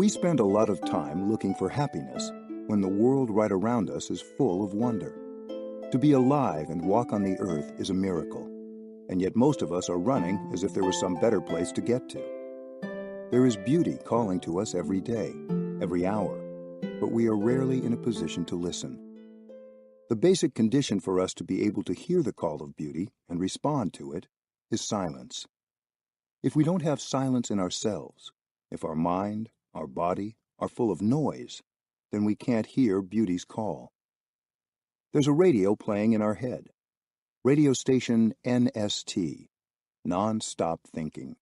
We spend a lot of time looking for happiness when the world right around us is full of wonder. To be alive and walk on the earth is a miracle, and yet most of us are running as if there was some better place to get to. There is beauty calling to us every day, every hour, but we are rarely in a position to listen. The basic condition for us to be able to hear the call of beauty and respond to it is silence. If we don't have silence in ourselves, if our mind, our body are full of noise, then we can't hear beauty's call. There's a radio playing in our head. Radio station NST, non-stop thinking.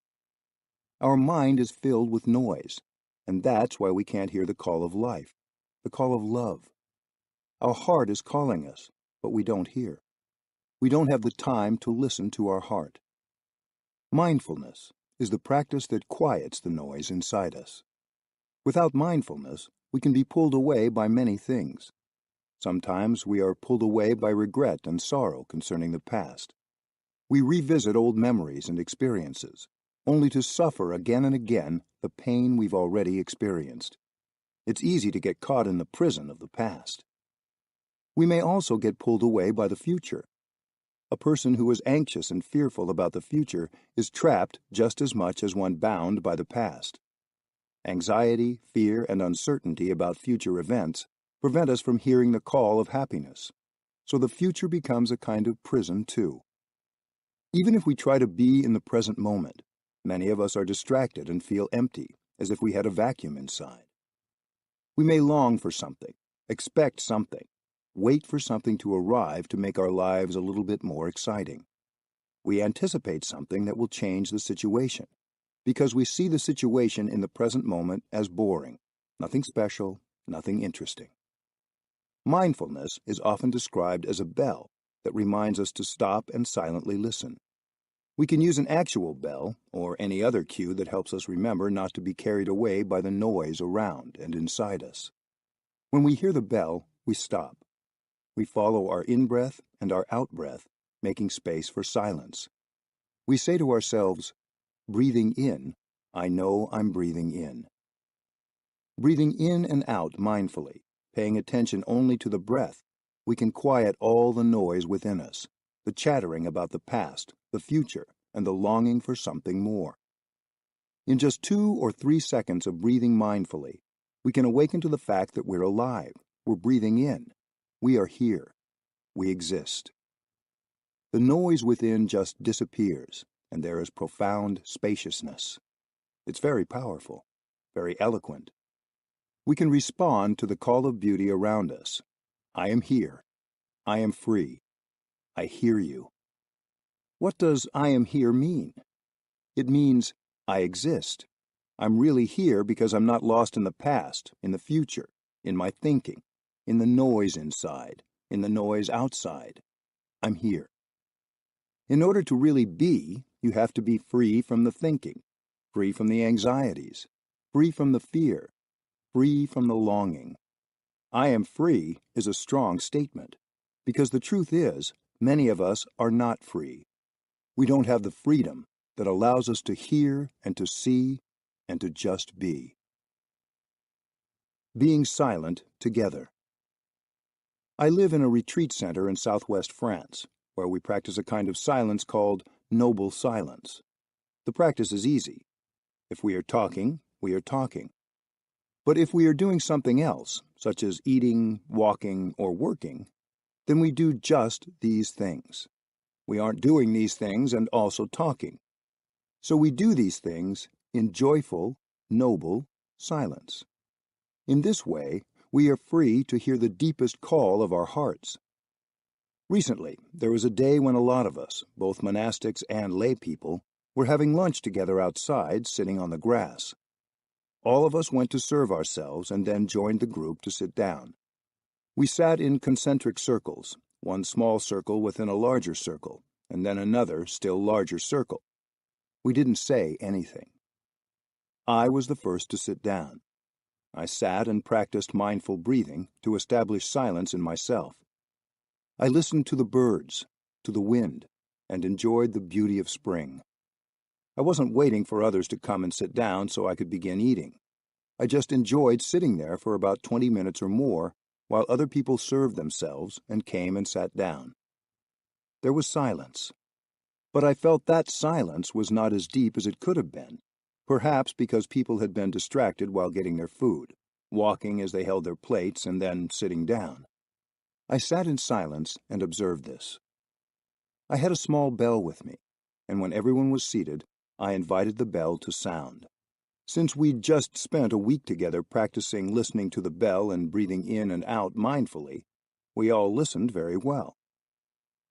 Our mind is filled with noise, and that's why we can't hear the call of life, the call of love. Our heart is calling us, but we don't hear. We don't have the time to listen to our heart. Mindfulness is the practice that quiets the noise inside us. Without mindfulness, we can be pulled away by many things. Sometimes we are pulled away by regret and sorrow concerning the past. We revisit old memories and experiences, only to suffer again and again the pain we've already experienced. It's easy to get caught in the prison of the past. We may also get pulled away by the future. A person who is anxious and fearful about the future is trapped just as much as one bound by the past. Anxiety, fear, and uncertainty about future events prevent us from hearing the call of happiness, so the future becomes a kind of prison too. Even if we try to be in the present moment, many of us are distracted and feel empty, as if we had a vacuum inside. We may long for something, expect something, wait for something to arrive to make our lives a little bit more exciting. We anticipate something that will change the situation, because we see the situation in the present moment as boring, nothing special, nothing interesting. Mindfulness is often described as a bell that reminds us to stop and silently listen. We can use an actual bell or any other cue that helps us remember not to be carried away by the noise around and inside us. When we hear the bell, we stop. We follow our in-breath and our out-breath, making space for silence. We say to ourselves, breathing in, I know I'm breathing in. Breathing in and out mindfully, paying attention only to the breath, we can quiet all the noise within us, the chattering about the past, the future, and the longing for something more. In just 2 or 3 seconds of breathing mindfully, we can awaken to the fact that we're alive, we're breathing in, we are here, we exist. The noise within just disappears, and there is profound spaciousness. It's very powerful, very eloquent. We can respond to the call of beauty around us. I am here. I am free. I hear you. What does I am here mean? It means I exist. I'm really here because I'm not lost in the past, in the future, in my thinking, in the noise inside, in the noise outside. I'm here. In order to really be, you have to be free from the thinking, free from the anxieties, free from the fear, free from the longing. I am free is a strong statement, because the truth is, many of us are not free. We don't have the freedom that allows us to hear and to see and to just be. Being silent together. I live in a retreat center in southwest France, where we practice a kind of silence called noble silence. The practice is easy. If we are talking, we are talking. But if we are doing something else, such as eating, walking, or working, then we do just these things. We aren't doing these things and also talking. So we do these things in joyful, noble silence. In this way, we are free to hear the deepest call of our hearts. Recently, there was a day when a lot of us, both monastics and lay people, were having lunch together outside, sitting on the grass. All of us went to serve ourselves and then joined the group to sit down. We sat in concentric circles, one small circle within a larger circle, and then another, still larger circle. We didn't say anything. I was the first to sit down. I sat and practiced mindful breathing to establish silence in myself. I listened to the birds, to the wind, and enjoyed the beauty of spring. I wasn't waiting for others to come and sit down so I could begin eating. I just enjoyed sitting there for about 20 minutes or more while other people served themselves and came and sat down. There was silence. But I felt that silence was not as deep as it could have been, perhaps because people had been distracted while getting their food, walking as they held their plates and then sitting down. I sat in silence and observed this. I had a small bell with me, and when everyone was seated, I invited the bell to sound. Since we'd just spent a week together practicing listening to the bell and breathing in and out mindfully, we all listened very well.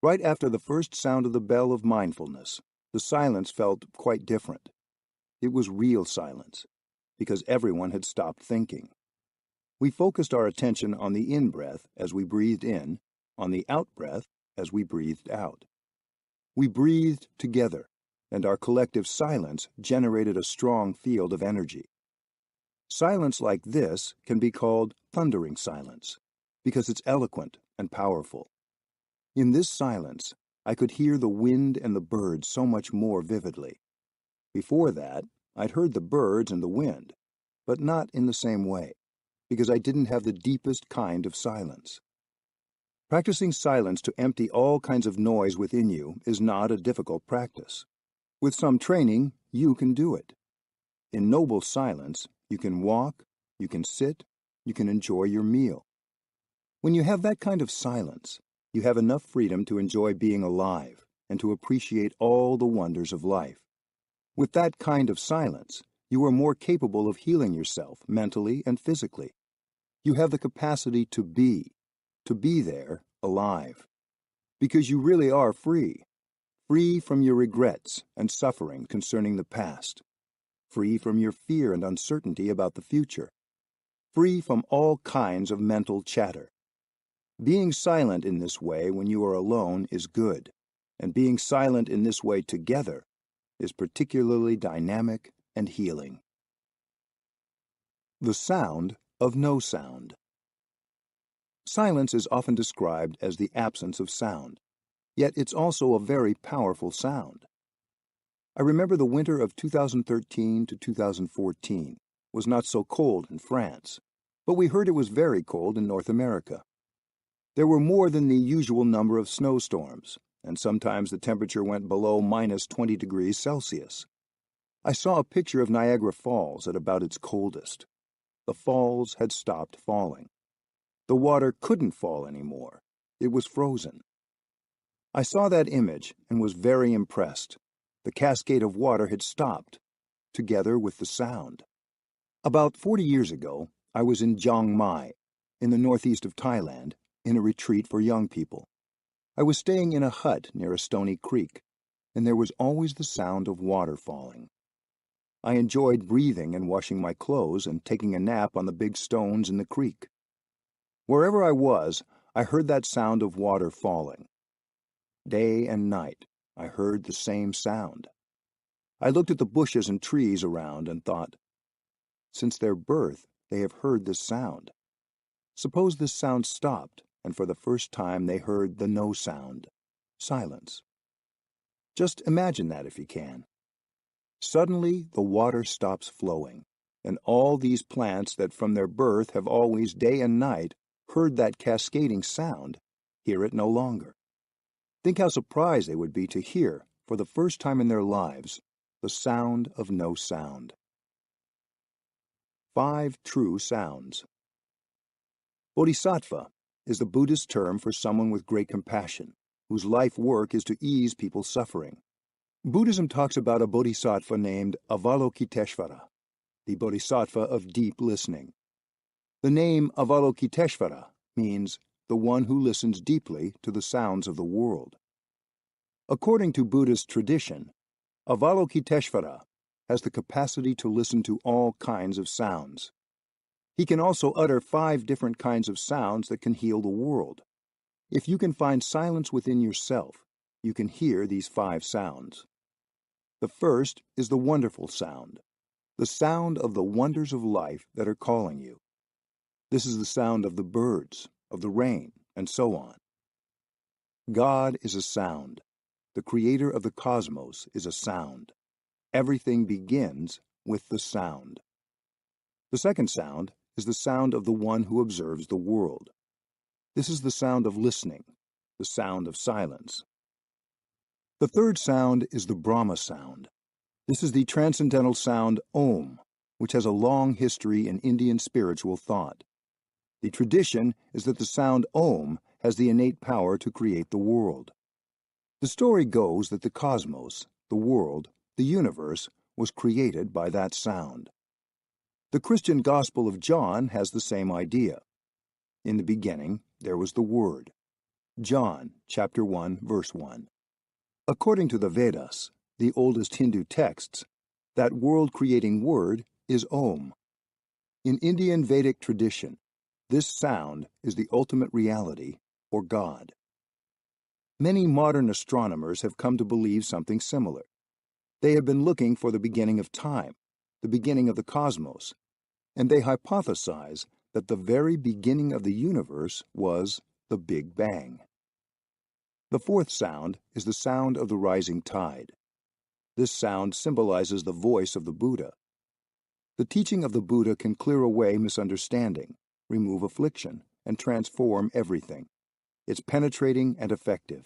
Right after the first sound of the bell of mindfulness, the silence felt quite different. It was real silence, because everyone had stopped thinking. We focused our attention on the in-breath as we breathed in, on the out-breath as we breathed out. We breathed together, and our collective silence generated a strong field of energy. Silence like this can be called thundering silence, because it's eloquent and powerful. In this silence, I could hear the wind and the birds so much more vividly. Before that, I'd heard the birds and the wind, but not in the same way, because I didn't have the deepest kind of silence. Practicing silence to empty all kinds of noise within you is not a difficult practice. With some training, you can do it. In noble silence, you can walk, you can sit, you can enjoy your meal. When you have that kind of silence, you have enough freedom to enjoy being alive and to appreciate all the wonders of life. With that kind of silence, you are more capable of healing yourself mentally and physically. You have the capacity to be there, alive. Because you really are free. Free from your regrets and suffering concerning the past. Free from your fear and uncertainty about the future. Free from all kinds of mental chatter. Being silent in this way when you are alone is good, and being silent in this way together is particularly dynamic and healing. The sound of no sound. Silence is often described as the absence of sound, yet it's also a very powerful sound. I remember the winter of 2013 to 2014 was not so cold in France, but we heard it was very cold in North America. There were more than the usual number of snowstorms, and sometimes the temperature went below minus 20 degrees Celsius. I saw a picture of Niagara Falls at about its coldest. The falls had stopped falling. The water couldn't fall anymore. It was frozen. I saw that image and was very impressed. The cascade of water had stopped, together with the sound. About 40 years ago, I was in Chiang Mai, in the northeast of Thailand, in a retreat for young people. I was staying in a hut near a stony creek, and there was always the sound of water falling. I enjoyed breathing and washing my clothes and taking a nap on the big stones in the creek. Wherever I was, I heard that sound of water falling. Day and night, I heard the same sound. I looked at the bushes and trees around and thought, since their birth, they have heard this sound. Suppose this sound stopped, and for the first time they heard the no sound, silence. Just imagine that if you can. Suddenly, the water stops flowing, and all these plants that from their birth have always day and night heard that cascading sound, hear it no longer. Think how surprised they would be to hear, for the first time in their lives, the sound of no sound. 5 true sounds. Bodhisattva is the Buddhist term for someone with great compassion, whose life work is to ease people's suffering. Buddhism talks about a bodhisattva named Avalokiteshvara, the bodhisattva of deep listening. The name Avalokiteshvara means the one who listens deeply to the sounds of the world. According to Buddhist tradition, Avalokiteshvara has the capacity to listen to all kinds of sounds. He can also utter 5 different kinds of sounds that can heal the world. If you can find silence within yourself, you can hear these 5 sounds. The first is the wonderful sound, the sound of the wonders of life that are calling you. This is the sound of the birds, of the rain, and so on. God is a sound. The creator of the cosmos is a sound. Everything begins with the sound. The second sound is the sound of the one who observes the world. This is the sound of listening, the sound of silence. The third sound is the Brahma sound. This is the transcendental sound Om, which has a long history in Indian spiritual thought. The tradition is that the sound Om has the innate power to create the world. The story goes that the cosmos, the world, the universe, was created by that sound. The Christian Gospel of John has the same idea. In the beginning, there was the Word. John, chapter 1, verse 1. According to the Vedas, the oldest Hindu texts, that world-creating word is Om. In Indian Vedic tradition, this sound is the ultimate reality, or God. Many modern astronomers have come to believe something similar. They have been looking for the beginning of time, the beginning of the cosmos, and they hypothesize that the very beginning of the universe was the Big Bang. The fourth sound is the sound of the rising tide. This sound symbolizes the voice of the Buddha. The teaching of the Buddha can clear away misunderstanding, remove affliction, and transform everything. It's penetrating and effective.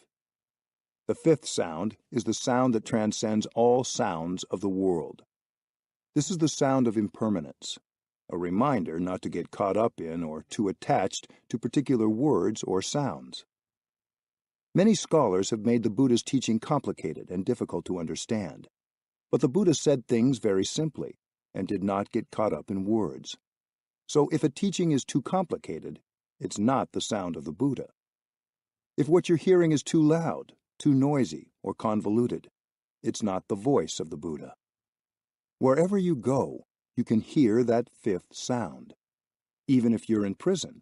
The fifth sound is the sound that transcends all sounds of the world. This is the sound of impermanence, a reminder not to get caught up in or too attached to particular words or sounds. Many scholars have made the Buddha's teaching complicated and difficult to understand, but the Buddha said things very simply and did not get caught up in words. So if a teaching is too complicated, it's not the sound of the Buddha. If what you're hearing is too loud, too noisy, or convoluted, it's not the voice of the Buddha. Wherever you go, you can hear that fifth sound. Even if you're in prison,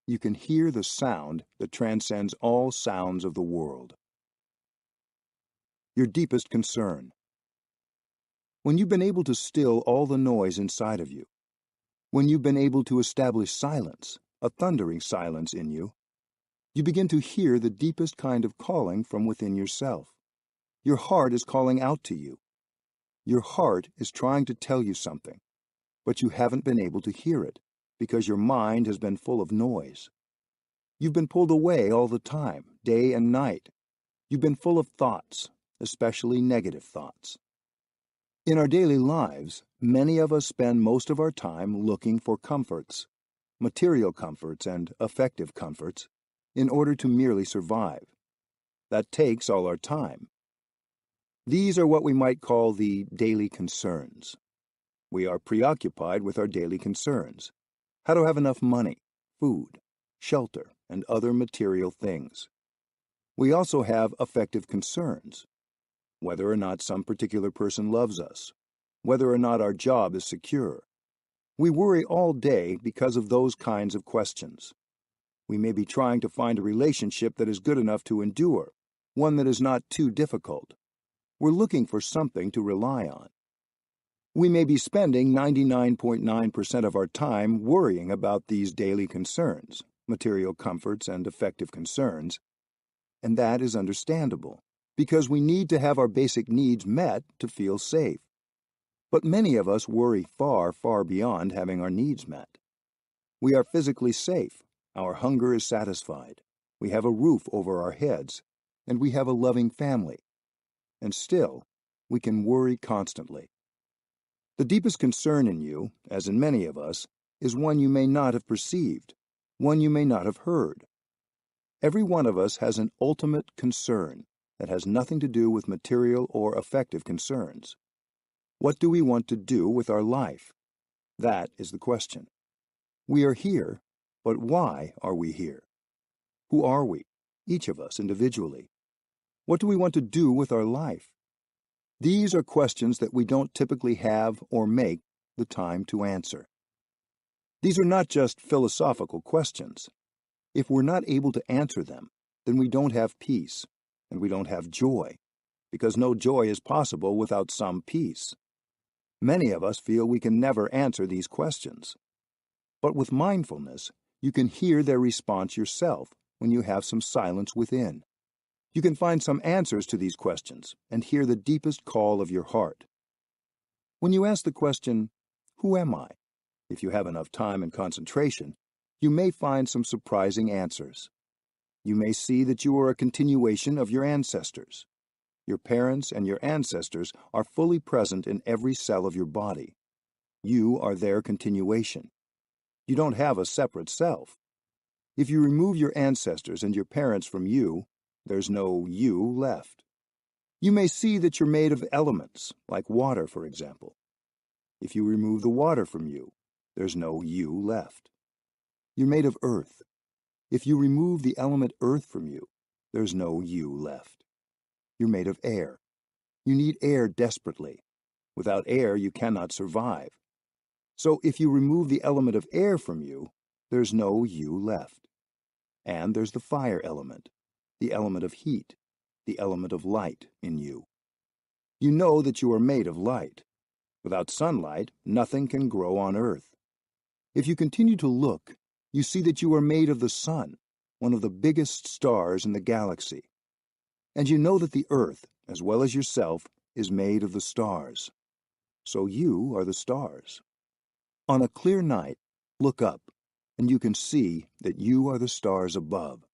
you can hear the sound that transcends all sounds of the world. Your deepest concern. When you've been able to still all the noise inside of you, when you've been able to establish silence, a thundering silence in you, you begin to hear the deepest kind of calling from within yourself. Your heart is calling out to you. Your heart is trying to tell you something, but you haven't been able to hear it because your mind has been full of noise. You've been pulled away all the time, day and night. You've been full of thoughts, especially negative thoughts. In our daily lives, many of us spend most of our time looking for comforts, material comforts and affective comforts, in order to merely survive. That takes all our time. These are what we might call the daily concerns. We are preoccupied with our daily concerns: how to have enough money, food, shelter, and other material things. We also have affective concerns: whether or not some particular person loves us, whether or not our job is secure. We worry all day because of those kinds of questions. We may be trying to find a relationship that is good enough to endure, one that is not too difficult. We're looking for something to rely on. We may be spending 99.9% of our time worrying about these daily concerns, material comforts and affective concerns, and that is understandable, because we need to have our basic needs met to feel safe. But many of us worry far, far beyond having our needs met. We are physically safe, our hunger is satisfied, we have a roof over our heads, and we have a loving family. And still, we can worry constantly. The deepest concern in you, as in many of us, is one you may not have perceived, one you may not have heard. Every one of us has an ultimate concern that has nothing to do with material or affective concerns. What do we want to do with our life? That is the question. We are here, but why are we here? Who are we, each of us individually? What do we want to do with our life? These are questions that we don't typically have or make the time to answer. These are not just philosophical questions. If we're not able to answer them, then we don't have peace, and we don't have joy, because no joy is possible without some peace. Many of us feel we can never answer these questions. But with mindfulness, you can hear their response yourself when you have some silence within. You can find some answers to these questions and hear the deepest call of your heart. When you ask the question, "Who am I?" If you have enough time and concentration, you may find some surprising answers. You may see that you are a continuation of your ancestors. Your parents and your ancestors are fully present in every cell of your body. You are their continuation. You don't have a separate self. If you remove your ancestors and your parents from you, there's no you left. You may see that you're made of elements, like water, for example. If you remove the water from you, there's no you left. You're made of earth. If you remove the element earth from you, there's no you left. You're made of air. You need air desperately. Without air, you cannot survive. So if you remove the element of air from you, there's no you left. And there's the fire element, the element of heat, the element of light in you. You know that you are made of light. Without sunlight, nothing can grow on earth. If you continue to look, you see that you are made of the sun, one of the biggest stars in the galaxy. And you know that the earth, as well as yourself, is made of the stars. So you are the stars. On a clear night, look up, and you can see that you are the stars above.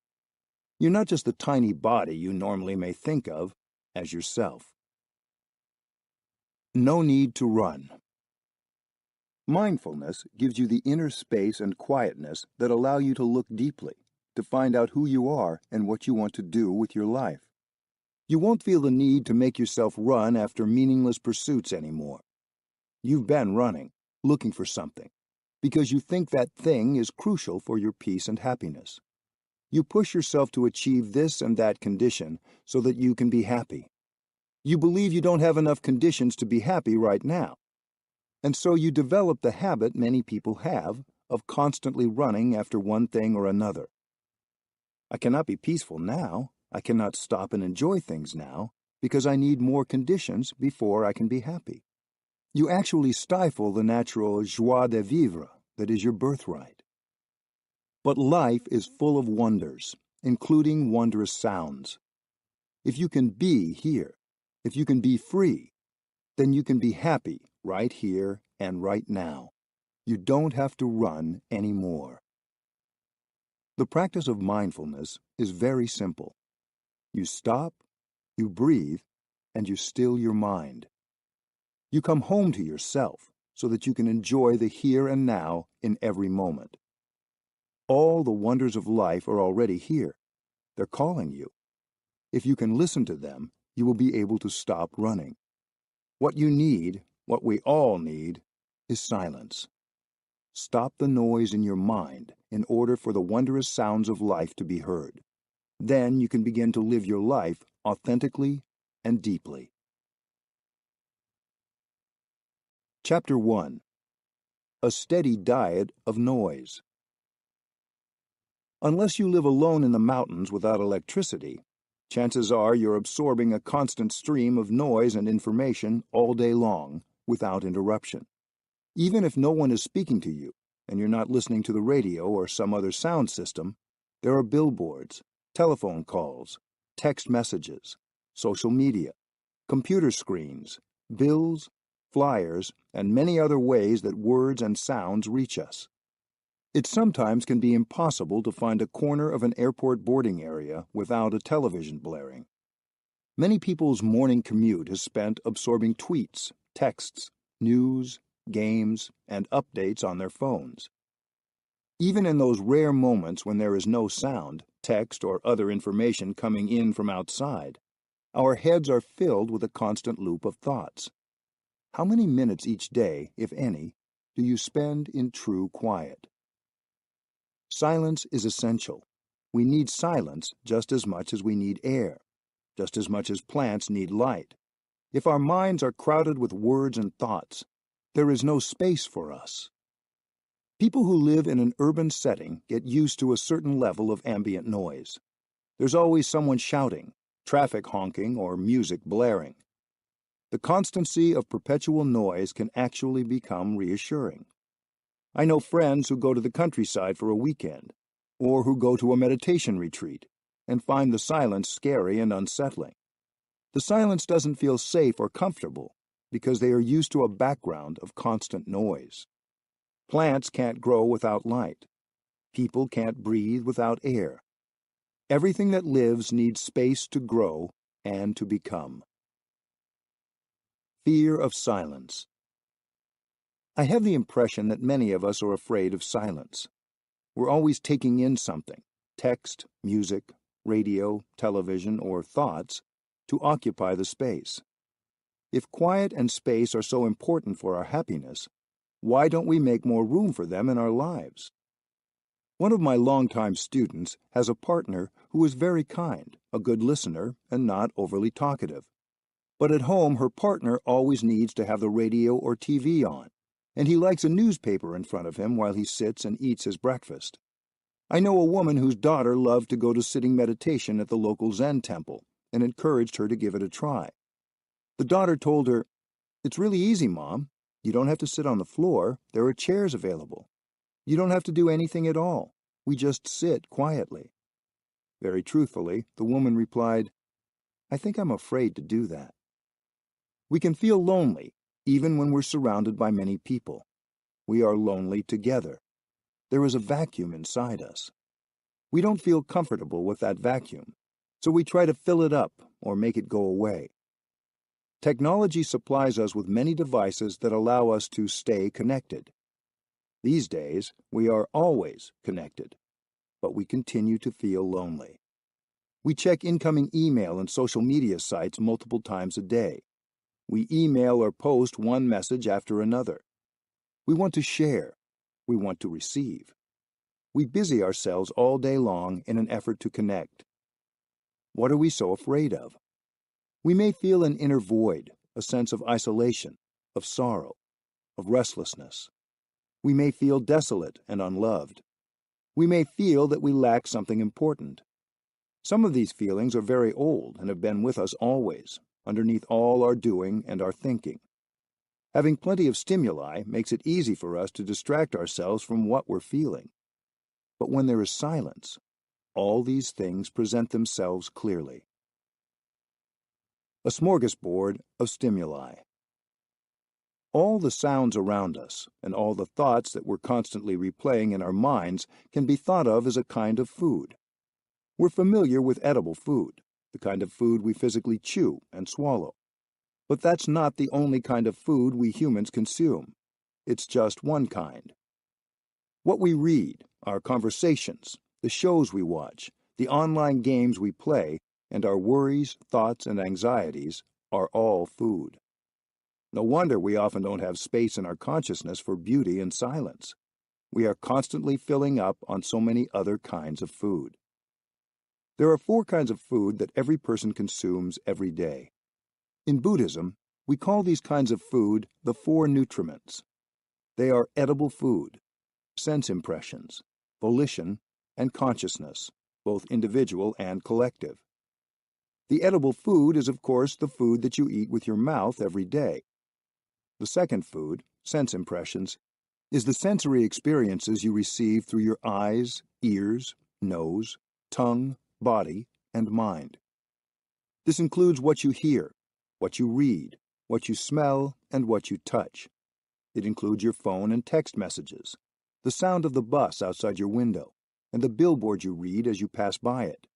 You're not just the tiny body you normally may think of as yourself. No need to run. Mindfulness gives you the inner space and quietness that allow you to look deeply, to find out who you are and what you want to do with your life. You won't feel the need to make yourself run after meaningless pursuits anymore. You've been running, looking for something, because you think that thing is crucial for your peace and happiness. You push yourself to achieve this and that condition so that you can be happy. You believe you don't have enough conditions to be happy right now. And so you develop the habit many people have of constantly running after one thing or another. I cannot be peaceful now. I cannot stop and enjoy things now because I need more conditions before I can be happy. You actually stifle the natural joie de vivre that is your birthright. But life is full of wonders, including wondrous sounds. If you can be here, if you can be free, then you can be happy right here and right now. You don't have to run anymore. The practice of mindfulness is very simple. You stop, you breathe, and you still your mind. You come home to yourself so that you can enjoy the here and now in every moment. All the wonders of life are already here. They're calling you. If you can listen to them, you will be able to stop running. What you need, what we all need, is silence. Stop the noise in your mind in order for the wondrous sounds of life to be heard. Then you can begin to live your life authentically and deeply. Chapter 1. A steady diet of noise. Unless you live alone in the mountains without electricity, chances are you're absorbing a constant stream of noise and information all day long without interruption. Even if no one is speaking to you and you're not listening to the radio or some other sound system, there are billboards, telephone calls, text messages, social media, computer screens, bills, flyers, and many other ways that words and sounds reach us. It sometimes can be impossible to find a corner of an airport boarding area without a television blaring. Many people's morning commute is spent absorbing tweets, texts, news, games, and updates on their phones. Even in those rare moments when there is no sound, text, or other information coming in from outside, our heads are filled with a constant loop of thoughts. How many minutes each day, if any, do you spend in true quiet? Silence is essential. We need silence just as much as we need air, just as much as plants need light. If our minds are crowded with words and thoughts, there is no space for us. People who live in an urban setting get used to a certain level of ambient noise. There's always someone shouting, traffic honking, or music blaring. The constancy of perpetual noise can actually become reassuring. I know friends who go to the countryside for a weekend, or who go to a meditation retreat, and find the silence scary and unsettling. The silence doesn't feel safe or comfortable because they are used to a background of constant noise. Plants can't grow without light. People can't breathe without air. Everything that lives needs space to grow and to become. Fear of silence. I have the impression that many of us are afraid of silence. We're always taking in something, text, music, radio, television, or thoughts, to occupy the space. If quiet and space are so important for our happiness, why don't we make more room for them in our lives? One of my longtime students has a partner who is very kind, a good listener, and not overly talkative. But at home, her partner always needs to have the radio or TV on, and he likes a newspaper in front of him while he sits and eats his breakfast. I know a woman whose daughter loved to go to sitting meditation at the local Zen temple and encouraged her to give it a try. The daughter told her, "It's really easy, Mom. You don't have to sit on the floor. There are chairs available. You don't have to do anything at all. We just sit quietly." Very truthfully, the woman replied, "I think I'm afraid to do that." We can feel lonely, even when we're surrounded by many people. We are lonely together. There is a vacuum inside us. We don't feel comfortable with that vacuum, so we try to fill it up or make it go away. Technology supplies us with many devices that allow us to stay connected. These days, we are always connected, but we continue to feel lonely. We check incoming email and social media sites multiple times a day. We email or post one message after another. We want to share. We want to receive. We busy ourselves all day long in an effort to connect. What are we so afraid of? We may feel an inner void, a sense of isolation, of sorrow, of restlessness. We may feel desolate and unloved. We may feel that we lack something important. Some of these feelings are very old and have been with us always, underneath all our doing and our thinking. Having plenty of stimuli makes it easy for us to distract ourselves from what we're feeling. But when there is silence, all these things present themselves clearly. A smorgasbord of stimuli. All the sounds around us and all the thoughts that we're constantly replaying in our minds can be thought of as a kind of food. We're familiar with edible food, the kind of food we physically chew and swallow. But that's not the only kind of food we humans consume. It's just one kind. What we read, our conversations, the shows we watch, the online games we play, and our worries, thoughts, and anxieties are all food. No wonder we often don't have space in our consciousness for beauty and silence. We are constantly filling up on so many other kinds of food. There are 4 kinds of food that every person consumes every day. In Buddhism, we call these kinds of food the 4 nutriments. They are edible food, sense impressions, volition, and consciousness, both individual and collective. The edible food is, of course, the food that you eat with your mouth every day. The second food, sense impressions, is the sensory experiences you receive through your eyes, ears, nose, tongue, body, and mind. This includes what you hear, what you read, what you smell, and what you touch. It includes your phone and text messages, the sound of the bus outside your window, and the billboard you read as you pass by it.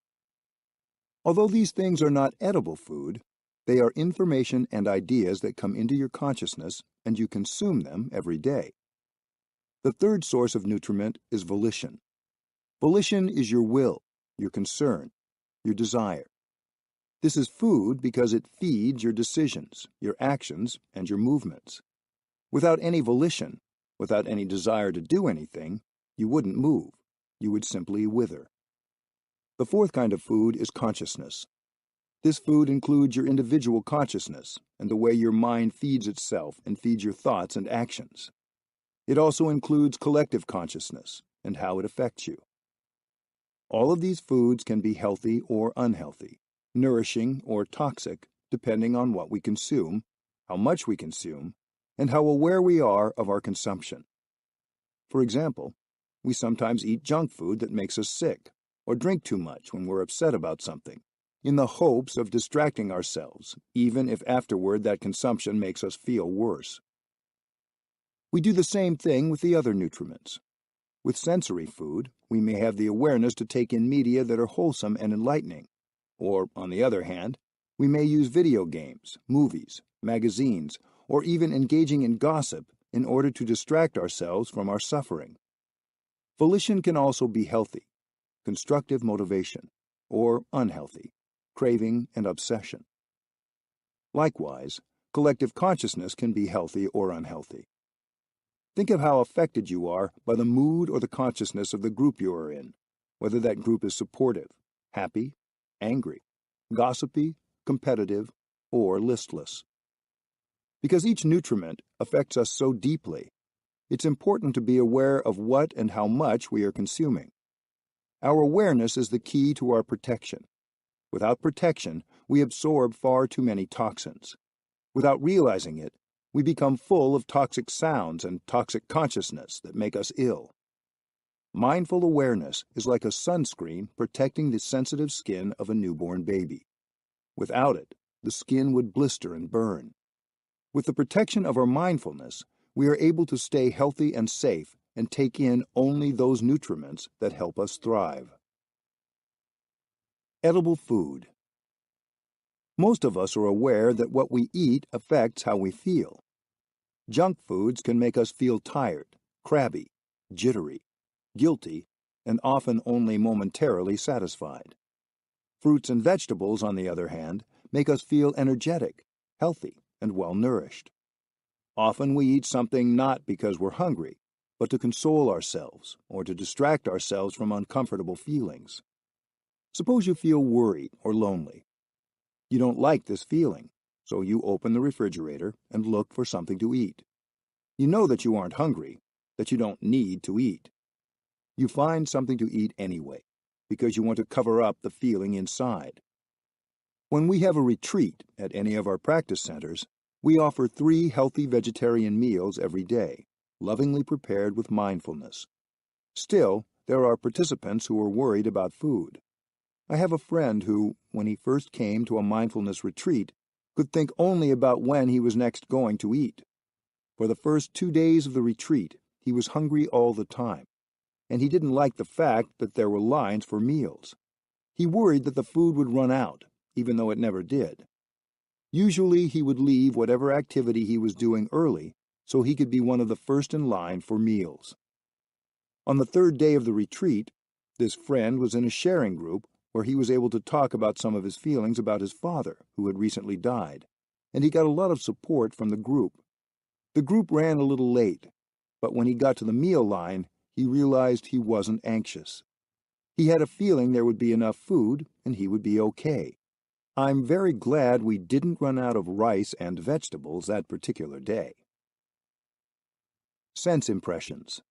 Although these things are not edible food, they are information and ideas that come into your consciousness, and you consume them every day. The third source of nutriment is volition. Volition is your will, your concern, your desire. This is food because it feeds your decisions, your actions, and your movements. Without any volition, without any desire to do anything, you wouldn't move. You would simply wither. The fourth kind of food is consciousness. This food includes your individual consciousness and the way your mind feeds itself and feeds your thoughts and actions. It also includes collective consciousness and how it affects you. All of these foods can be healthy or unhealthy, nourishing or toxic, depending on what we consume, how much we consume, and how aware we are of our consumption. For example, we sometimes eat junk food that makes us sick, or drink too much when we're upset about something, in the hopes of distracting ourselves, even if afterward that consumption makes us feel worse. We do the same thing with the other nutriments. With sensory food, we may have the awareness to take in media that are wholesome and enlightening. Or, on the other hand, we may use video games, movies, magazines, or even engaging in gossip in order to distract ourselves from our suffering. Volition can also be healthy, constructive motivation, or unhealthy, craving and obsession. Likewise, collective consciousness can be healthy or unhealthy. Think of how affected you are by the mood or the consciousness of the group you are in, whether that group is supportive, happy, angry, gossipy, competitive, or listless. Because each nutriment affects us so deeply, it's important to be aware of what and how much we are consuming. Our awareness is the key to our protection. Without protection, we absorb far too many toxins. Without realizing it, we become full of toxic sounds and toxic consciousness that make us ill. Mindful awareness is like a sunscreen protecting the sensitive skin of a newborn baby. Without it, the skin would blister and burn. With the protection of our mindfulness, we are able to stay healthy and safe and take in only those nutriments that help us thrive. Edible food. Most of us are aware that what we eat affects how we feel. Junk foods can make us feel tired, crabby, jittery, guilty, and often only momentarily satisfied. Fruits and vegetables, on the other hand, make us feel energetic, healthy, and well-nourished. Often we eat something not because we're hungry, but to console ourselves or to distract ourselves from uncomfortable feelings. Suppose you feel worried or lonely. You don't like this feeling, so you open the refrigerator and look for something to eat. You know that you aren't hungry, that you don't need to eat. You find something to eat anyway, because you want to cover up the feeling inside. When we have a retreat at any of our practice centers, we offer 3 healthy vegetarian meals every day, lovingly prepared with mindfulness. Still, there are participants who are worried about food. I have a friend who, when he first came to a mindfulness retreat, could think only about when he was next going to eat. For the first 2 days of the retreat, he was hungry all the time, and he didn't like the fact that there were lines for meals. He worried that the food would run out, even though it never did. Usually he would leave whatever activity he was doing early so he could be one of the first in line for meals. On the 3rd day of the retreat, this friend was in a sharing group where he was able to talk about some of his feelings about his father, who had recently died, and he got a lot of support from the group. The group ran a little late, but when he got to the meal line, he realized he wasn't anxious. He had a feeling there would be enough food and he would be okay. I'm very glad we didn't run out of rice and vegetables that particular day. Sense impressions.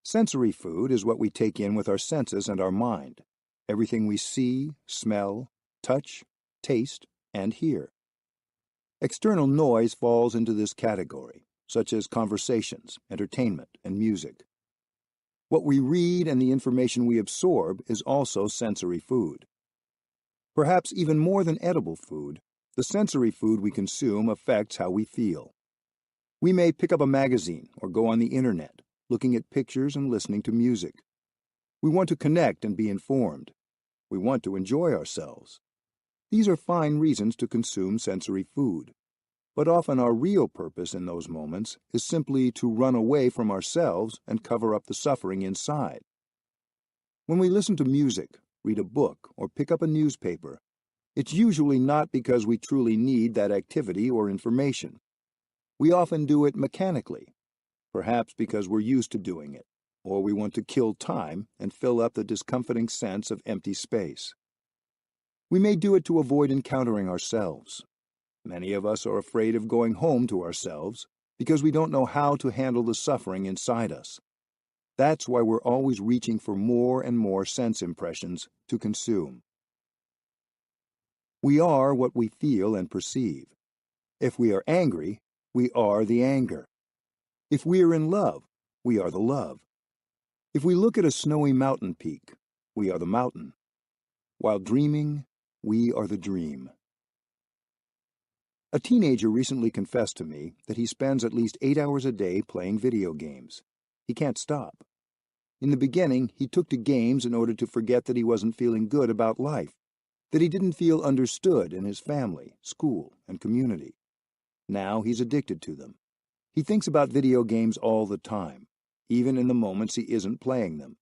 Sensory food is what we take in with our senses and our mind. Everything we see, smell, touch, taste, and hear. External noise falls into this category, such as conversations, entertainment, and music. What we read and the information we absorb is also sensory food. Perhaps even more than edible food, the sensory food we consume affects how we feel. We may pick up a magazine or go on the internet, looking at pictures and listening to music. We want to connect and be informed. We want to enjoy ourselves. These are fine reasons to consume sensory food. But often our real purpose in those moments is simply to run away from ourselves and cover up the suffering inside. When we listen to music, read a book, or pick up a newspaper, it's usually not because we truly need that activity or information. We often do it mechanically, perhaps because we're used to doing it, or we want to kill time and fill up the discomforting sense of empty space. We may do it to avoid encountering ourselves. Many of us are afraid of going home to ourselves because we don't know how to handle the suffering inside us. That's why we're always reaching for more and more sense impressions to consume. We are what we feel and perceive. If we are angry, we are the anger. If we are in love, we are the love. If we look at a snowy mountain peak, we are the mountain. While dreaming, we are the dream. A teenager recently confessed to me that he spends at least 8 hours a day playing video games. He can't stop. In the beginning, he took to games in order to forget that he wasn't feeling good about life, that he didn't feel understood in his family, school, and community. Now he's addicted to them. He thinks about video games all the time, even in the moments he isn't playing them.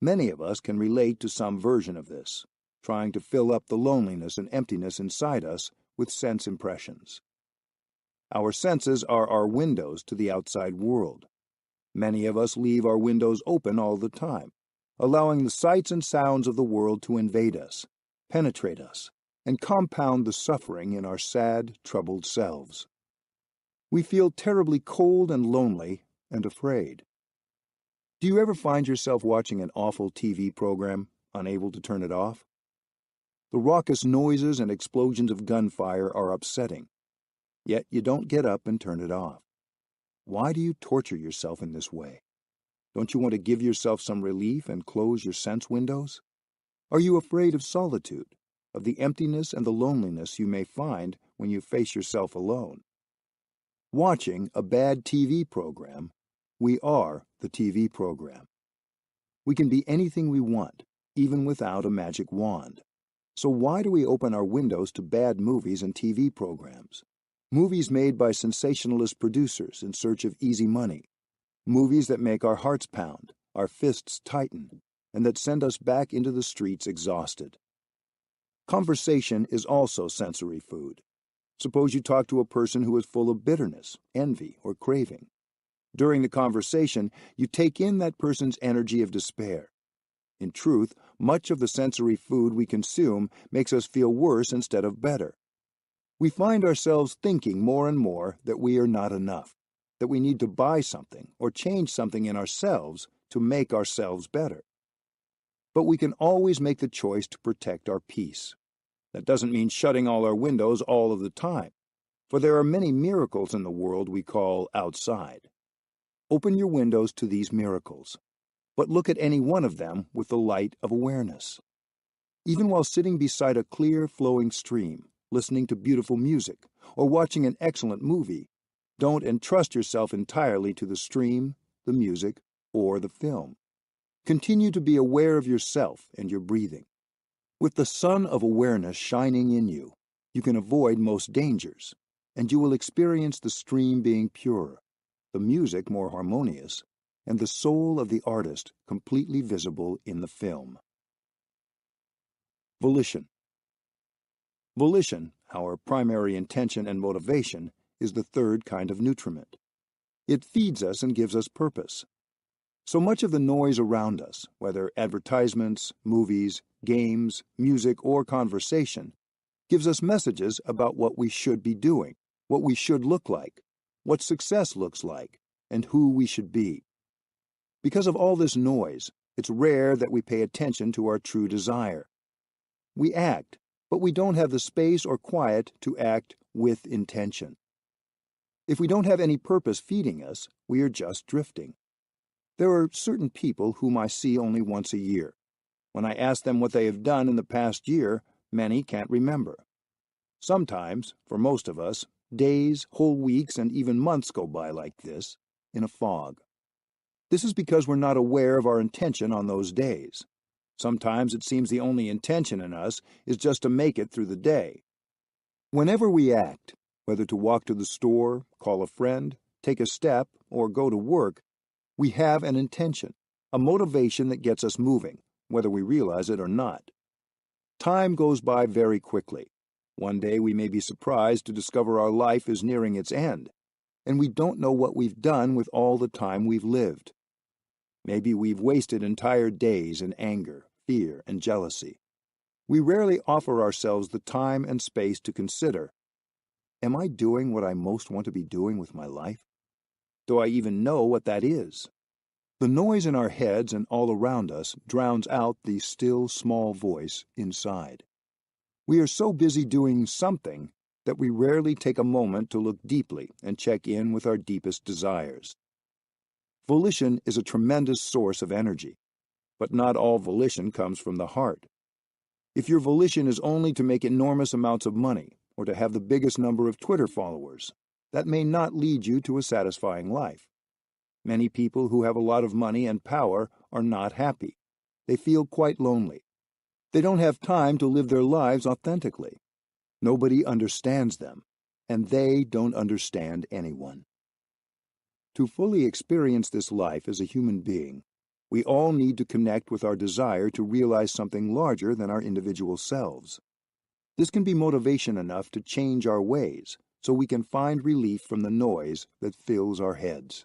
Many of us can relate to some version of this, trying to fill up the loneliness and emptiness inside us with sense impressions. Our senses are our windows to the outside world. Many of us leave our windows open all the time, allowing the sights and sounds of the world to invade us, penetrate us, and compound the suffering in our sad, troubled selves. We feel terribly cold and lonely and afraid. Do you ever find yourself watching an awful TV program, unable to turn it off? The raucous noises and explosions of gunfire are upsetting, yet you don't get up and turn it off. Why do you torture yourself in this way? Don't you want to give yourself some relief and close your sense windows? Are you afraid of solitude, of the emptiness and the loneliness you may find when you face yourself alone? Watching a bad TV program, we are the TV program. We can be anything we want, even without a magic wand. So why do we open our windows to bad movies and TV programs? Movies made by sensationalist producers in search of easy money. Movies that make our hearts pound, our fists tighten, and that send us back into the streets exhausted. Conversation is also sensory food. Suppose you talk to a person who is full of bitterness, envy, or craving. During the conversation, you take in that person's energy of despair. In truth, much of the sensory food we consume makes us feel worse instead of better. We find ourselves thinking more and more that we are not enough, that we need to buy something or change something in ourselves to make ourselves better. But we can always make the choice to protect our peace. That doesn't mean shutting all our windows all of the time, for there are many miracles in the world we call outside. Open your windows to these miracles, but look at any one of them with the light of awareness. Even while sitting beside a clear, flowing stream, listening to beautiful music, or watching an excellent movie, don't entrust yourself entirely to the stream, the music, or the film. Continue to be aware of yourself and your breathing. With the sun of awareness shining in you, you can avoid most dangers, and you will experience the stream being purer, the music more harmonious, and the soul of the artist completely visible in the film. Volition. Volition, our primary intention and motivation, is the third kind of nutriment. It feeds us and gives us purpose. So much of the noise around us, whether advertisements, movies, games, music, or conversation, gives us messages about what we should be doing, what we should look like, what success looks like, and who we should be. Because of all this noise, it's rare that we pay attention to our true desire. We act, but we don't have the space or quiet to act with intention. If we don't have any purpose feeding us, we are just drifting. There are certain people whom I see only once a year. When I ask them what they have done in the past year, many can't remember. Sometimes, for most of us, days, whole weeks, and even months go by like this, in a fog. This is because we're not aware of our intention on those days. Sometimes it seems the only intention in us is just to make it through the day. Whenever we act, whether to walk to the store, call a friend, take a step, or go to work, we have an intention, a motivation that gets us moving, whether we realize it or not. Time goes by very quickly. One day we may be surprised to discover our life is nearing its end, and we don't know what we've done with all the time we've lived. Maybe we've wasted entire days in anger, fear, and jealousy. We rarely offer ourselves the time and space to consider, am I doing what I most want to be doing with my life? Do I even know what that is? The noise in our heads and all around us drowns out the still, small voice inside. We are so busy doing something that we rarely take a moment to look deeply and check in with our deepest desires. Volition is a tremendous source of energy, but not all volition comes from the heart. If your volition is only to make enormous amounts of money, or to have the biggest number of Twitter followers. That may not lead you to a satisfying life. Many people who have a lot of money and power are not happy. They feel quite lonely. They don't have time to live their lives authentically. Nobody understands them, and they don't understand anyone. To fully experience this life as a human being, we all need to connect with our desire to realize something larger than our individual selves. This can be motivation enough to change our ways so we can find relief from the noise that fills our heads.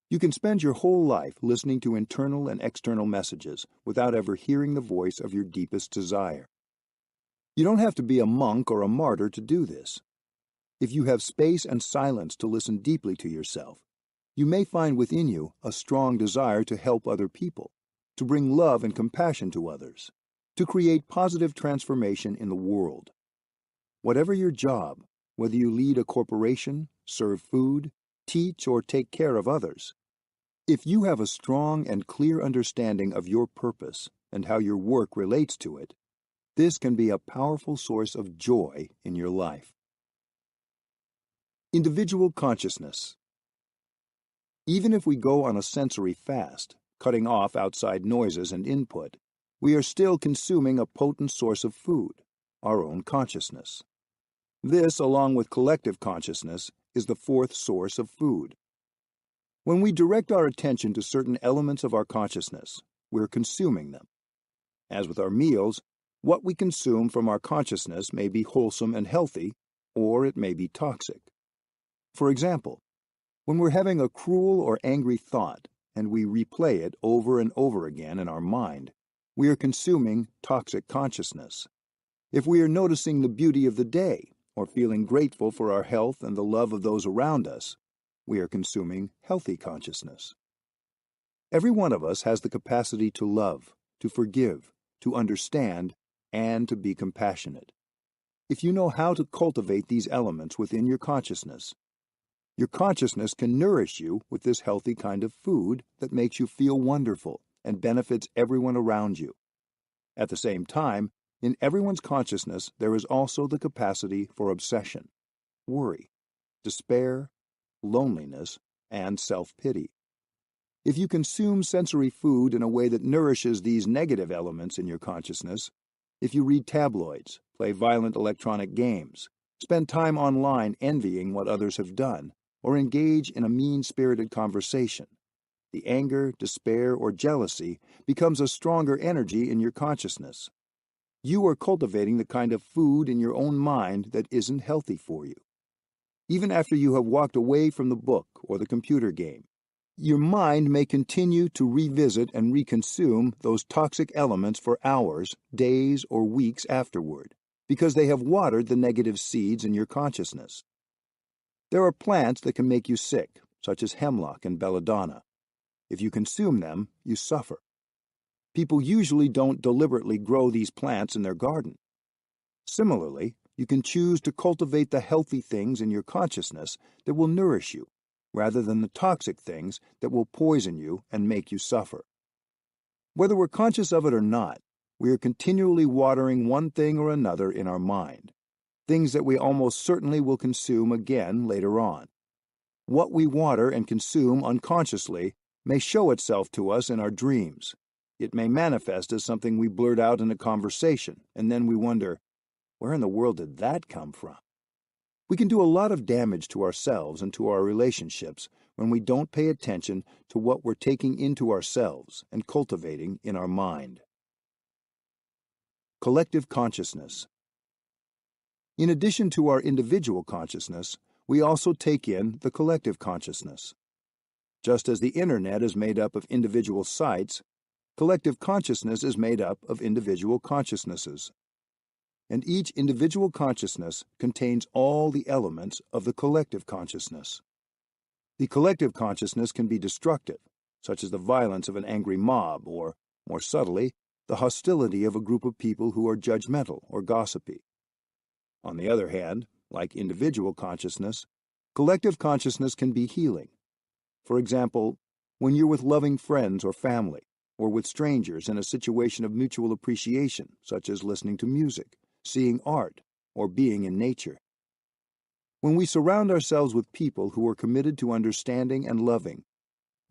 You can spend your whole life listening to internal and external messages without ever hearing the voice of your deepest desire. You don't have to be a monk or a martyr to do this. If you have space and silence to listen deeply to yourself, you may find within you a strong desire to help other people, to bring love and compassion to others, to create positive transformation in the world. Whatever your job, whether you lead a corporation, serve food, teach, or take care of others, if you have a strong and clear understanding of your purpose and how your work relates to it, this can be a powerful source of joy in your life. Individual consciousness. Even if we go on a sensory fast, cutting off outside noises and input, we are still consuming a potent source of food, our own consciousness. This, along with collective consciousness, is the fourth source of food. When we direct our attention to certain elements of our consciousness, we're consuming them. As with our meals, what we consume from our consciousness may be wholesome and healthy, or it may be toxic. For example, when we're having a cruel or angry thought and we replay it over and over again in our mind, we are consuming toxic consciousness. If we are noticing the beauty of the day or feeling grateful for our health and the love of those around us, we are consuming healthy consciousness. Every one of us has the capacity to love, to forgive, to understand, and to be compassionate. If you know how to cultivate these elements within your consciousness can nourish you with this healthy kind of food that makes you feel wonderful and benefits everyone around you. At the same time, in everyone's consciousness, there is also the capacity for obsession, worry, despair, loneliness, and self-pity. If you consume sensory food in a way that nourishes these negative elements in your consciousness, if you read tabloids, play violent electronic games, spend time online envying what others have done, or engage in a mean-spirited conversation, the anger, despair, or jealousy becomes a stronger energy in your consciousness. You are cultivating the kind of food in your own mind that isn't healthy for you. Even after you have walked away from the book or the computer game, your mind may continue to revisit and reconsume those toxic elements for hours, days, or weeks afterward, because they have watered the negative seeds in your consciousness. There are plants that can make you sick, such as hemlock and belladonna. If you consume them, you suffer. People usually don't deliberately grow these plants in their garden. Similarly, you can choose to cultivate the healthy things in your consciousness that will nourish you, rather than the toxic things that will poison you and make you suffer. Whether we're conscious of it or not, we are continually watering one thing or another in our mind, things that we almost certainly will consume again later on. What we water and consume unconsciously may show itself to us in our dreams. It may manifest as something we blurt out in a conversation, and then we wonder, where in the world did that come from? We can do a lot of damage to ourselves and to our relationships when we don't pay attention to what we're taking into ourselves and cultivating in our mind. Collective consciousness. In addition to our individual consciousness, we also take in the collective consciousness. Just as the Internet is made up of individual sites, collective consciousness is made up of individual consciousnesses. And each individual consciousness contains all the elements of the collective consciousness. The collective consciousness can be destructive, such as the violence of an angry mob, or, more subtly, the hostility of a group of people who are judgmental or gossipy. On the other hand, like individual consciousness, collective consciousness can be healing. For example, when you're with loving friends or family, or with strangers in a situation of mutual appreciation, such as listening to music, seeing art, or being in nature. When we surround ourselves with people who are committed to understanding and loving,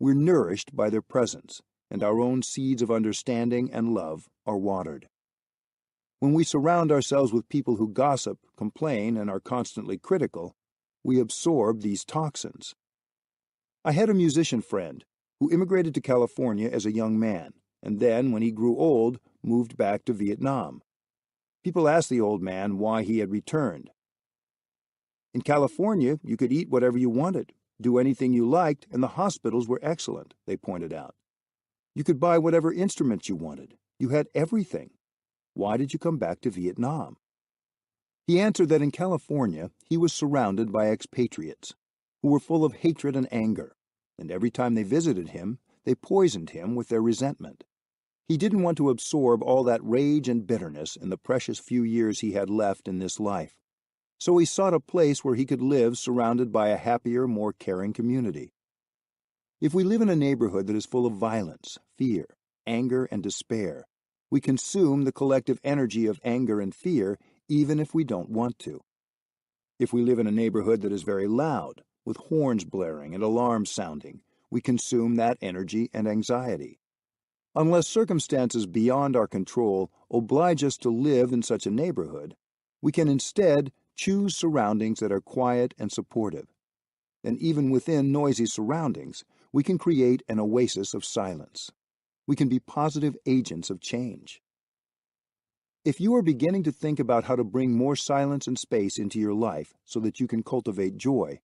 we're nourished by their presence, and our own seeds of understanding and love are watered. When we surround ourselves with people who gossip, complain, and are constantly critical, we absorb these toxins. I had a musician friend who immigrated to California as a young man, and then, when he grew old, moved back to Vietnam. People asked the old man why he had returned. In California, you could eat whatever you wanted, do anything you liked, and the hospitals were excellent, they pointed out. You could buy whatever instruments you wanted. You had everything. Why did you come back to Vietnam? He answered that in California, he was surrounded by expatriates who were full of hatred and anger, and every time they visited him, they poisoned him with their resentment. He didn't want to absorb all that rage and bitterness in the precious few years he had left in this life, so he sought a place where he could live surrounded by a happier, more caring community. If we live in a neighborhood that is full of violence, fear, anger, and despair, we consume the collective energy of anger and fear even if we don't want to. If we live in a neighborhood that is very loud, with horns blaring and alarms sounding, we consume that energy and anxiety. Unless circumstances beyond our control oblige us to live in such a neighborhood, we can instead choose surroundings that are quiet and supportive. And even within noisy surroundings, we can create an oasis of silence. We can be positive agents of change. If you are beginning to think about how to bring more silence and space into your life so that you can cultivate joy,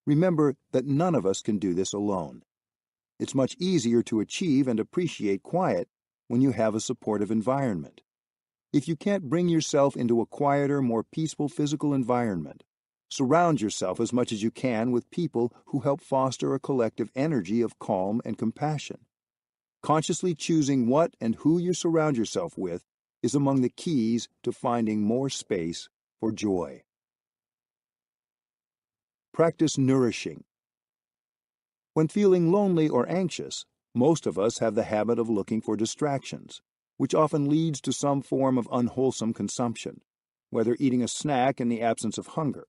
remember that none of us can do this alone. It's much easier to achieve and appreciate quiet when you have a supportive environment. If you can't bring yourself into a quieter, more peaceful physical environment, surround yourself as much as you can with people who help foster a collective energy of calm and compassion. Consciously choosing what and who you surround yourself with is among the keys to finding more space for joy. Practice nourishing. When feeling lonely or anxious, most of us have the habit of looking for distractions, which often leads to some form of unwholesome consumption, whether eating a snack in the absence of hunger,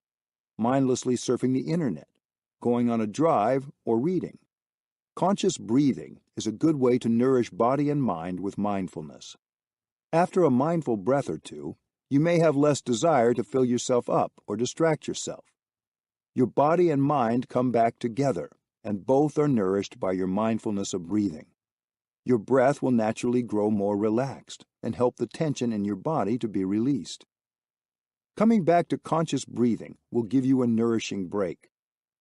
mindlessly surfing the internet, going on a drive, or reading. Conscious breathing is a good way to nourish body and mind with mindfulness. After a mindful breath or two, you may have less desire to fill yourself up or distract yourself. Your body and mind come back together, and both are nourished by your mindfulness of breathing. Your breath will naturally grow more relaxed and help the tension in your body to be released. Coming back to conscious breathing will give you a nourishing break.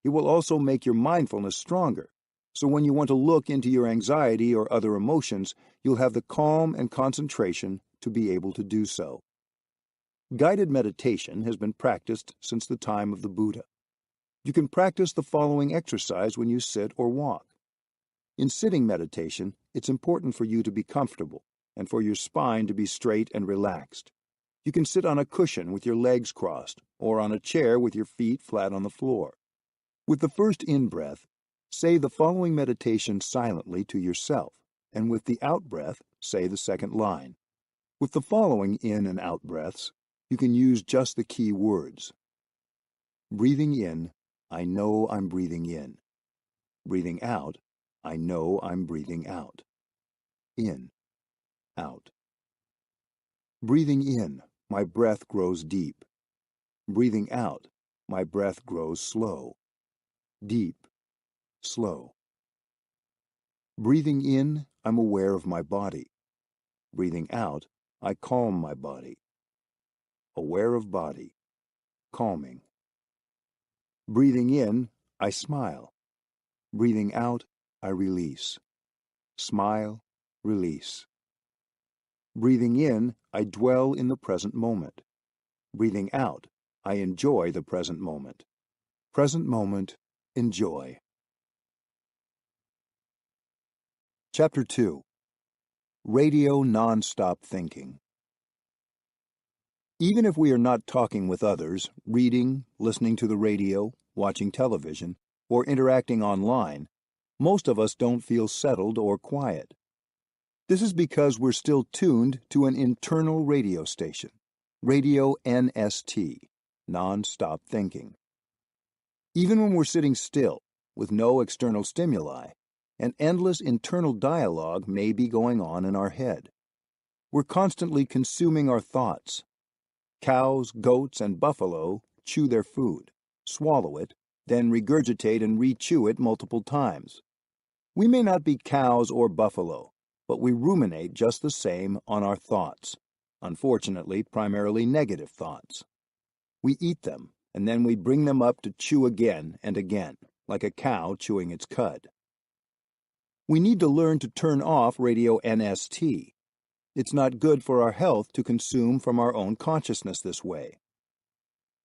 It will also make your mindfulness stronger, so when you want to look into your anxiety or other emotions, you'll have the calm and concentration to be able to do so. Guided meditation has been practiced since the time of the Buddha. You can practice the following exercise when you sit or walk. In sitting meditation, it's important for you to be comfortable and for your spine to be straight and relaxed. You can sit on a cushion with your legs crossed or on a chair with your feet flat on the floor. With the first in-breath, say the following meditation silently to yourself, and with the out-breath, say the second line. With the following in and out breaths, you can use just the key words. Breathing in, I know I'm breathing in. Breathing out, I know I'm breathing out. In, out. Breathing in, my breath grows deep. Breathing out, my breath grows slow. Deep, slow. Breathing in, I'm aware of my body. Breathing out, I calm my body. Aware of body, calming. Breathing in, I smile. Breathing out, I release. Smile, release. Breathing in, I dwell in the present moment. Breathing out, I enjoy the present moment. Present moment, enjoy. Chapter 2. Radio Non-Stop Thinking. Even if we are not talking with others, reading, listening to the radio, watching television, or interacting online, most of us don't feel settled or quiet. This is because we're still tuned to an internal radio station, Radio NST, non-stop thinking. Even when we're sitting still, with no external stimuli, an endless internal dialogue may be going on in our head. We're constantly consuming our thoughts. Cows, goats, and buffalo chew their food, swallow it, then regurgitate and re-chew it multiple times. We may not be cows or buffalo, but we ruminate just the same on our thoughts. Unfortunately, primarily negative thoughts. We eat them, and then we bring them up to chew again and again, like a cow chewing its cud. We need to learn to turn off radio NST. It's not good for our health to consume from our own consciousness this way.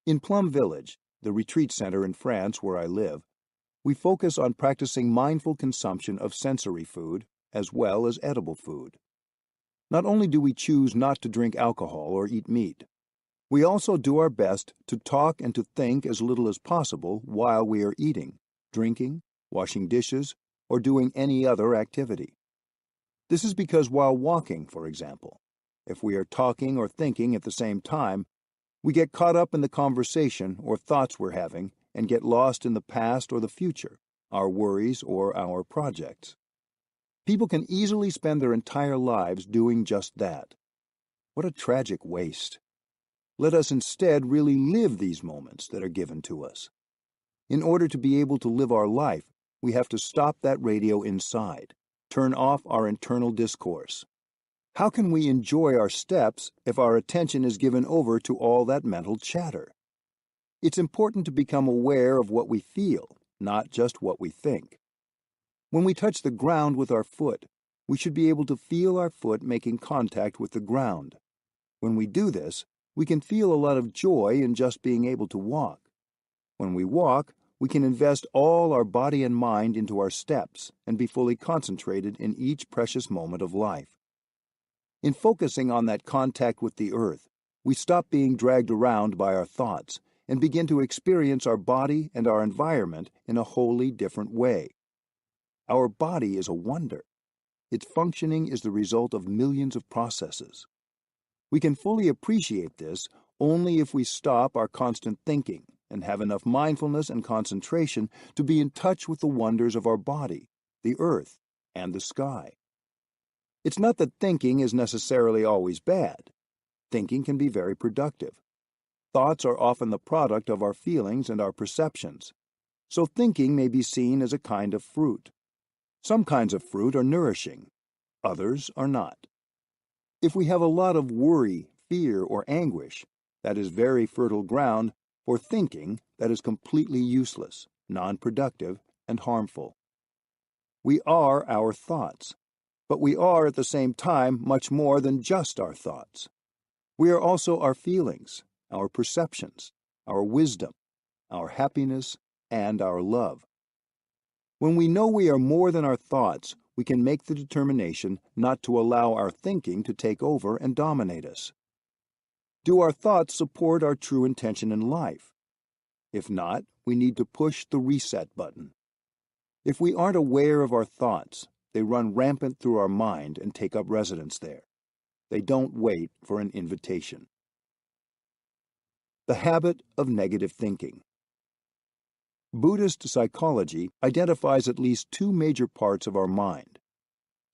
In Plum Village, the retreat center in France where I live, we focus on practicing mindful consumption of sensory food as well as edible food. Not only do we choose not to drink alcohol or eat meat, we also do our best to talk and to think as little as possible while we are eating, drinking, washing dishes, or doing any other activity. This is because while walking, for example, if we are talking or thinking at the same time, we get caught up in the conversation or thoughts we're having and get lost in the past or the future, our worries or our projects. People can easily spend their entire lives doing just that. What a tragic waste. Let us instead really live these moments that are given to us. In order to be able to live our life, we have to stop that radio inside, turn off our internal discourse. How can we enjoy our steps if our attention is given over to all that mental chatter? It's important to become aware of what we feel, not just what we think. When we touch the ground with our foot, we should be able to feel our foot making contact with the ground. When we do this, we can feel a lot of joy in just being able to walk. When we walk, we can invest all our body and mind into our steps and be fully concentrated in each precious moment of life. In focusing on that contact with the earth, we stop being dragged around by our thoughts and begin to experience our body and our environment in a wholly different way. Our body is a wonder. Its functioning is the result of millions of processes. We can fully appreciate this only if we stop our constant thinking and have enough mindfulness and concentration to be in touch with the wonders of our body, the earth, and the sky. It's not that thinking is necessarily always bad. Thinking can be very productive. Thoughts are often the product of our feelings and our perceptions, so thinking may be seen as a kind of fruit. Some kinds of fruit are nourishing, others are not. If we have a lot of worry, fear, or anguish, that is very fertile ground for thinking that is completely useless, non-productive, and harmful. We are our thoughts, but we are at the same time much more than just our thoughts. We are also our feelings, our perceptions, our wisdom, our happiness, and our love. When we know we are more than our thoughts, we can make the determination not to allow our thinking to take over and dominate us. Do our thoughts support our true intention in life? If not, we need to push the reset button. If we aren't aware of our thoughts, they run rampant through our mind and take up residence there. They don't wait for an invitation. The habit of negative thinking. Buddhist psychology identifies at least two major parts of our mind.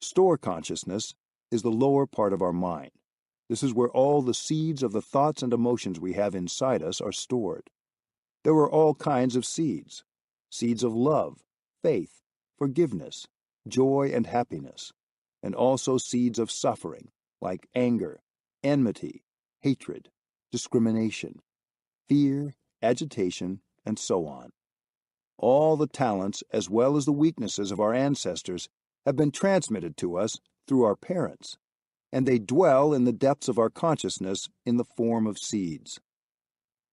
Store consciousness is the lower part of our mind. This is where all the seeds of the thoughts and emotions we have inside us are stored. There are all kinds of seeds. Seeds of love, faith, forgiveness, joy, and happiness, and also seeds of suffering, like anger, enmity, hatred, discrimination, fear, agitation, and so on. All the talents as well as the weaknesses of our ancestors have been transmitted to us through our parents, and they dwell in the depths of our consciousness in the form of seeds.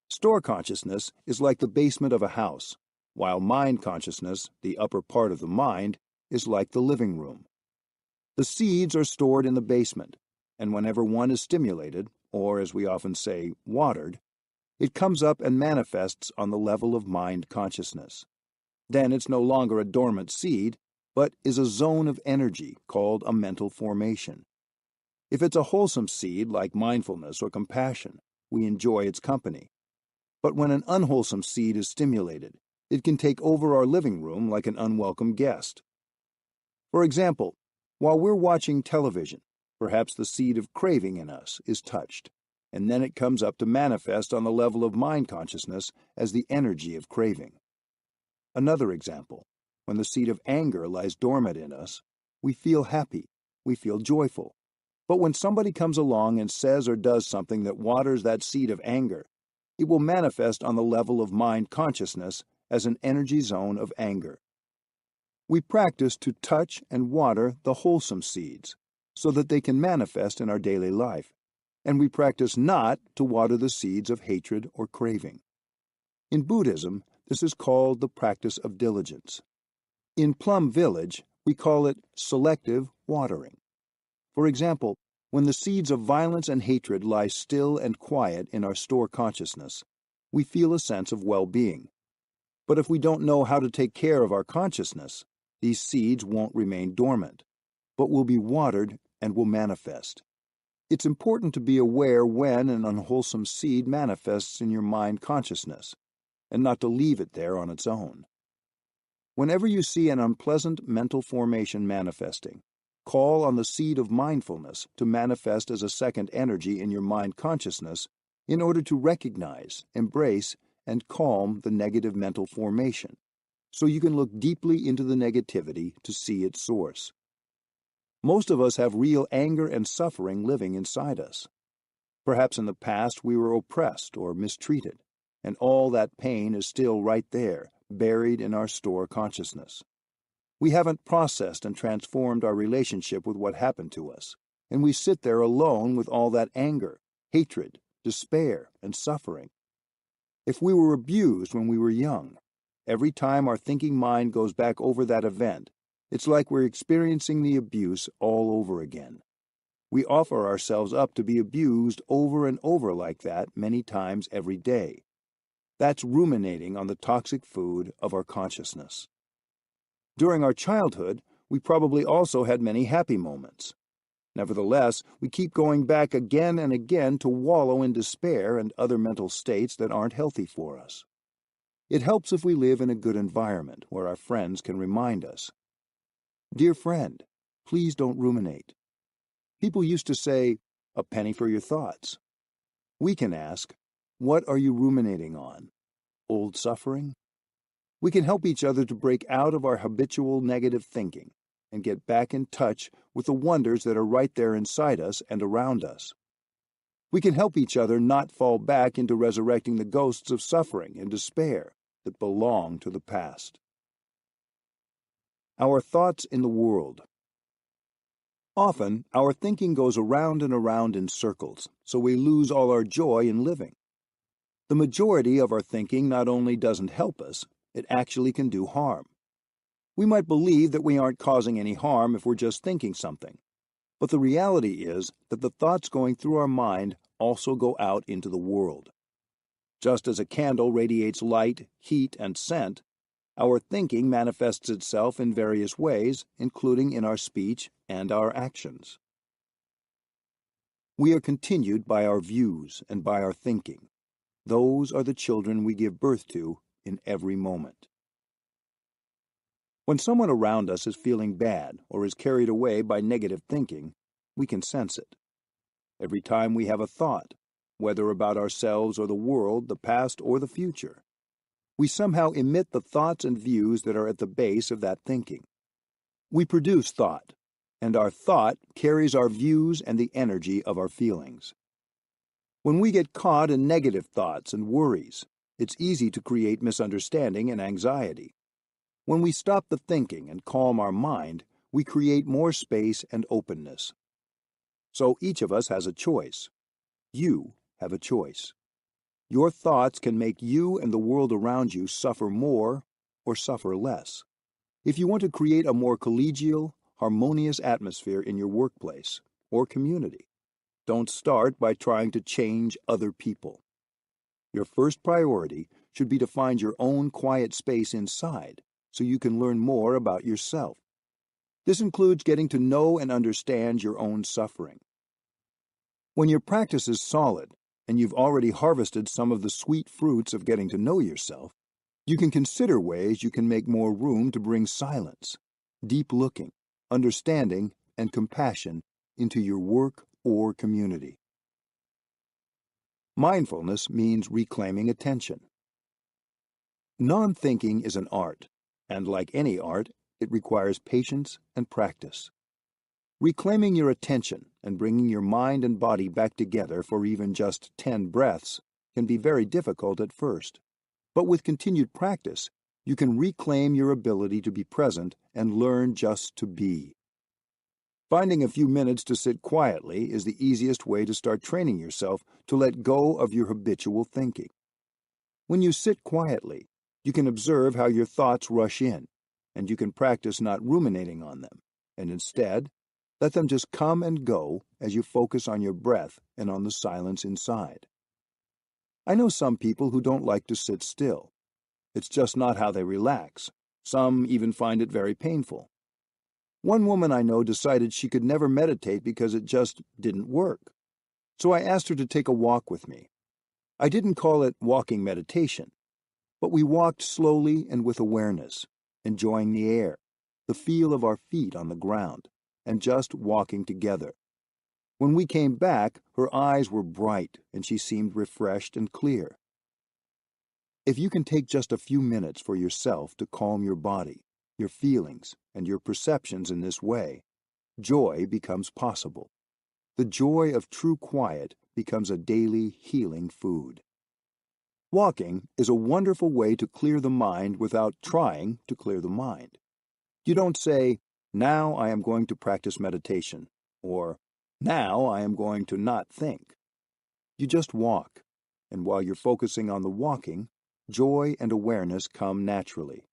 Store consciousness is like the basement of a house, while mind consciousness, the upper part of the mind, is like the living room. The seeds are stored in the basement, and whenever one is stimulated, or as we often say, watered, it comes up and manifests on the level of mind consciousness. Then it's no longer a dormant seed, but is a zone of energy called a mental formation. If it's a wholesome seed like mindfulness or compassion, we enjoy its company. But when an unwholesome seed is stimulated, it can take over our living room like an unwelcome guest. For example, while we're watching television, perhaps the seed of craving in us is touched, and then it comes up to manifest on the level of mind consciousness as the energy of craving. Another example, when the seed of anger lies dormant in us, we feel happy, we feel joyful. But when somebody comes along and says or does something that waters that seed of anger, it will manifest on the level of mind consciousness as an energy zone of anger. We practice to touch and water the wholesome seeds so that they can manifest in our daily life, and we practice not to water the seeds of hatred or craving. In Buddhism, this is called the practice of diligence. In Plum Village, we call it selective watering. For example, when the seeds of violence and hatred lie still and quiet in our store consciousness, we feel a sense of well-being. But if we don't know how to take care of our consciousness, these seeds won't remain dormant, but will be watered and will manifest. It's important to be aware when an unwholesome seed manifests in your mind consciousness, and not to leave it there on its own. Whenever you see an unpleasant mental formation manifesting, call on the seed of mindfulness to manifest as a second energy in your mind consciousness in order to recognize, embrace, and calm the negative mental formation, so you can look deeply into the negativity to see its source. Most of us have real anger and suffering living inside us. Perhaps in the past we were oppressed or mistreated, and all that pain is still right there, buried in our store consciousness. We haven't processed and transformed our relationship with what happened to us, and we sit there alone with all that anger, hatred, despair, and suffering. If we were abused when we were young, every time our thinking mind goes back over that event, it's like we're experiencing the abuse all over again. We offer ourselves up to be abused over and over like that many times every day. That's ruminating on the toxic food of our consciousness. During our childhood, we probably also had many happy moments. Nevertheless, we keep going back again and again to wallow in despair and other mental states that aren't healthy for us. It helps if we live in a good environment where our friends can remind us. Dear friend, please don't ruminate. People used to say, a penny for your thoughts. We can ask, what are you ruminating on? Old suffering? We can help each other to break out of our habitual negative thinking and get back in touch with the wonders that are right there inside us and around us. We can help each other not fall back into resurrecting the ghosts of suffering and despair that belong to the past. Our thoughts in the world. Often, our thinking goes around and around in circles, so we lose all our joy in living. The majority of our thinking not only doesn't help us, it actually can do harm. We might believe that we aren't causing any harm if we're just thinking something, but the reality is that the thoughts going through our mind also go out into the world. Just as a candle radiates light, heat, and scent, our thinking manifests itself in various ways, including in our speech and our actions. We are continued by our views and by our thinking. Those are the children we give birth to in every moment. When someone around us is feeling bad or is carried away by negative thinking, we can sense it. Every time we have a thought, whether about ourselves or the world, the past or the future, we somehow emit the thoughts and views that are at the base of that thinking. We produce thought, and our thought carries our views and the energy of our feelings. When we get caught in negative thoughts and worries, it's easy to create misunderstanding and anxiety. When we stop the thinking and calm our mind, we create more space and openness. So each of us has a choice. You have a choice. Your thoughts can make you and the world around you suffer more or suffer less. If you want to create a more collegial, harmonious atmosphere in your workplace or community, don't start by trying to change other people. Your first priority should be to find your own quiet space inside so you can learn more about yourself. This includes getting to know and understand your own suffering. When your practice is solid, and you've already harvested some of the sweet fruits of getting to know yourself, you can consider ways you can make more room to bring silence, deep looking, understanding, and compassion into your work or community. Mindfulness means reclaiming attention. Non-thinking is an art, and like any art, it requires patience and practice. Reclaiming your attention and bringing your mind and body back together for even just 10 breaths can be very difficult at first. But with continued practice, you can reclaim your ability to be present and learn just to be. Finding a few minutes to sit quietly is the easiest way to start training yourself to let go of your habitual thinking. When you sit quietly, you can observe how your thoughts rush in, and you can practice not ruminating on them, and instead, let them just come and go as you focus on your breath and on the silence inside. I know some people who don't like to sit still. It's just not how they relax. Some even find it very painful. One woman I know decided she could never meditate because it just didn't work. So I asked her to take a walk with me. I didn't call it walking meditation, but we walked slowly and with awareness, enjoying the air, the feel of our feet on the ground, and just walking together. When we came back, her eyes were bright and she seemed refreshed and clear. If you can take just a few minutes for yourself to calm your body, your feelings, and your perceptions in this way, joy becomes possible. The joy of true quiet becomes a daily healing food. Walking is a wonderful way to clear the mind without trying to clear the mind. You don't say, "Now I am going to practice meditation," or "Now I am going to not think." You just walk, and while you're focusing on the walking, joy and awareness come naturally.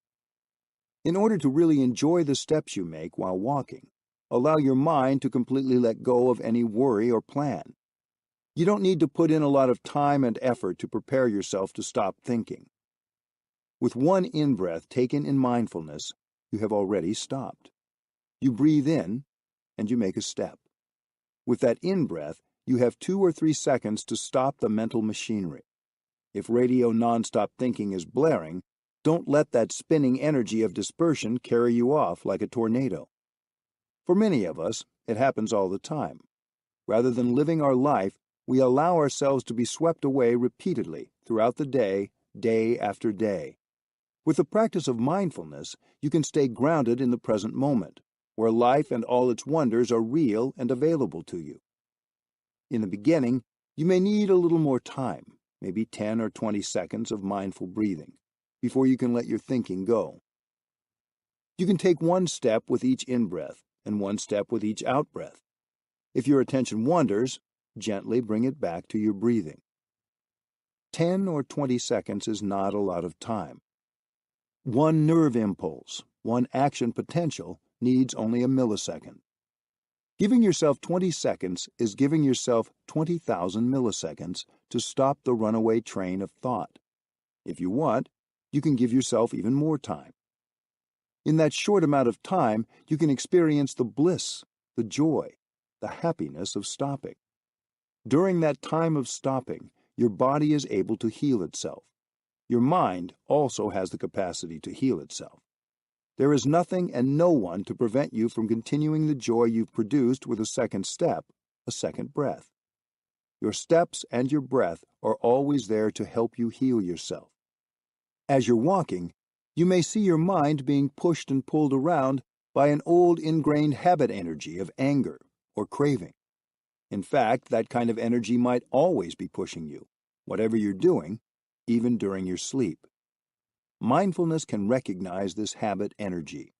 In order to really enjoy the steps you make while walking, allow your mind to completely let go of any worry or plan. You don't need to put in a lot of time and effort to prepare yourself to stop thinking. With one in-breath taken in mindfulness, you have already stopped. You breathe in, and you make a step. With that in-breath, you have 2 or 3 seconds to stop the mental machinery. If radio nonstop thinking is blaring, don't let that spinning energy of dispersion carry you off like a tornado. For many of us, it happens all the time. Rather than living our life, we allow ourselves to be swept away repeatedly throughout the day, day after day. With the practice of mindfulness, you can stay grounded in the present moment, where life and all its wonders are real and available to you. In the beginning, you may need a little more time, maybe 10 or 20 seconds of mindful breathing, before you can let your thinking go. You can take one step with each in-breath and one step with each out-breath. If your attention wanders, gently bring it back to your breathing. 10 or 20 seconds is not a lot of time. One nerve impulse, one action potential, needs only a millisecond. Giving yourself 20 seconds is giving yourself 20,000 milliseconds to stop the runaway train of thought. If you want, you can give yourself even more time. In that short amount of time, you can experience the bliss, the joy, the happiness of stopping. During that time of stopping, your body is able to heal itself. Your mind also has the capacity to heal itself. There is nothing and no one to prevent you from continuing the joy you've produced with a second step, a second breath. Your steps and your breath are always there to help you heal yourself. As you're walking, you may see your mind being pushed and pulled around by an old ingrained habit energy of anger or craving. In fact, that kind of energy might always be pushing you, whatever you're doing, even during your sleep. Mindfulness can recognize this habit energy.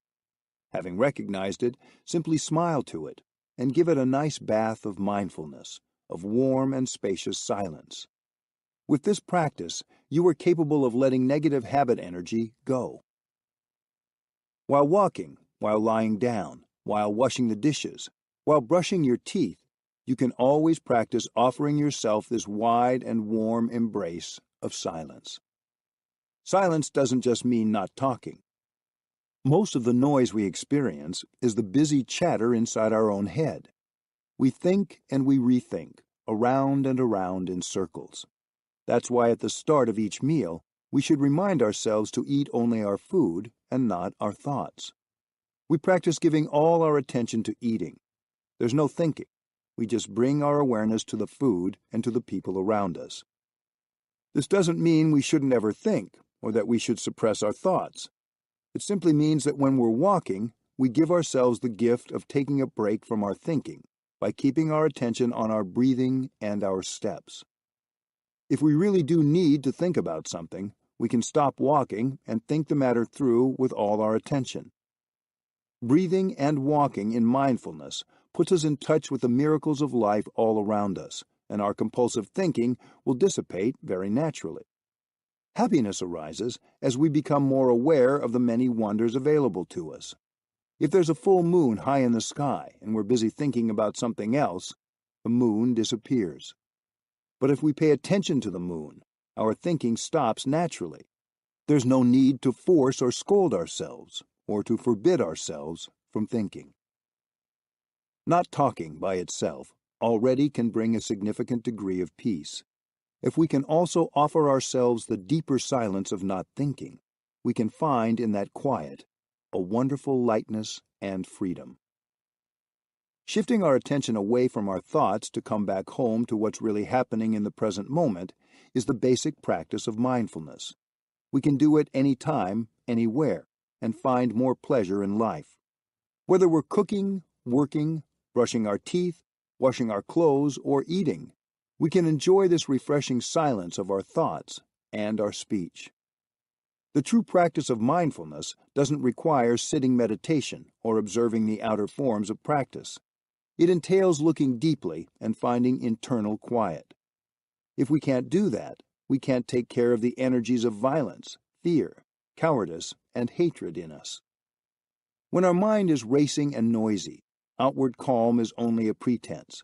Having recognized it, simply smile to it and give it a nice bath of mindfulness, of warm and spacious silence. With this practice, you are capable of letting negative habit energy go. While walking, while lying down, while washing the dishes, while brushing your teeth, you can always practice offering yourself this wide and warm embrace of silence. Silence doesn't just mean not talking. Most of the noise we experience is the busy chatter inside our own head. We think and we rethink, around and around in circles. That's why at the start of each meal, we should remind ourselves to eat only our food and not our thoughts. We practice giving all our attention to eating. There's no thinking. We just bring our awareness to the food and to the people around us. This doesn't mean we shouldn't ever think or that we should suppress our thoughts. It simply means that when we're walking, we give ourselves the gift of taking a break from our thinking by keeping our attention on our breathing and our steps. If we really do need to think about something, we can stop walking and think the matter through with all our attention. Breathing and walking in mindfulness puts us in touch with the miracles of life all around us, and our compulsive thinking will dissipate very naturally. Happiness arises as we become more aware of the many wonders available to us. If there's a full moon high in the sky and we're busy thinking about something else, the moon disappears. But if we pay attention to the moon, our thinking stops naturally. There's no need to force or scold ourselves, or to forbid ourselves from thinking. Not talking by itself already can bring a significant degree of peace. If we can also offer ourselves the deeper silence of not thinking, we can find in that quiet a wonderful lightness and freedom. Shifting our attention away from our thoughts to come back home to what's really happening in the present moment is the basic practice of mindfulness. We can do it anytime, anywhere, and find more pleasure in life. Whether we're cooking, working, brushing our teeth, washing our clothes, or eating, we can enjoy this refreshing silence of our thoughts and our speech. The true practice of mindfulness doesn't require sitting meditation or observing the outer forms of practice. It entails looking deeply and finding internal quiet. If we can't do that, we can't take care of the energies of violence, fear, cowardice, and hatred in us. When our mind is racing and noisy, outward calm is only a pretense.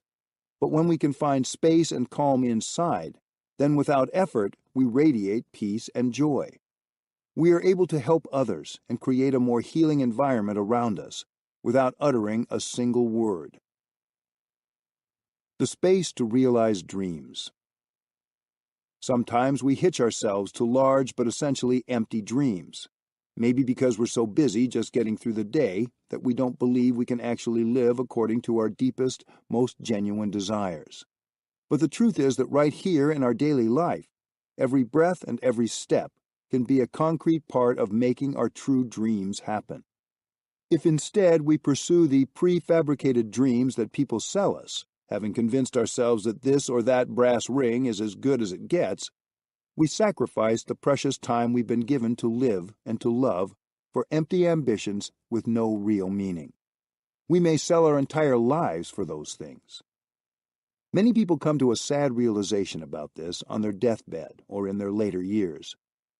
But when we can find space and calm inside, then without effort we radiate peace and joy. We are able to help others and create a more healing environment around us without uttering a single word. The space to realize dreams. Sometimes we hitch ourselves to large but essentially empty dreams, maybe because we're so busy just getting through the day that we don't believe we can actually live according to our deepest, most genuine desires. But the truth is that right here in our daily life, every breath and every step can be a concrete part of making our true dreams happen. If instead we pursue the prefabricated dreams that people sell us, having convinced ourselves that this or that brass ring is as good as it gets, we sacrifice the precious time we've been given to live and to love for empty ambitions with no real meaning. We may sell our entire lives for those things. Many people come to a sad realization about this on their deathbed or in their later years.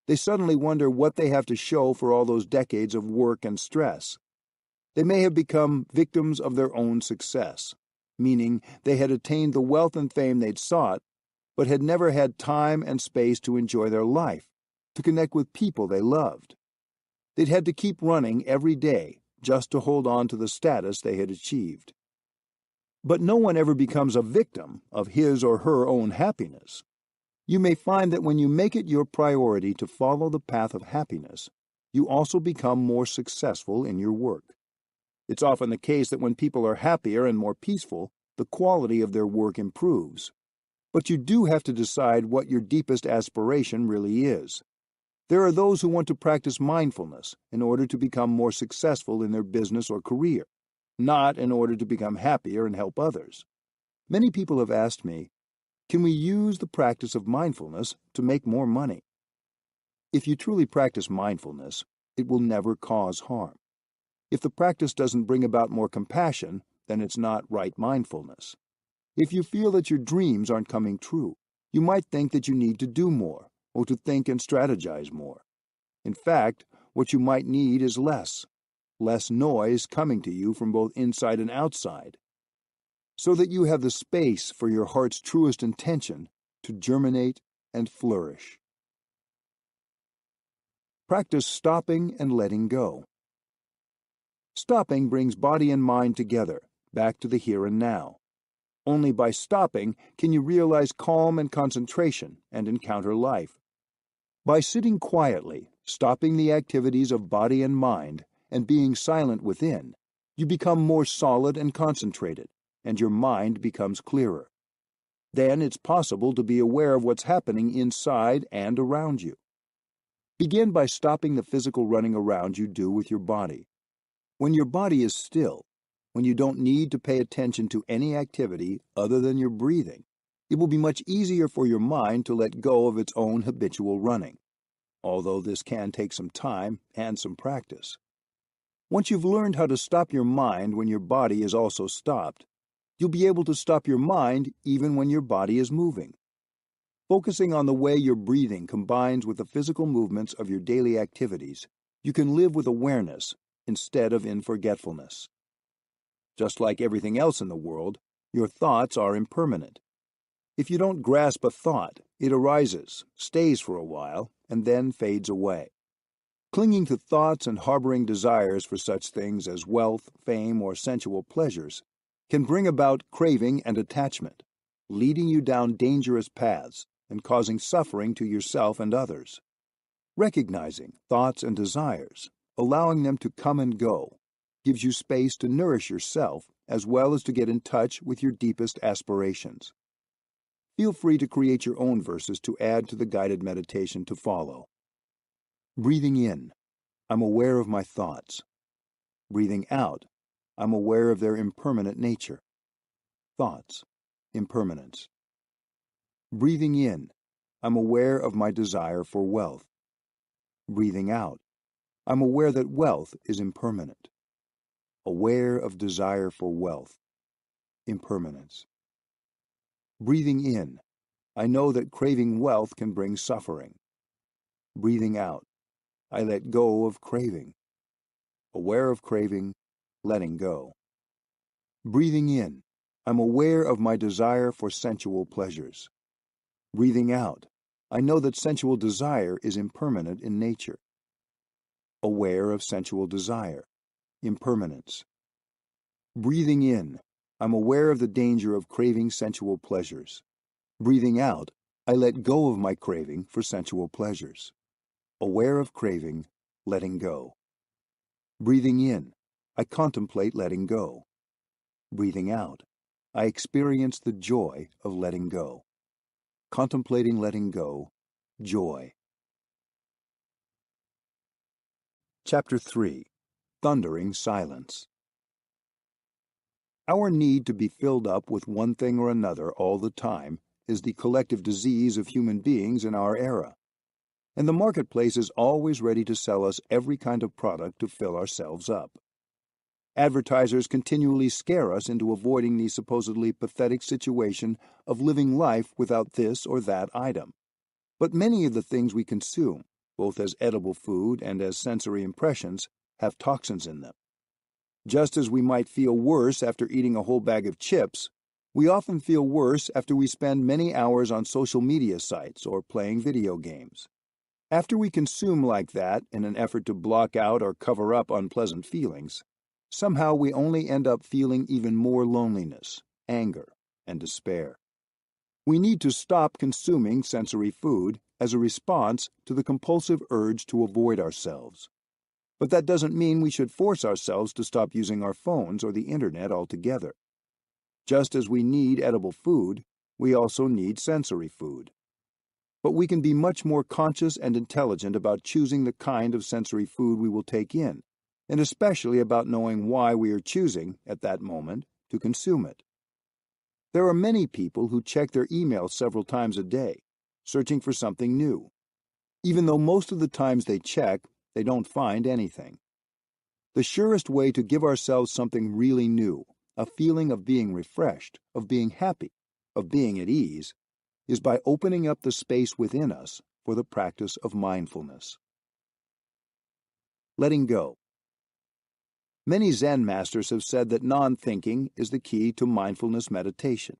They suddenly wonder what they have to show for all those decades of work and stress. They may have become victims of their own success, meaning they had attained the wealth and fame they'd sought, but had never had time and space to enjoy their life, to connect with people they loved. They'd had to keep running every day just to hold on to the status they had achieved. But no one ever becomes a victim of his or her own happiness. You may find that when you make it your priority to follow the path of happiness, you also become more successful in your work. It's often the case that when people are happier and more peaceful, the quality of their work improves. But you do have to decide what your deepest aspiration really is. There are those who want to practice mindfulness in order to become more successful in their business or career, not in order to become happier and help others. Many people have asked me, can we use the practice of mindfulness to make more money? If you truly practice mindfulness, it will never cause harm. If the practice doesn't bring about more compassion, then it's not right mindfulness. If you feel that your dreams aren't coming true, you might think that you need to do more, or to think and strategize more. In fact, what you might need is less noise coming to you from both inside and outside, so that you have the space for your heart's truest intention to germinate and flourish. Practice stopping and letting go. Stopping brings body and mind together, back to the here and now. Only by stopping can you realize calm and concentration and encounter life. By sitting quietly, stopping the activities of body and mind, and being silent within, you become more solid and concentrated, and your mind becomes clearer. Then it's possible to be aware of what's happening inside and around you. Begin by stopping the physical running around you do with your body. When your body is still, when you don't need to pay attention to any activity other than your breathing, it will be much easier for your mind to let go of its own habitual running, although this can take some time and some practice. Once you've learned how to stop your mind when your body is also stopped, you'll be able to stop your mind even when your body is moving. Focusing on the way your breathing combines with the physical movements of your daily activities, you can live with awareness instead of in forgetfulness. Just like everything else in the world, your thoughts are impermanent. If you don't grasp a thought, it arises, stays for a while, and then fades away. Clinging to thoughts and harboring desires for such things as wealth, fame, or sensual pleasures can bring about craving and attachment, leading you down dangerous paths and causing suffering to yourself and others. Recognizing thoughts and desires, allowing them to come and go, gives you space to nourish yourself as well as to get in touch with your deepest aspirations. Feel free to create your own verses to add to the guided meditation to follow. Breathing in, I'm aware of my thoughts. Breathing out, I'm aware of their impermanent nature. Thoughts, impermanence. Breathing in, I'm aware of my desire for wealth. Breathing out, I'm aware that wealth is impermanent. Aware of desire for wealth, impermanence. Breathing in, I know that craving wealth can bring suffering. Breathing out, I let go of craving. Aware of craving, letting go. Breathing in, I'm aware of my desire for sensual pleasures. Breathing out, I know that sensual desire is impermanent in nature. Aware of sensual desire, impermanence. Breathing in, I'm aware of the danger of craving sensual pleasures. Breathing out, I let go of my craving for sensual pleasures. Aware of craving, letting go. Breathing in, I contemplate letting go. Breathing out, I experience the joy of letting go. Contemplating letting go, joy. Chapter 3. Thundering Silence. Our need to be filled up with one thing or another all the time is the collective disease of human beings in our era. And the marketplace is always ready to sell us every kind of product to fill ourselves up. Advertisers continually scare us into avoiding the supposedly pathetic situation of living life without this or that item. But many of the things we consume, both as edible food and as sensory impressions, have toxins in them. Just as we might feel worse after eating a whole bag of chips, we often feel worse after we spend many hours on social media sites or playing video games. After we consume like that in an effort to block out or cover up unpleasant feelings, somehow we only end up feeling even more loneliness, anger, and despair. We need to stop consuming sensory food as a response to the compulsive urge to avoid ourselves. But that doesn't mean we should force ourselves to stop using our phones or the internet altogether. Just as we need edible food, we also need sensory food. But we can be much more conscious and intelligent about choosing the kind of sensory food we will take in, and especially about knowing why we are choosing, at that moment, to consume it. There are many people who check their email several times a day, searching for something new. Even though most of the times they check, they don't find anything. The surest way to give ourselves something really new, a feeling of being refreshed, of being happy, of being at ease, is by opening up the space within us for the practice of mindfulness. Letting go. Many Zen masters have said that non-thinking is the key to mindfulness meditation.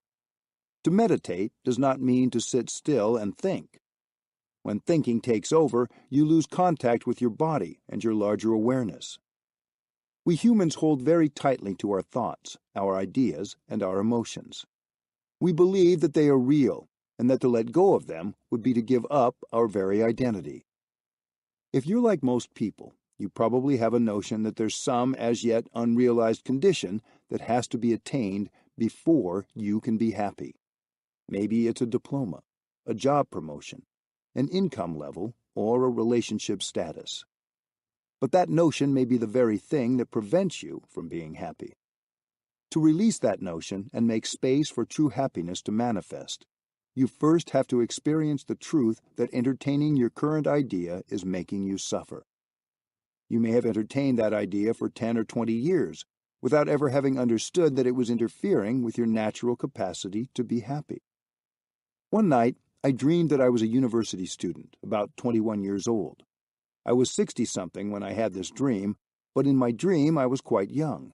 To meditate does not mean to sit still and think. When thinking takes over, you lose contact with your body and your larger awareness. We humans hold very tightly to our thoughts, our ideas, and our emotions. We believe that they are real, and that to let go of them would be to give up our very identity. If you're like most people, you probably have a notion that there's some as yet unrealized condition that has to be attained before you can be happy. Maybe it's a diploma, a job promotion, an income level, or a relationship status. But that notion may be the very thing that prevents you from being happy. To release that notion and make space for true happiness to manifest, you first have to experience the truth that entertaining your current idea is making you suffer. You may have entertained that idea for 10 or 20 years without ever having understood that it was interfering with your natural capacity to be happy. One night, I dreamed that I was a university student, about 21 years old. I was 60-something when I had this dream, but in my dream I was quite young.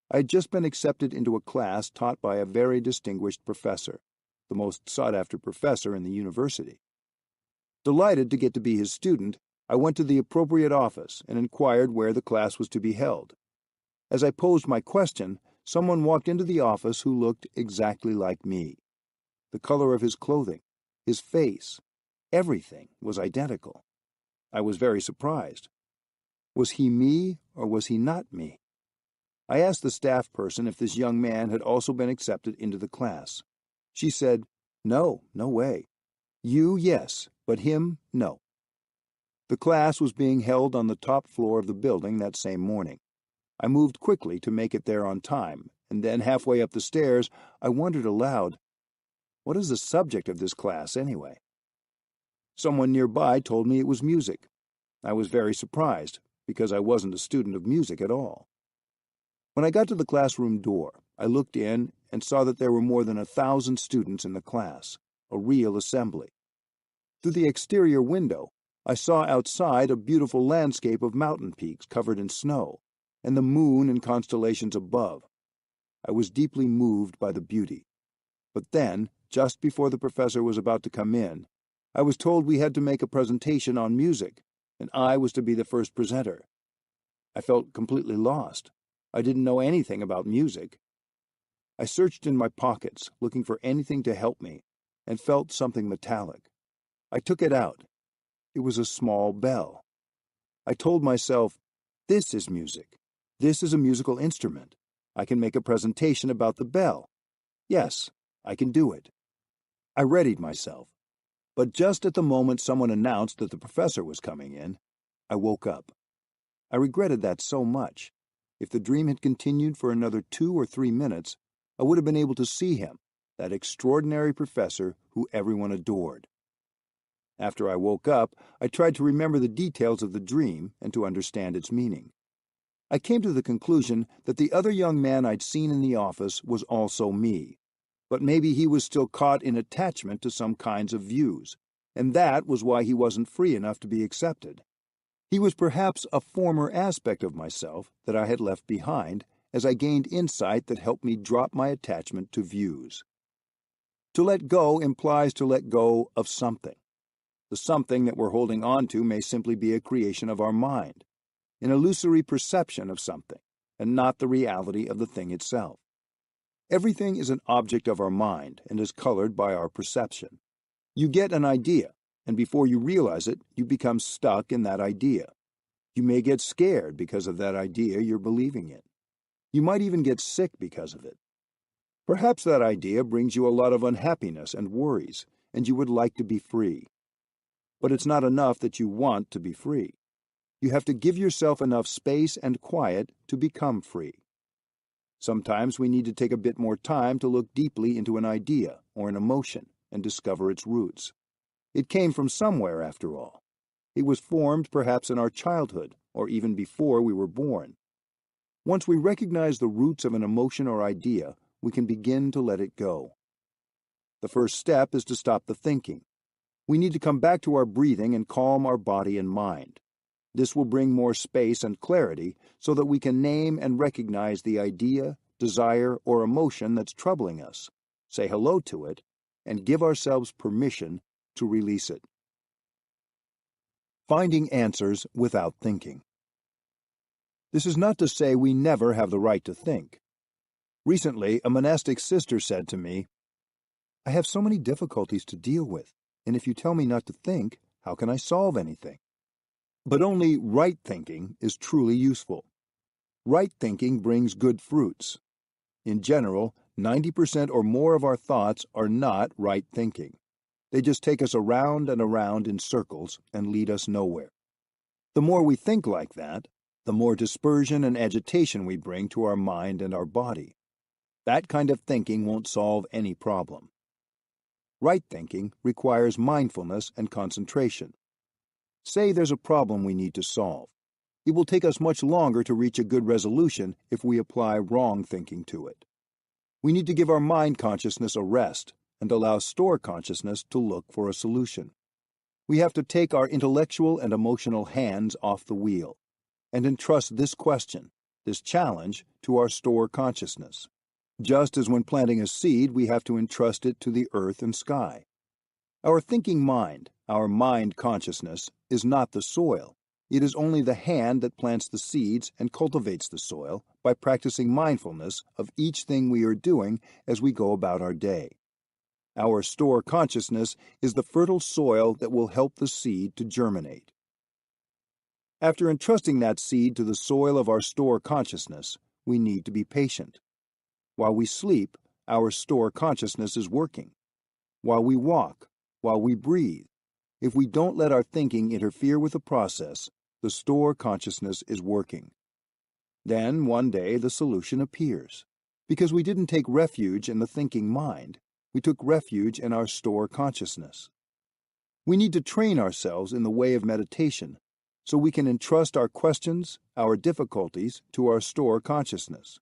I had just been accepted into a class taught by a very distinguished professor, the most sought-after professor in the university. Delighted to get to be his student, I went to the appropriate office and inquired where the class was to be held. As I posed my question, someone walked into the office who looked exactly like me. The color of his clothing, his face, everything was identical. I was very surprised. Was he me or was he not me? I asked the staff person if this young man had also been accepted into the class. She said, "No, no way. You, yes, but him, no." The class was being held on the top floor of the building that same morning. I moved quickly to make it there on time, and then halfway up the stairs, I wondered aloud, what is the subject of this class anyway? Someone nearby told me it was music. I was very surprised, because I wasn't a student of music at all. When I got to the classroom door, I looked in and saw that there were more than 1,000 students in the class, a real assembly. Through the exterior window, I saw outside a beautiful landscape of mountain peaks covered in snow, and the moon and constellations above. I was deeply moved by the beauty. But then, just before the professor was about to come in, I was told we had to make a presentation on music, and I was to be the first presenter. I felt completely lost. I didn't know anything about music. I searched in my pockets, looking for anything to help me, and felt something metallic. I took it out. It was a small bell. I told myself, this is music. This is a musical instrument. I can make a presentation about the bell. Yes, I can do it. I readied myself. But just at the moment someone announced that the professor was coming in, I woke up. I regretted that so much. If the dream had continued for another 2 or 3 minutes, I would have been able to see him, that extraordinary professor who everyone adored. After I woke up, I tried to remember the details of the dream and to understand its meaning. I came to the conclusion that the other young man I'd seen in the office was also me, but maybe he was still caught in attachment to some kinds of views, and that was why he wasn't free enough to be accepted. He was perhaps a former aspect of myself that I had left behind as I gained insight that helped me drop my attachment to views. To let go implies to let go of something. The something that we're holding on to may simply be a creation of our mind, an illusory perception of something, and not the reality of the thing itself. Everything is an object of our mind and is colored by our perception. You get an idea, and before you realize it, you become stuck in that idea. You may get scared because of that idea you're believing in. You might even get sick because of it. Perhaps that idea brings you a lot of unhappiness and worries, and you would like to be free. But it's not enough that you want to be free. You have to give yourself enough space and quiet to become free. Sometimes we need to take a bit more time to look deeply into an idea or an emotion and discover its roots. It came from somewhere, after all. It was formed perhaps in our childhood or even before we were born. Once we recognize the roots of an emotion or idea, we can begin to let it go. The first step is to stop the thinking. We need to come back to our breathing and calm our body and mind. This will bring more space and clarity so that we can name and recognize the idea, desire, or emotion that's troubling us, say hello to it, and give ourselves permission to release it. Finding answers without thinking. This is not to say we never have the right to think. Recently, a monastic sister said to me, I have so many difficulties to deal with, and if you tell me not to think, how can I solve anything? But only right thinking is truly useful. Right thinking brings good fruits. In general, 90% or more of our thoughts are not right thinking. They just take us around and around in circles and lead us nowhere. The more we think like that, the more dispersion and agitation we bring to our mind and our body. That kind of thinking won't solve any problem. Right thinking requires mindfulness and concentration. Say there's a problem we need to solve. It will take us much longer to reach a good resolution if we apply wrong thinking to it. We need to give our mind consciousness a rest and allow store consciousness to look for a solution. We have to take our intellectual and emotional hands off the wheel and entrust this question, this challenge, to our store consciousness. Just as when planting a seed, we have to entrust it to the earth and sky. Our thinking mind, our mind consciousness, is not the soil. It is only the hand that plants the seeds and cultivates the soil by practicing mindfulness of each thing we are doing as we go about our day. Our store consciousness is the fertile soil that will help the seed to germinate. After entrusting that seed to the soil of our store consciousness, we need to be patient. While we sleep, our store consciousness is working. While we walk, while we breathe, if we don't let our thinking interfere with the process, the store consciousness is working. Then, one day, the solution appears. Because we didn't take refuge in the thinking mind, we took refuge in our store consciousness. We need to train ourselves in the way of meditation so we can entrust our questions, our difficulties, to our store consciousness.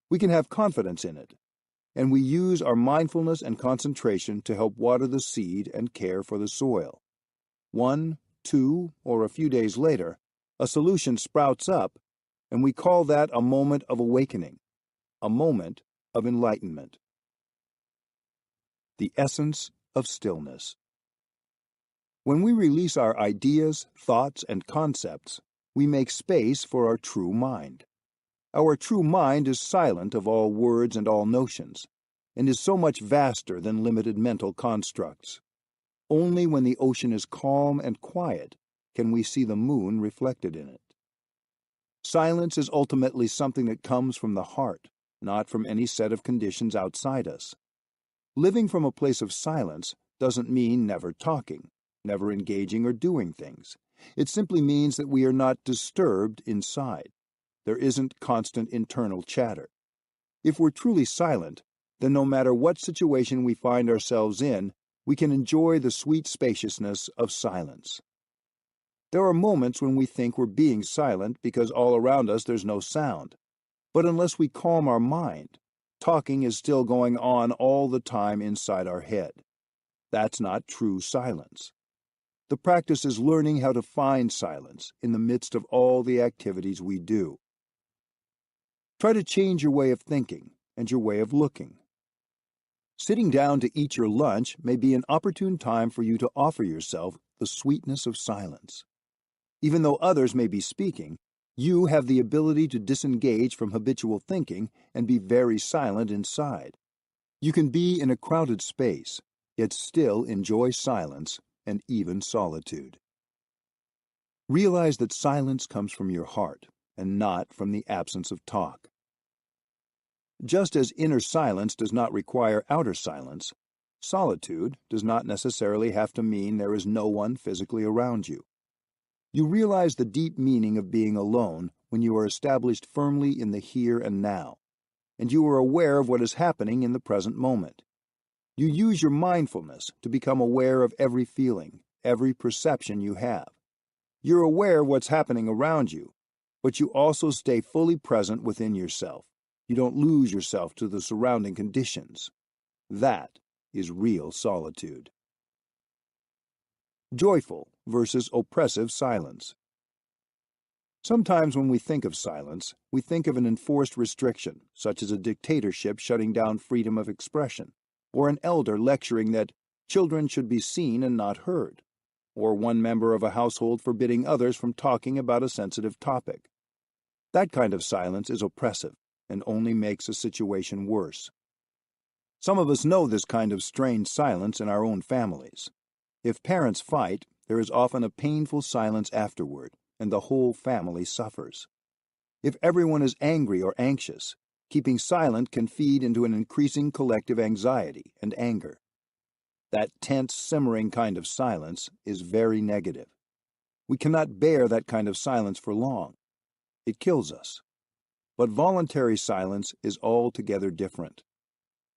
We can have confidence in it, and we use our mindfulness and concentration to help water the seed and care for the soil. 1, 2, or a few days later, a solution sprouts up, and we call that a moment of awakening, a moment of enlightenment. The essence of stillness. When we release our ideas, thoughts, and concepts, we make space for our true mind. Our true mind is silent of all words and all notions, and is so much vaster than limited mental constructs. Only when the ocean is calm and quiet can we see the moon reflected in it. Silence is ultimately something that comes from the heart, not from any set of conditions outside us. Living from a place of silence doesn't mean never talking, never engaging or doing things. It simply means that we are not disturbed inside. There isn't constant internal chatter. If we're truly silent, then no matter what situation we find ourselves in, we can enjoy the sweet spaciousness of silence. There are moments when we think we're being silent because all around us there's no sound. But unless we calm our mind, talking is still going on all the time inside our head. That's not true silence. The practice is learning how to find silence in the midst of all the activities we do. Try to change your way of thinking and your way of looking. Sitting down to eat your lunch may be an opportune time for you to offer yourself the sweetness of silence. Even though others may be speaking, you have the ability to disengage from habitual thinking and be very silent inside. You can be in a crowded space, yet still enjoy silence and even solitude. Realize that silence comes from your heart and not from the absence of talk. Just as inner silence does not require outer silence, solitude does not necessarily have to mean there is no one physically around you. You realize the deep meaning of being alone when you are established firmly in the here and now, and you are aware of what is happening in the present moment. You use your mindfulness to become aware of every feeling, every perception you have. You're aware of what's happening around you, but you also stay fully present within yourself. You don't lose yourself to the surrounding conditions. That is real solitude. Joyful versus oppressive silence. Sometimes when we think of silence, we think of an enforced restriction, such as a dictatorship shutting down freedom of expression, or an elder lecturing that children should be seen and not heard, or one member of a household forbidding others from talking about a sensitive topic. That kind of silence is oppressive and only makes a situation worse. Some of us know this kind of strained silence in our own families. If parents fight, there is often a painful silence afterward, and the whole family suffers. If everyone is angry or anxious, keeping silent can feed into an increasing collective anxiety and anger. That tense, simmering kind of silence is very negative. We cannot bear that kind of silence for long. It kills us. But voluntary silence is altogether different.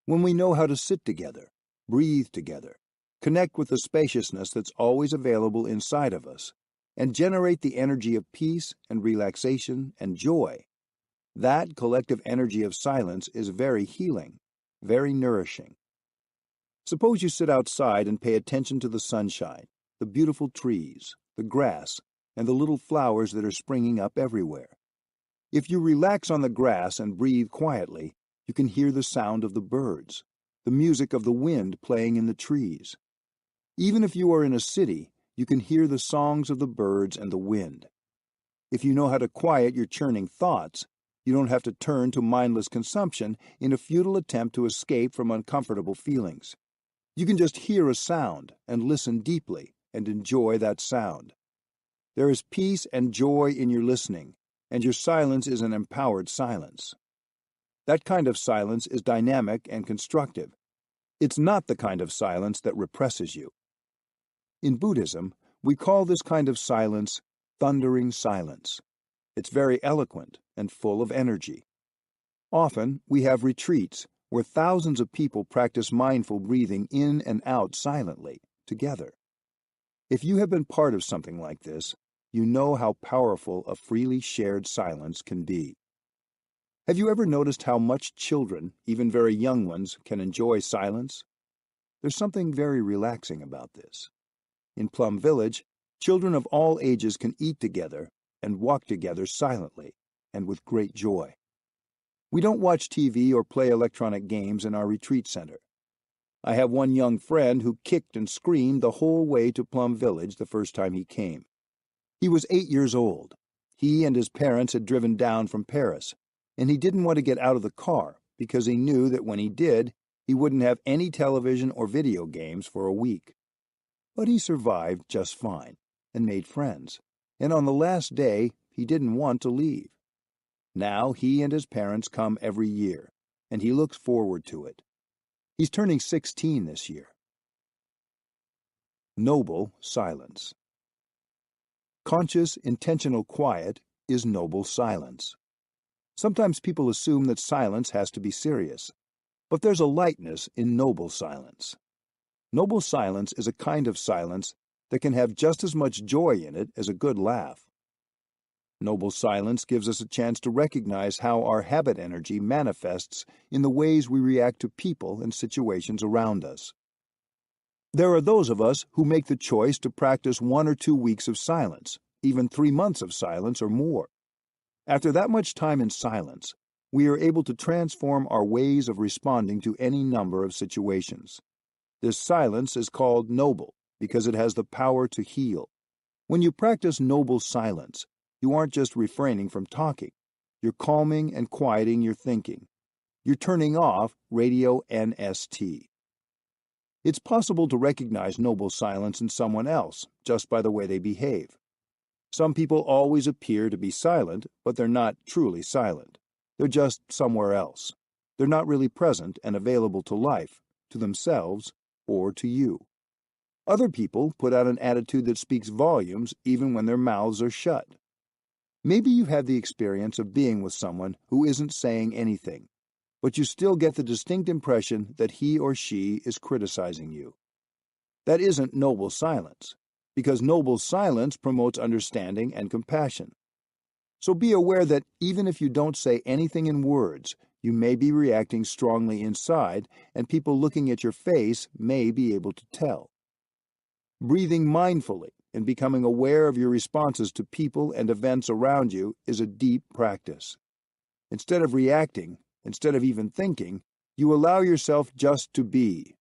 When we know how to sit together, breathe together, connect with the spaciousness that's always available inside of us, and generate the energy of peace and relaxation and joy, that collective energy of silence is very healing, very nourishing. Suppose you sit outside and pay attention to the sunshine, the beautiful trees, the grass, and the little flowers that are springing up everywhere. If you relax on the grass and breathe quietly, you can hear the sound of the birds, the music of the wind playing in the trees. Even if you are in a city, you can hear the songs of the birds and the wind. If you know how to quiet your churning thoughts, you don't have to turn to mindless consumption in a futile attempt to escape from uncomfortable feelings. You can just hear a sound and listen deeply and enjoy that sound. There is peace and joy in your listening, and your silence is an empowered silence. That kind of silence is dynamic and constructive. It's not the kind of silence that represses you. In Buddhism, we call this kind of silence thundering silence. It's very eloquent and full of energy. Often, we have retreats where thousands of people practice mindful breathing in and out silently, together. If you have been part of something like this, you know how powerful a freely shared silence can be. Have you ever noticed how much children, even very young ones, can enjoy silence? There's something very relaxing about this. In Plum Village, children of all ages can eat together and walk together silently and with great joy. We don't watch TV or play electronic games in our retreat center. I have one young friend who kicked and screamed the whole way to Plum Village the first time he came. He was 8 years old. He and his parents had driven down from Paris, and he didn't want to get out of the car because he knew that when he did, he wouldn't have any television or video games for a week. But he survived just fine and made friends, and on the last day, he didn't want to leave. Now he and his parents come every year, and he looks forward to it. He's turning 16 this year. Noble silence. Conscious, intentional quiet is noble silence. Sometimes people assume that silence has to be serious, but there's a lightness in noble silence. Noble silence is a kind of silence that can have just as much joy in it as a good laugh. Noble silence gives us a chance to recognize how our habit energy manifests in the ways we react to people and situations around us. There are those of us who make the choice to practice 1 or 2 weeks of silence, even 3 months of silence or more. After that much time in silence, we are able to transform our ways of responding to any number of situations. This silence is called noble because it has the power to heal. When you practice noble silence, you aren't just refraining from talking. You're calming and quieting your thinking. You're turning off radio NST. It's possible to recognize noble silence in someone else just by the way they behave. Some people always appear to be silent, but they're not truly silent. They're just somewhere else. They're not really present and available to life, to themselves, or to you. Other people put out an attitude that speaks volumes even when their mouths are shut. Maybe you've had the experience of being with someone who isn't saying anything, but you still get the distinct impression that he or she is criticizing you. That isn't noble silence, because noble silence promotes understanding and compassion. So be aware that even if you don't say anything in words, you may be reacting strongly inside, and people looking at your face may be able to tell. Breathing mindfully and becoming aware of your responses to people and events around you is a deep practice. Instead of reacting, instead of even thinking, you allow yourself just to be.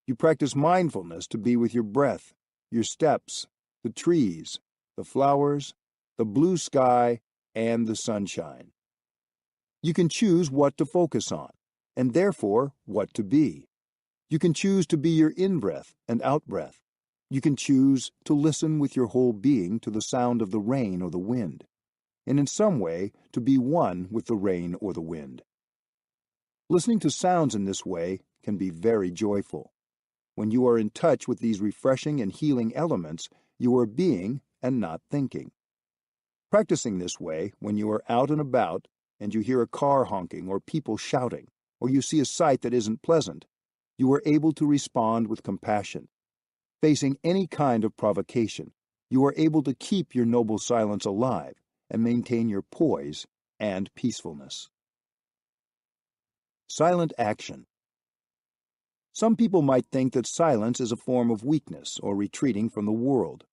You practice mindfulness to be with your breath, your steps, the trees, the flowers, the blue sky, and the sunshine. You can choose what to focus on. and therefore what to be. You can choose to be your in-breath and out-breath. You can choose to listen with your whole being to the sound of the rain or the wind, and in some way to be one with the rain or the wind. Listening to sounds in this way can be very joyful. When you are in touch with these refreshing and healing elements, you are being and not thinking. Practicing this way, when you are out and about and you hear a car honking or people shouting, or you see a sight that isn't pleasant, you are able to respond with compassion. Facing any kind of provocation, you are able to keep your noble silence alive and maintain your poise and peacefulness. Silent action. Some people might think that silence is a form of weakness or retreating from the world,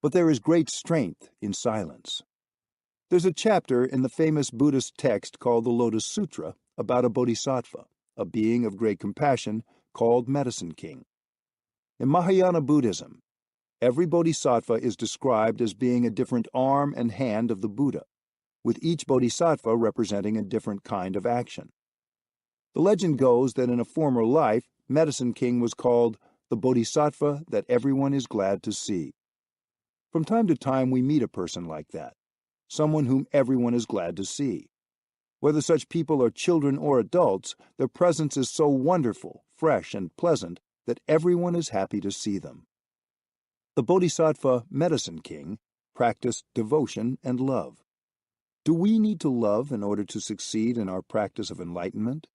but there is great strength in silence. There's a chapter in the famous Buddhist text called the Lotus Sutra about a bodhisattva, a being of great compassion called Medicine King. In Mahayana Buddhism, every bodhisattva is described as being a different arm and hand of the Buddha, with each bodhisattva representing a different kind of action. The legend goes that in a former life, Medicine King was called the bodhisattva that everyone is glad to see. From time to time we meet a person like that, someone whom everyone is glad to see. Whether such people are children or adults, their presence is so wonderful, fresh, and pleasant that everyone is happy to see them. The Bodhisattva Medicine King practiced devotion and love. Do we need to love in order to succeed in our practice of enlightenment?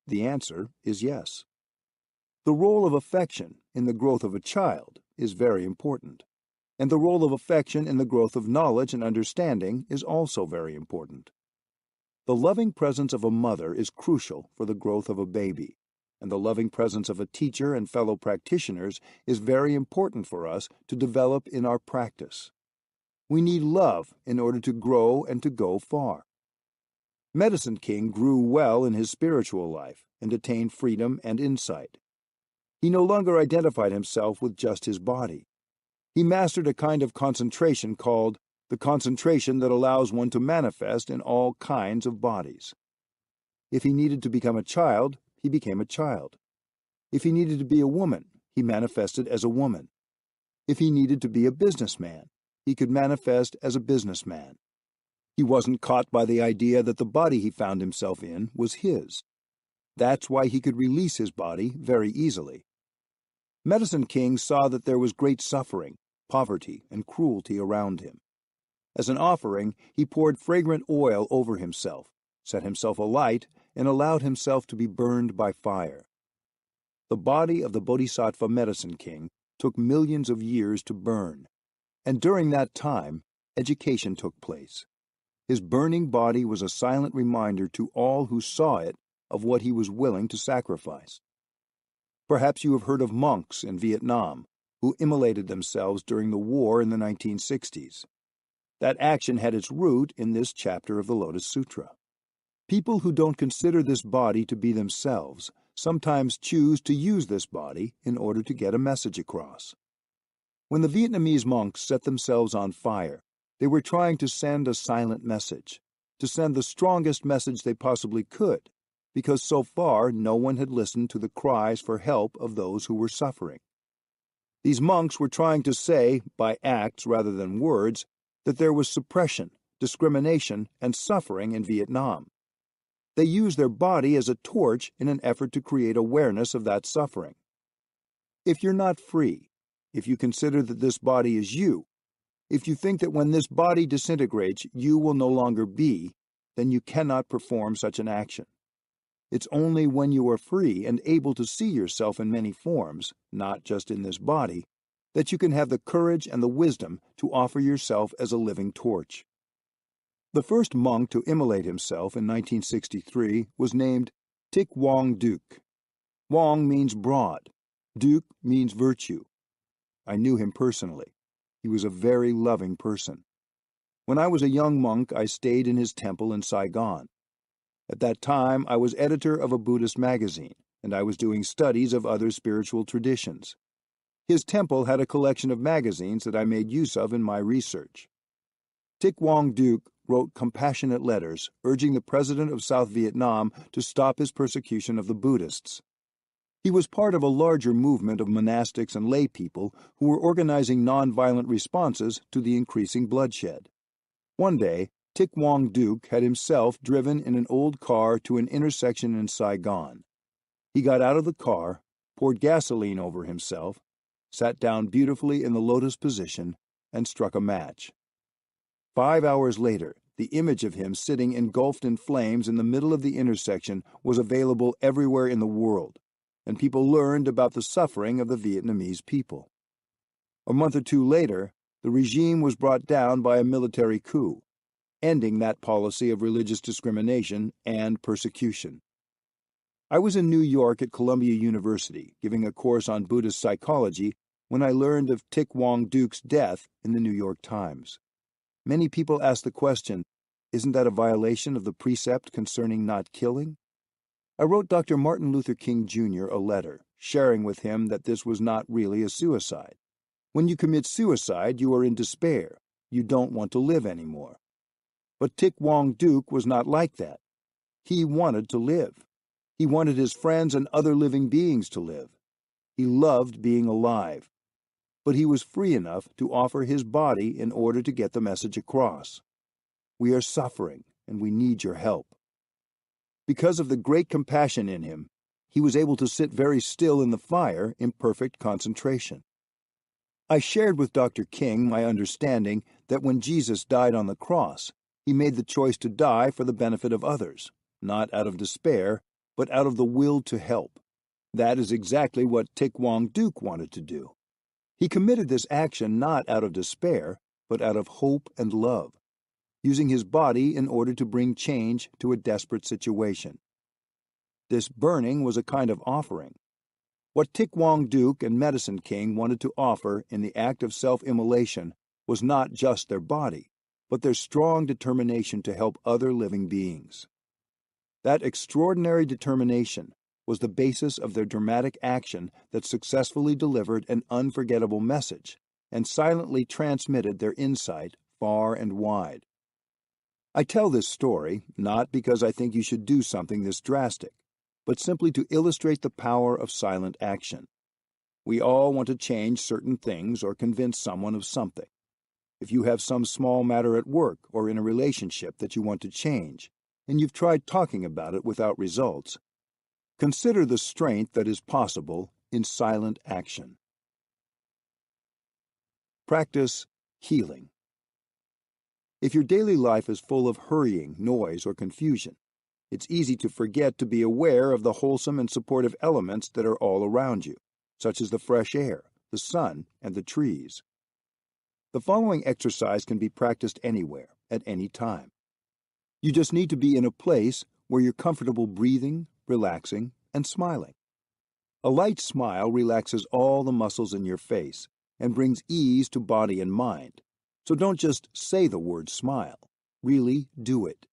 The answer is yes. The role of affection in the growth of a child is very important, and the role of affection in the growth of knowledge and understanding is also very important. The loving presence of a mother is crucial for the growth of a baby, and the loving presence of a teacher and fellow practitioners is very important for us to develop in our practice. We need love in order to grow and to go far. Medicine King grew well in his spiritual life and attained freedom and insight. He no longer identified himself with just his body. He mastered a kind of concentration called the concentration that allows one to manifest in all kinds of bodies. If he needed to become a child, he became a child. If he needed to be a woman, he manifested as a woman. If he needed to be a businessman, he could manifest as a businessman. He wasn't caught by the idea that the body he found himself in was his. That's why he could release his body very easily. Medicine King saw that there was great suffering, poverty, and cruelty around him. As an offering, he poured fragrant oil over himself, set himself alight, and allowed himself to be burned by fire. The body of the Bodhisattva Medicine King took millions of years to burn, and during that time, education took place. His burning body was a silent reminder to all who saw it of what he was willing to sacrifice. Perhaps you have heard of monks in Vietnam who immolated themselves during the war in the 1960s. That action had its root in this chapter of the Lotus Sutra. People who don't consider this body to be themselves sometimes choose to use this body in order to get a message across. When the Vietnamese monks set themselves on fire, they were trying to send a silent message, to send the strongest message they possibly could, because so far no one had listened to the cries for help of those who were suffering. These monks were trying to say, by acts rather than words, that there was suppression, discrimination, and suffering in Vietnam. They used their body as a torch in an effort to create awareness of that suffering. If you're not free, if you consider that this body is you, if you think that when this body disintegrates you will no longer be, then you cannot perform such an action. It's only when you are free and able to see yourself in many forms, not just in this body, that you can have the courage and the wisdom to offer yourself as a living torch. The first monk to immolate himself in 1963 was named Thich Nhat Hanh. Wang means broad. Duc means virtue. I knew him personally. He was a very loving person. When I was a young monk, I stayed in his temple in Saigon. At that time, I was editor of a Buddhist magazine, and I was doing studies of other spiritual traditions. His temple had a collection of magazines that I made use of in my research. Thich Nhat Hanh wrote compassionate letters urging the president of South Vietnam to stop his persecution of the Buddhists. He was part of a larger movement of monastics and lay people who were organizing nonviolent responses to the increasing bloodshed. One day, Thich Nhat Hanh had himself driven in an old car to an intersection in Saigon. He got out of the car, poured gasoline over himself, sat down beautifully in the lotus position, and struck a match. 5 hours later, the image of him sitting engulfed in flames in the middle of the intersection was available everywhere in the world, and people learned about the suffering of the Vietnamese people. A month or two later, the regime was brought down by a military coup, ending that policy of religious discrimination and persecution. I was in New York at Columbia University giving a course on Buddhist psychology when I learned of Thich Nhat Hanh's death in the New York Times. Many people ask the question, isn't that a violation of the precept concerning not killing? I wrote Dr. Martin Luther King Jr. a letter, sharing with him that this was not really a suicide. When you commit suicide, you are in despair. You don't want to live anymore. But Thich Nhat Hanh was not like that. He wanted to live. He wanted his friends and other living beings to live. He loved being alive. But he was free enough to offer his body in order to get the message across. We are suffering, and we need your help. Because of the great compassion in him, he was able to sit very still in the fire in perfect concentration. I shared with Dr. King my understanding that when Jesus died on the cross, he made the choice to die for the benefit of others, not out of despair, but out of the will to help. That is exactly what Thich Nhat Hanh wanted to do. He committed this action not out of despair, but out of hope and love, using his body in order to bring change to a desperate situation. This burning was a kind of offering. What Thich Nhat Hanh and Medicine King wanted to offer in the act of self-immolation was not just their body, but their strong determination to help other living beings. That extraordinary determination was the basis of their dramatic action that successfully delivered an unforgettable message and silently transmitted their insight far and wide. I tell this story not because I think you should do something this drastic, but simply to illustrate the power of silent action. We all want to change certain things or convince someone of something. If you have some small matter at work or in a relationship that you want to change, and you've tried talking about it without results, consider the strength that is possible in silent action. Practice healing. If your daily life is full of hurrying, noise, or confusion, it's easy to forget to be aware of the wholesome and supportive elements that are all around you, such as the fresh air, the sun, and the trees. The following exercise can be practiced anywhere, at any time. You just need to be in a place where you're comfortable breathing, relaxing, and smiling. A light smile relaxes all the muscles in your face and brings ease to body and mind. So don't just say the word smile. Really do it.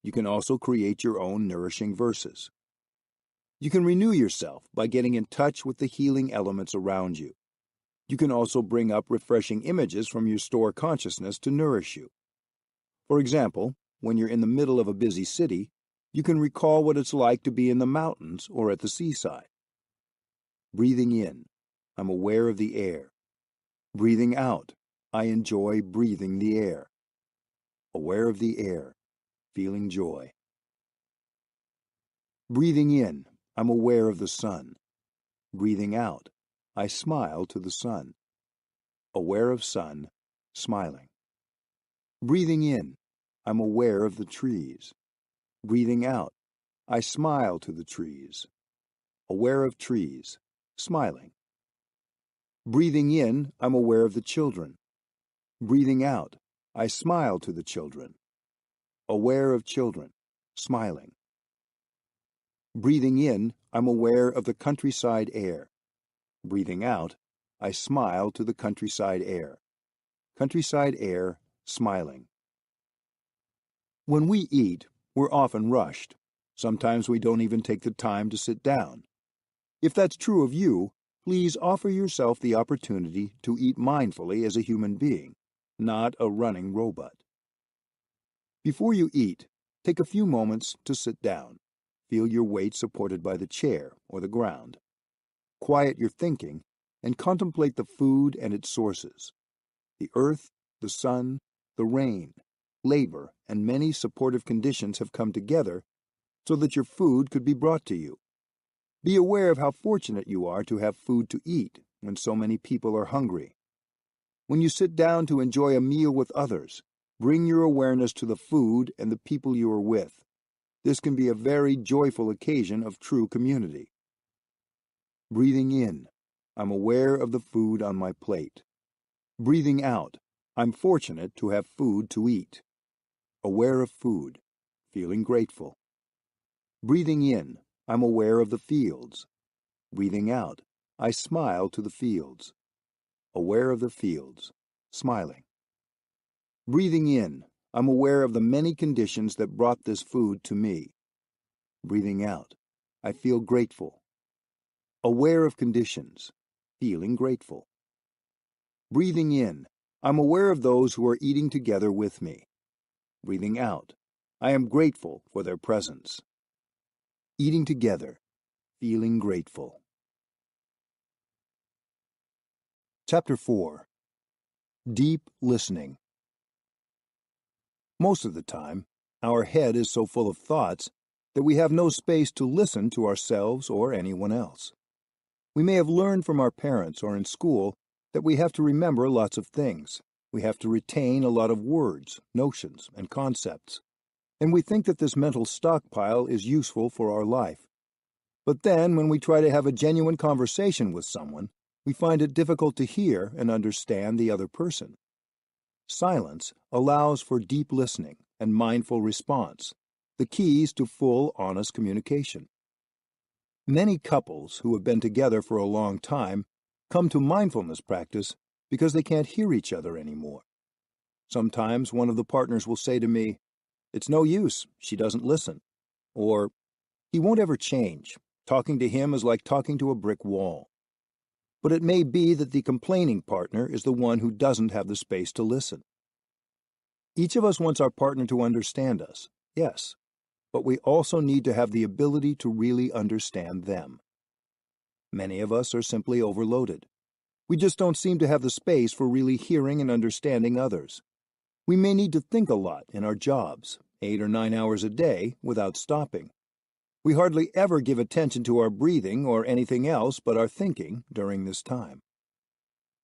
You can also create your own nourishing verses. You can renew yourself by getting in touch with the healing elements around you. You can also bring up refreshing images from your store consciousness to nourish you. For example, when you're in the middle of a busy city, you can recall what it's like to be in the mountains or at the seaside. Breathing in, I'm aware of the air. Breathing out, I enjoy breathing the air. Aware of the air, feeling joy. Breathing in, I'm aware of the sun. Breathing out, I smile to the sun. Aware of sun, smiling. Breathing in, I'm aware of the trees. Breathing out, I smile to the trees. Aware of trees, smiling. Breathing in, I'm aware of the children. Breathing out, I smile to the children. Aware of children, smiling. Breathing in, I'm aware of the countryside air. Breathing out, I smile to the countryside air. Countryside air, smiling. When we eat, we're often rushed. Sometimes we don't even take the time to sit down. If that's true of you, please offer yourself the opportunity to eat mindfully as a human being, not a running robot. Before you eat, take a few moments to sit down. Feel your weight supported by the chair or the ground. Quiet your thinking and contemplate the food and its sources. The earth, the sun, the rain, labor, and many supportive conditions have come together so that your food could be brought to you. Be aware of how fortunate you are to have food to eat when so many people are hungry. When you sit down to enjoy a meal with others, bring your awareness to the food and the people you are with. This can be a very joyful occasion of true community. Breathing in, I'm aware of the food on my plate. Breathing out, I'm fortunate to have food to eat. Aware of food, feeling grateful. Breathing in, I'm aware of the fields. Breathing out, I smile to the fields. Aware of the fields, smiling. Breathing in, I'm aware of the many conditions that brought this food to me. Breathing out, I feel grateful. Aware of conditions, feeling grateful. Breathing in, I'm aware of those who are eating together with me. Breathing out, I am grateful for their presence. Eating together, feeling grateful. Chapter 4. Deep Listening. Most of the time, our head is so full of thoughts that we have no space to listen to ourselves or anyone else. We may have learned from our parents or in school that we have to remember lots of things. We have to retain a lot of words, notions, and concepts. And we think that this mental stockpile is useful for our life. But then, when we try to have a genuine conversation with someone, we find it difficult to hear and understand the other person. Silence allows for deep listening and mindful response, the keys to full, honest communication. Many couples who have been together for a long time come to mindfulness practice because they can't hear each other anymore. Sometimes one of the partners will say to me, "It's no use, she doesn't listen," or "He won't ever change. Talking to him is like talking to a brick wall." But it may be that the complaining partner is the one who doesn't have the space to listen. Each of us wants our partner to understand us, yes, but we also need to have the ability to really understand them. Many of us are simply overloaded. We just don't seem to have the space for really hearing and understanding others. We may need to think a lot in our jobs, 8 or 9 hours a day, without stopping. We hardly ever give attention to our breathing or anything else but our thinking during this time.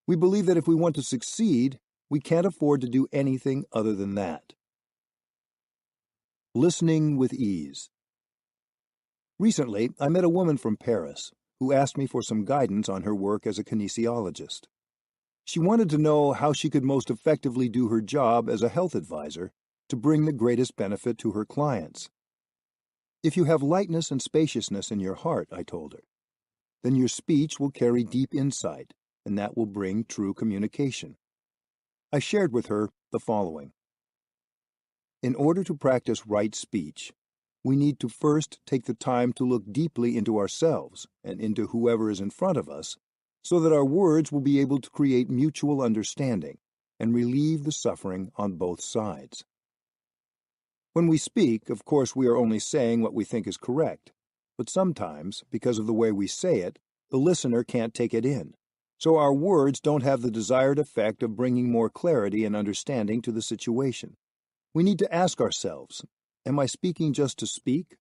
We believe that if we want to succeed, we can't afford to do anything other than that. Listening with ease. Recently, I met a woman from Paris who asked me for some guidance on her work as a kinesiologist. She wanted to know how she could most effectively do her job as a health advisor to bring the greatest benefit to her clients. If you have lightness and spaciousness in your heart, I told her, then your speech will carry deep insight, and that will bring true communication. I shared with her the following. In order to practice right speech, we need to first take the time to look deeply into ourselves and into whoever is in front of us, so that our words will be able to create mutual understanding and relieve the suffering on both sides. When we speak, of course, we are only saying what we think is correct, but sometimes, because of the way we say it, the listener can't take it in, so our words don't have the desired effect of bringing more clarity and understanding to the situation. We need to ask ourselves, am I speaking just to speak,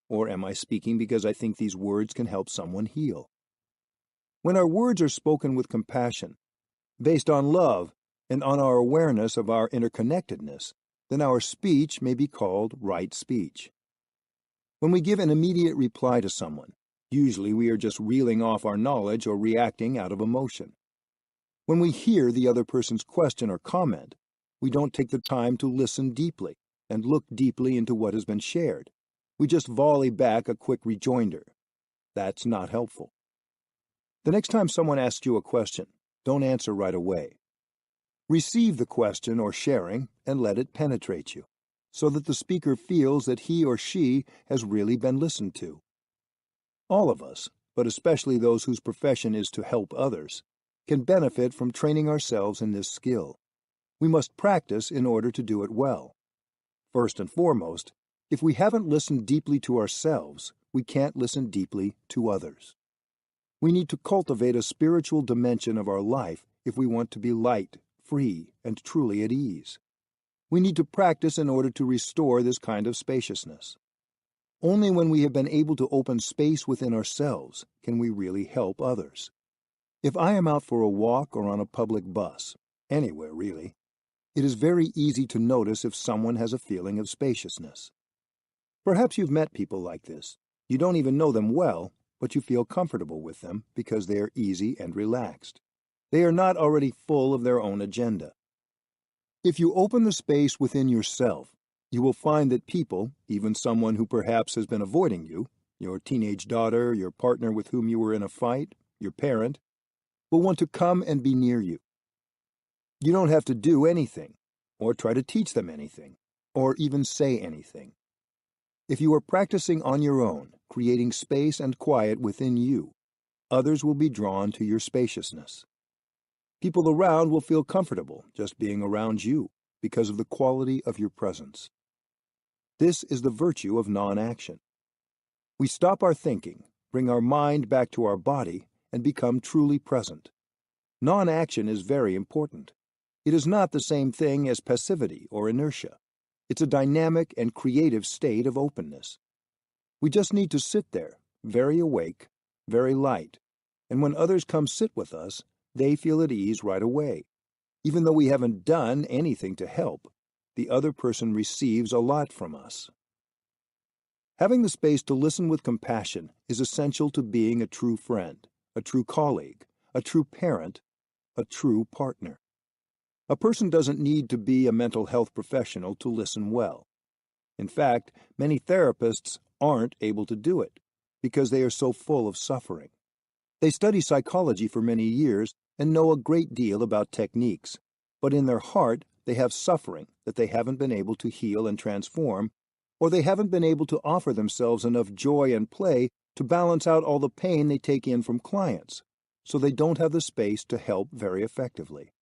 or am I speaking because I think these words can help someone heal? When our words are spoken with compassion, based on love, and on our awareness of our interconnectedness, then our speech may be called right speech. When we give an immediate reply to someone, usually we are just reeling off our knowledge or reacting out of emotion. When we hear the other person's question or comment, we don't take the time to listen deeply and look deeply into what has been shared. We just volley back a quick rejoinder. That's not helpful. The next time someone asks you a question, don't answer right away. Receive the question or sharing and let it penetrate you, so that the speaker feels that he or she has really been listened to. All of us, but especially those whose profession is to help others, can benefit from training ourselves in this skill. We must practice in order to do it well. First and foremost, if we haven't listened deeply to ourselves, we can't listen deeply to others. We need to cultivate a spiritual dimension of our life if we want to be light, free, and truly at ease. We need to practice in order to restore this kind of spaciousness. Only when we have been able to open space within ourselves can we really help others. If I am out for a walk or on a public bus, anywhere really, it is very easy to notice if someone has a feeling of spaciousness. Perhaps you've met people like this. You don't even know them well, but you feel comfortable with them because they are easy and relaxed. They are not already full of their own agenda. If you open the space within yourself, you will find that people, even someone who perhaps has been avoiding you, your teenage daughter, your partner with whom you were in a fight, your parent, will want to come and be near you. You don't have to do anything, or try to teach them anything, or even say anything. If you are practicing on your own, creating space and quiet within you, others will be drawn to your spaciousness. People around will feel comfortable just being around you because of the quality of your presence. This is the virtue of non-action. We stop our thinking, bring our mind back to our body, and become truly present. Non-action is very important. It is not the same thing as passivity or inertia. It's a dynamic and creative state of openness. We just need to sit there, very awake, very light, and when others come sit with us, they feel at ease right away. Even though we haven't done anything to help, the other person receives a lot from us. Having the space to listen with compassion is essential to being a true friend, a true colleague, a true parent, a true partner. A person doesn't need to be a mental health professional to listen well. In fact, many therapists aren't able to do it because they are so full of suffering. They study psychology for many years and know a great deal about techniques, but in their heart they have suffering that they haven't been able to heal and transform, or they haven't been able to offer themselves enough joy and play to balance out all the pain they take in from clients, so they don't have the space to help very effectively.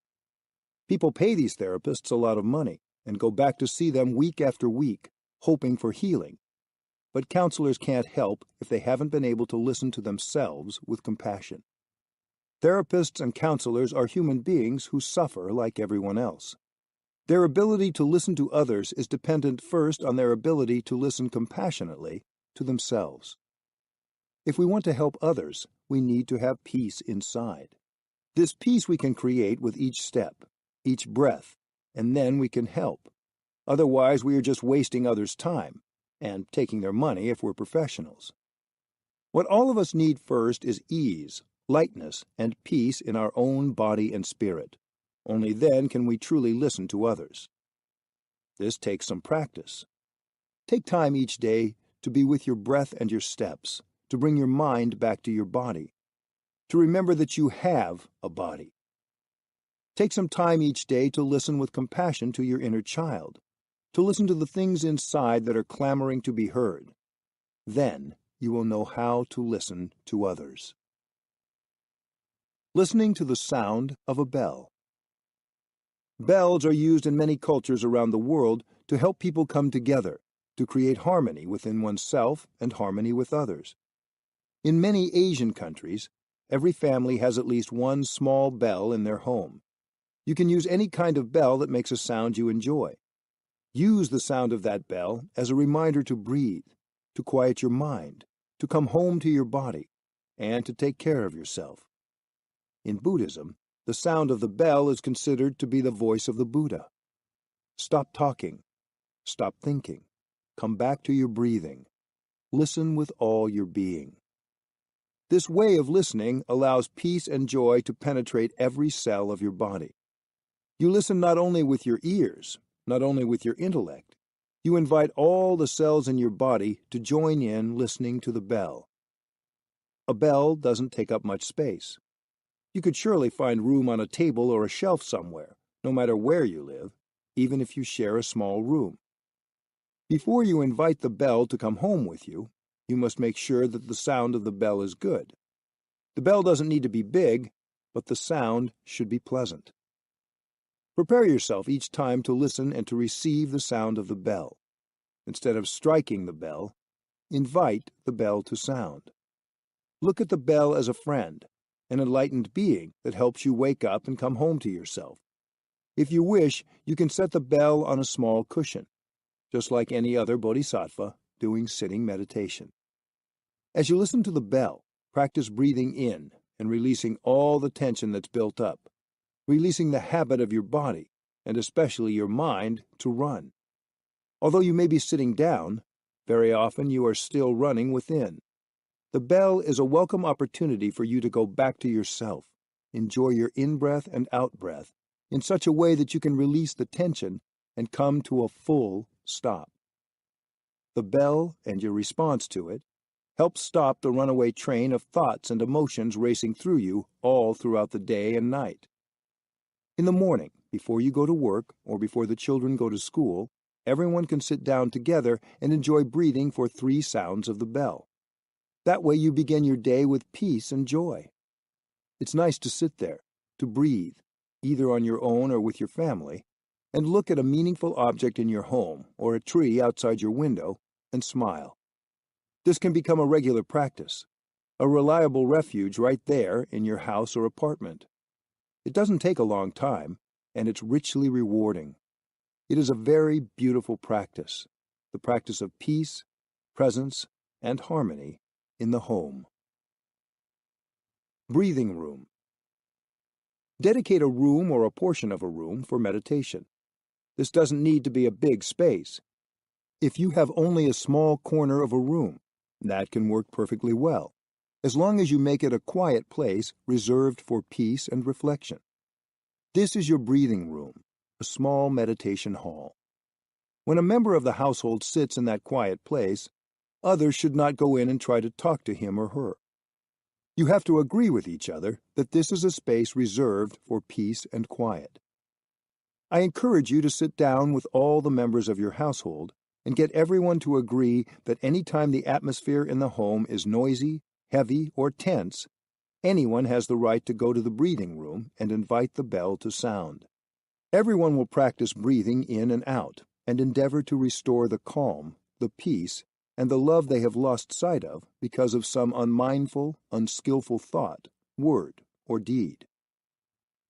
People pay these therapists a lot of money and go back to see them week after week, hoping for healing. But counselors can't help if they haven't been able to listen to themselves with compassion. Therapists and counselors are human beings who suffer like everyone else. Their ability to listen to others is dependent first on their ability to listen compassionately to themselves. If we want to help others, we need to have peace inside. This peace we can create with each step, each breath, and then we can help. Otherwise, we are just wasting others' time and taking their money if we're professionals. What all of us need first is ease, lightness, and peace in our own body and spirit. Only then can we truly listen to others. This takes some practice. Take time each day to be with your breath and your steps, to bring your mind back to your body, to remember that you have a body. Take some time each day to listen with compassion to your inner child, to listen to the things inside that are clamoring to be heard. Then you will know how to listen to others. Listening to the sound of a bell. Bells are used in many cultures around the world to help people come together, to create harmony within oneself and harmony with others. In many Asian countries, every family has at least one small bell in their home. You can use any kind of bell that makes a sound you enjoy. Use the sound of that bell as a reminder to breathe, to quiet your mind, to come home to your body, and to take care of yourself. In Buddhism, the sound of the bell is considered to be the voice of the Buddha. Stop talking. Stop thinking. Come back to your breathing. Listen with all your being. This way of listening allows peace and joy to penetrate every cell of your body. You listen not only with your ears, not only with your intellect. You invite all the cells in your body to join in listening to the bell. A bell doesn't take up much space. You could surely find room on a table or a shelf somewhere, no matter where you live, even if you share a small room. Before you invite the bell to come home with you, you must make sure that the sound of the bell is good. The bell doesn't need to be big, but the sound should be pleasant. Prepare yourself each time to listen and to receive the sound of the bell. Instead of striking the bell, invite the bell to sound. Look at the bell as a friend, an enlightened being that helps you wake up and come home to yourself. If you wish, you can set the bell on a small cushion, just like any other bodhisattva doing sitting meditation. As you listen to the bell, practice breathing in and releasing all the tension that's built up, releasing the habit of your body, and especially your mind, to run. Although you may be sitting down, very often you are still running within. The bell is a welcome opportunity for you to go back to yourself, enjoy your in-breath and out-breath in such a way that you can release the tension and come to a full stop. The bell and your response to it help stop the runaway train of thoughts and emotions racing through you all throughout the day and night. In the morning, before you go to work or before the children go to school, everyone can sit down together and enjoy breathing for 3 sounds of the bell. That way you begin your day with peace and joy. It's nice to sit there, to breathe, either on your own or with your family, and look at a meaningful object in your home or a tree outside your window and smile. This can become a regular practice, a reliable refuge right there in your house or apartment. It doesn't take a long time, and it's richly rewarding. It is a very beautiful practice, the practice of peace, presence, and harmony in the home. Breathing room. Dedicate a room or a portion of a room for meditation. This doesn't need to be a big space. If you have only a small corner of a room, that can work perfectly well, as long as you make it a quiet place reserved for peace and reflection. This is your breathing room, a small meditation hall. When a member of the household sits in that quiet place, others should not go in and try to talk to him or her. You have to agree with each other that this is a space reserved for peace and quiet. I encourage you to sit down with all the members of your household and get everyone to agree that any time the atmosphere in the home is noisy, heavy, or tense, anyone has the right to go to the breathing room and invite the bell to sound. Everyone will practice breathing in and out and endeavor to restore the calm, the peace, and the love they have lost sight of because of some unmindful, unskillful thought, word, or deed.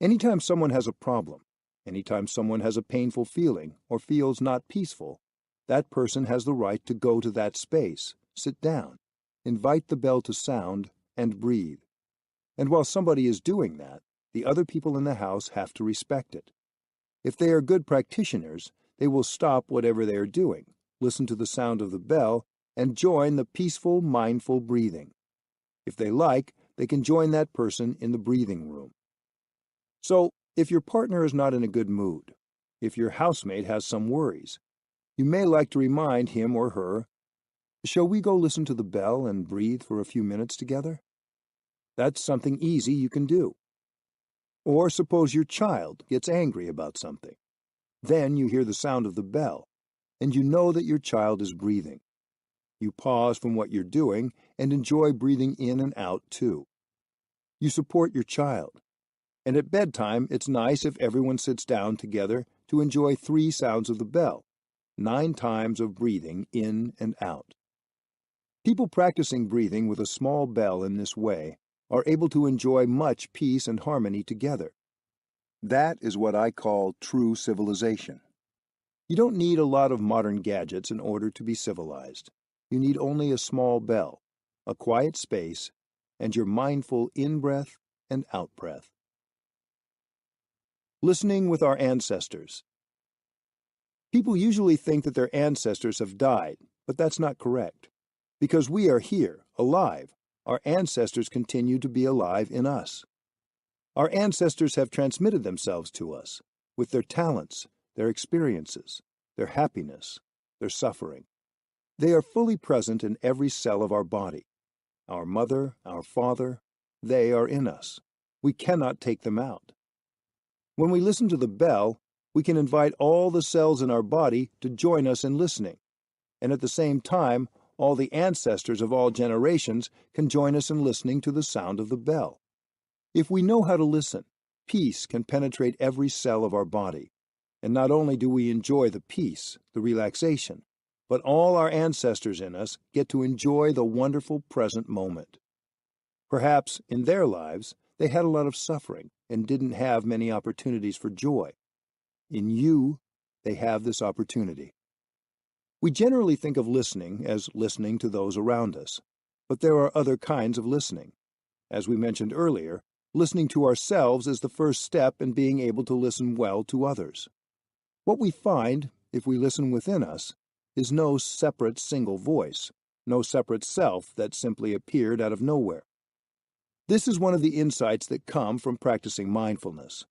Anytime someone has a problem, anytime someone has a painful feeling or feels not peaceful, that person has the right to go to that space, sit down, invite the bell to sound, and breathe. And while somebody is doing that, the other people in the house have to respect it. If they are good practitioners, they will stop whatever they are doing, listen to the sound of the bell, and join the peaceful, mindful breathing. If they like, they can join that person in the breathing room. So, if your partner is not in a good mood, if your housemate has some worries, you may like to remind him or her, "Shall we go listen to the bell and breathe for a few minutes together?" That's something easy you can do. Or suppose your child gets angry about something. Then you hear the sound of the bell, and you know that your child is breathing. You pause from what you're doing and enjoy breathing in and out too. You support your child. And at bedtime, it's nice if everyone sits down together to enjoy 3 sounds of the bell, 9 times of breathing in and out. People practicing breathing with a small bell in this way are able to enjoy much peace and harmony together. That is what I call true civilization. You don't need a lot of modern gadgets in order to be civilized. You need only a small bell, a quiet space, and your mindful in-breath and out-breath. Listening with our ancestors. People usually think that their ancestors have died, but that's not correct. Because we are here, alive, our ancestors continue to be alive in us. Our ancestors have transmitted themselves to us with their talents, their experiences, their happiness, their suffering. They are fully present in every cell of our body. Our mother, our father, they are in us. We cannot take them out. When we listen to the bell, we can invite all the cells in our body to join us in listening, and at the same time, all the ancestors of all generations can join us in listening to the sound of the bell. If we know how to listen, peace can penetrate every cell of our body, and not only do we enjoy the peace, the relaxation, but all our ancestors in us get to enjoy the wonderful present moment. Perhaps in their lives, they had a lot of suffering and didn't have many opportunities for joy. In you, they have this opportunity. We generally think of listening as listening to those around us, but there are other kinds of listening. As we mentioned earlier, listening to ourselves is the first step in being able to listen well to others. What we find, if we listen within us, is no separate single voice, no separate self that simply appeared out of nowhere. This is one of the insights that come from practicing mindfulness.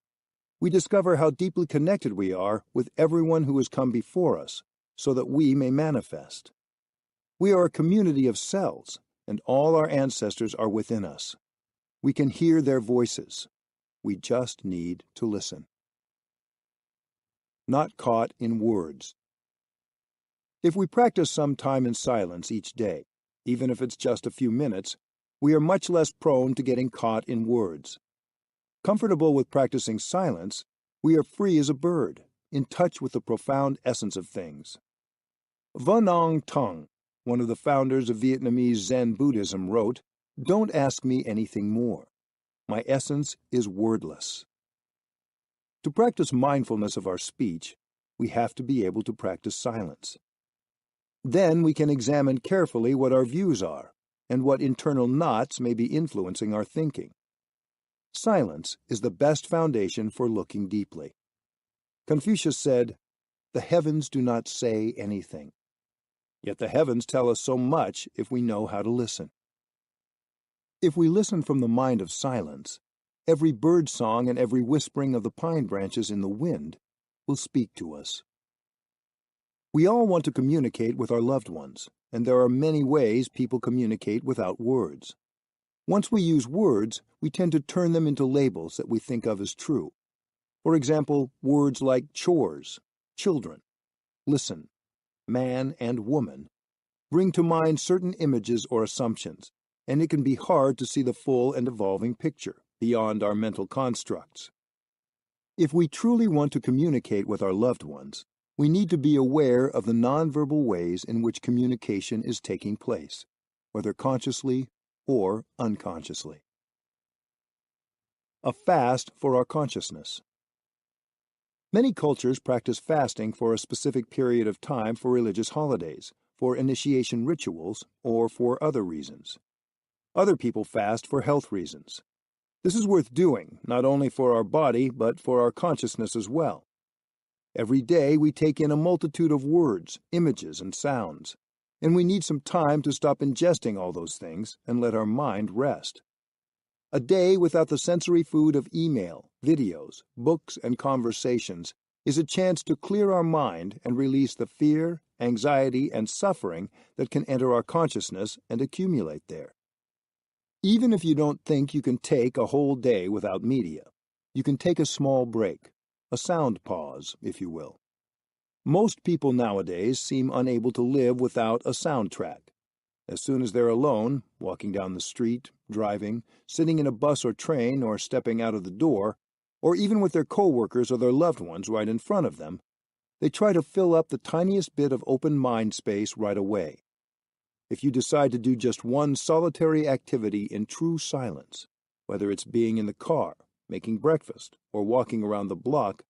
We discover how deeply connected we are with everyone who has come before us, so that we may manifest. We are a community of cells, and all our ancestors are within us. We can hear their voices. We just need to listen. Not caught in words. If we practice some time in silence each day, even if it's just a few minutes, we are much less prone to getting caught in words. Comfortable with practicing silence, we are free as a bird, in touch with the profound essence of things. Van Tong, one of the founders of Vietnamese Zen Buddhism, wrote, "Don't ask me anything more. My essence is wordless." To practice mindfulness of our speech, we have to be able to practice silence. Then we can examine carefully what our views are and what internal knots may be influencing our thinking. Silence is the best foundation for looking deeply. Confucius said, "The heavens do not say anything." Yet the heavens tell us so much if we know how to listen. If we listen from the mind of silence, every bird song and every whispering of the pine branches in the wind will speak to us. We all want to communicate with our loved ones, and there are many ways people communicate without words. Once we use words, we tend to turn them into labels that we think of as true. For example, words like chores, children, listen, man and woman bring to mind certain images or assumptions, and it can be hard to see the full and evolving picture beyond our mental constructs. If we truly want to communicate with our loved ones, we need to be aware of the nonverbal ways in which communication is taking place, whether consciously or unconsciously. A fast for our consciousness. Many cultures practice fasting for a specific period of time for religious holidays, for initiation rituals, or for other reasons. Other people fast for health reasons. This is worth doing, not only for our body, but for our consciousness as well. Every day we take in a multitude of words, images, and sounds, and we need some time to stop ingesting all those things and let our mind rest. A day without the sensory food of email, videos, books, and conversations is a chance to clear our mind and release the fear, anxiety, and suffering that can enter our consciousness and accumulate there. Even if you don't think you can take a whole day without media, you can take a small break, a sound pause, if you will. Most people nowadays seem unable to live without a soundtrack. As soon as they're alone, walking down the street, driving, sitting in a bus or train, or stepping out of the door, or even with their coworkers or their loved ones right in front of them, they try to fill up the tiniest bit of open mind space right away. If you decide to do just one solitary activity in true silence, whether it's being in the car, making breakfast, or walking around the block,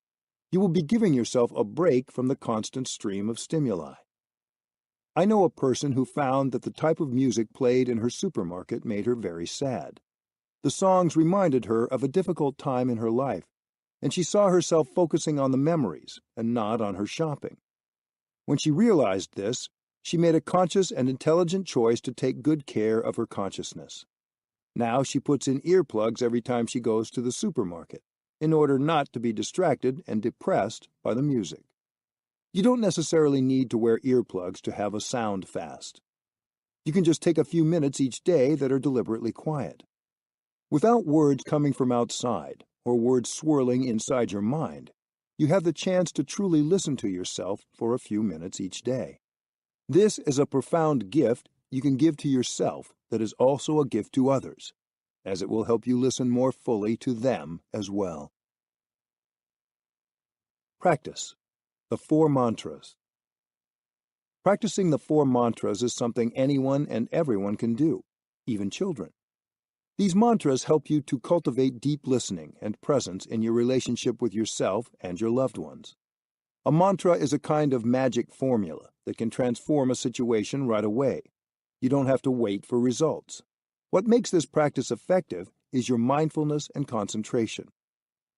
you will be giving yourself a break from the constant stream of stimuli. I know a person who found that the type of music played in her supermarket made her very sad. The songs reminded her of a difficult time in her life, and she saw herself focusing on the memories and not on her shopping. When she realized this, she made a conscious and intelligent choice to take good care of her consciousness. Now she puts in earplugs every time she goes to the supermarket, in order not to be distracted and depressed by the music. You don't necessarily need to wear earplugs to have a sound fast. You can just take a few minutes each day that are deliberately quiet. Without words coming from outside or words swirling inside your mind, you have the chance to truly listen to yourself for a few minutes each day. This is a profound gift you can give to yourself that is also a gift to others, as it will help you listen more fully to them as well. Practice. The 4 mantras. Practicing the 4 mantras is something anyone and everyone can do, even children. These mantras help you to cultivate deep listening and presence in your relationship with yourself and your loved ones. A mantra is a kind of magic formula that can transform a situation right away. You don't have to wait for results. What makes this practice effective is your mindfulness and concentration.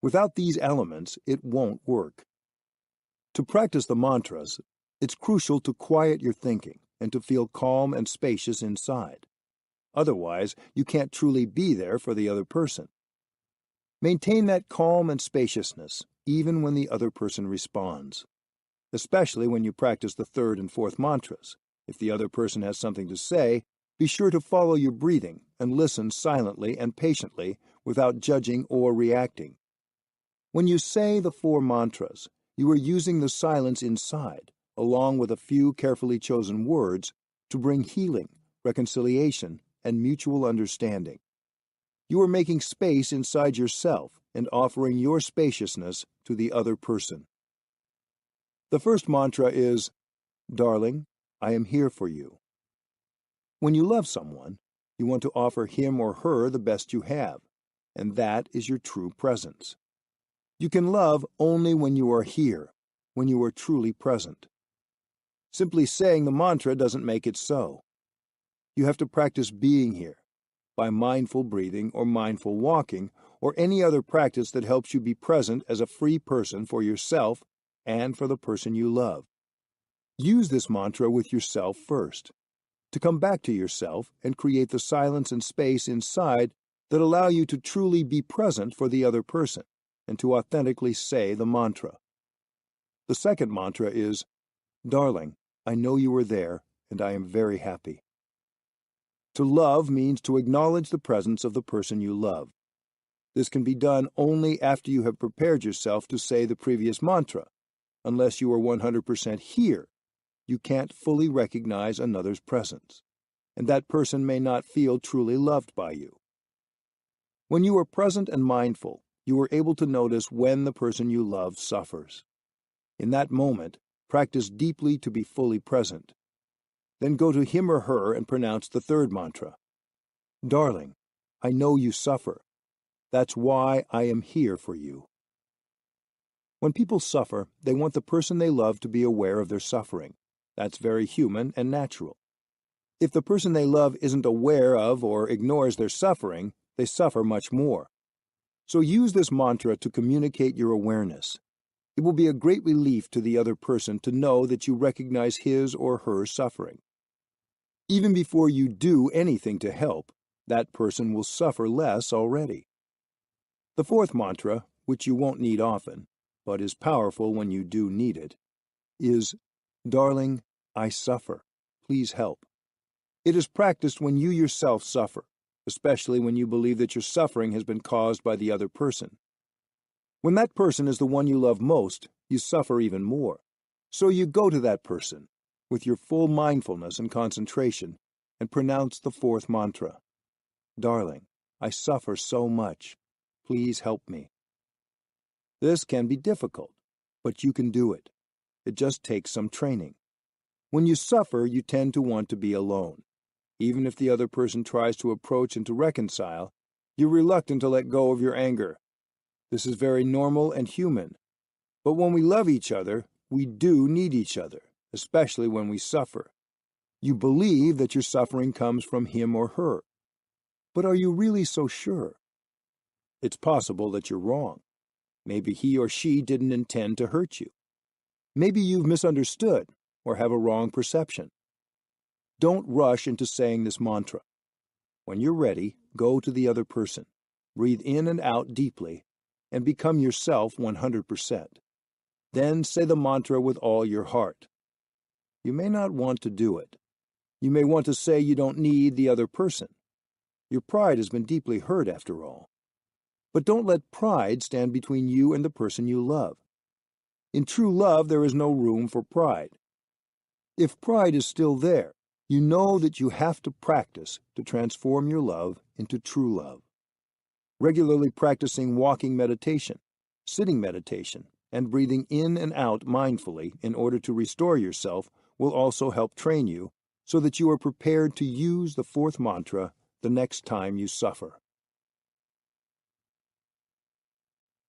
Without these elements, it won't work. To practice the mantras, it's crucial to quiet your thinking and to feel calm and spacious inside. Otherwise, you can't truly be there for the other person. Maintain that calm and spaciousness even when the other person responds. Especially when you practice the 3rd and 4th mantras. If the other person has something to say, be sure to follow your breathing and listen silently and patiently without judging or reacting. When you say the 4 mantras, you are using the silence inside, along with a few carefully chosen words, to bring healing, reconciliation, and mutual understanding. You are making space inside yourself and offering your spaciousness to the other person. The first mantra is, "Darling, I am here for you." When you love someone, you want to offer him or her the best you have, and that is your true presence. You can love only when you are here, when you are truly present. Simply saying the mantra doesn't make it so. You have to practice being here by mindful breathing or mindful walking or any other practice that helps you be present as a free person for yourself and for the person you love. Use this mantra with yourself first, to come back to yourself and create the silence and space inside that allow you to truly be present for the other person and to authentically say the mantra. The second mantra is, "Darling, I know you are there and I am very happy." To love means to acknowledge the presence of the person you love. This can be done only after you have prepared yourself to say the previous mantra. Unless you are 100% here, you can't fully recognize another's presence, and that person may not feel truly loved by you. When you are present and mindful, you are able to notice when the person you love suffers. In that moment, practice deeply to be fully present. Then go to him or her and pronounce the 3rd mantra. "Darling, I know you suffer. That's why I am here for you." When people suffer, they want the person they love to be aware of their suffering. That's very human and natural. If the person they love isn't aware of or ignores their suffering, they suffer much more. So use this mantra to communicate your awareness. It will be a great relief to the other person to know that you recognize his or her suffering. Even before you do anything to help, that person will suffer less already. The 4th mantra, which you won't need often, but is powerful when you do need it, is, "Darling, I suffer. Please help." It is practiced when you yourself suffer, especially when you believe that your suffering has been caused by the other person. When that person is the one you love most, you suffer even more. So you go to that person with your full mindfulness and concentration and pronounce the 4th mantra. "Darling, I suffer so much. Please help me." This can be difficult, but you can do it. It just takes some training. When you suffer, you tend to want to be alone. Even if the other person tries to approach and to reconcile, you're reluctant to let go of your anger. This is very normal and human. But when we love each other, we do need each other, especially when we suffer. You believe that your suffering comes from him or her. But are you really so sure? It's possible that you're wrong. Maybe he or she didn't intend to hurt you. Maybe you've misunderstood or have a wrong perception. Don't rush into saying this mantra. When you're ready, go to the other person. Breathe in and out deeply and become yourself 100%. Then say the mantra with all your heart. You may not want to do it. You may want to say you don't need the other person. Your pride has been deeply hurt after all. But don't let pride stand between you and the person you love. In true love, there is no room for pride. If pride is still there, you know that you have to practice to transform your love into true love. Regularly practicing walking meditation, sitting meditation, and breathing in and out mindfully in order to restore yourself will also help train you so that you are prepared to use the fourth mantra the next time you suffer.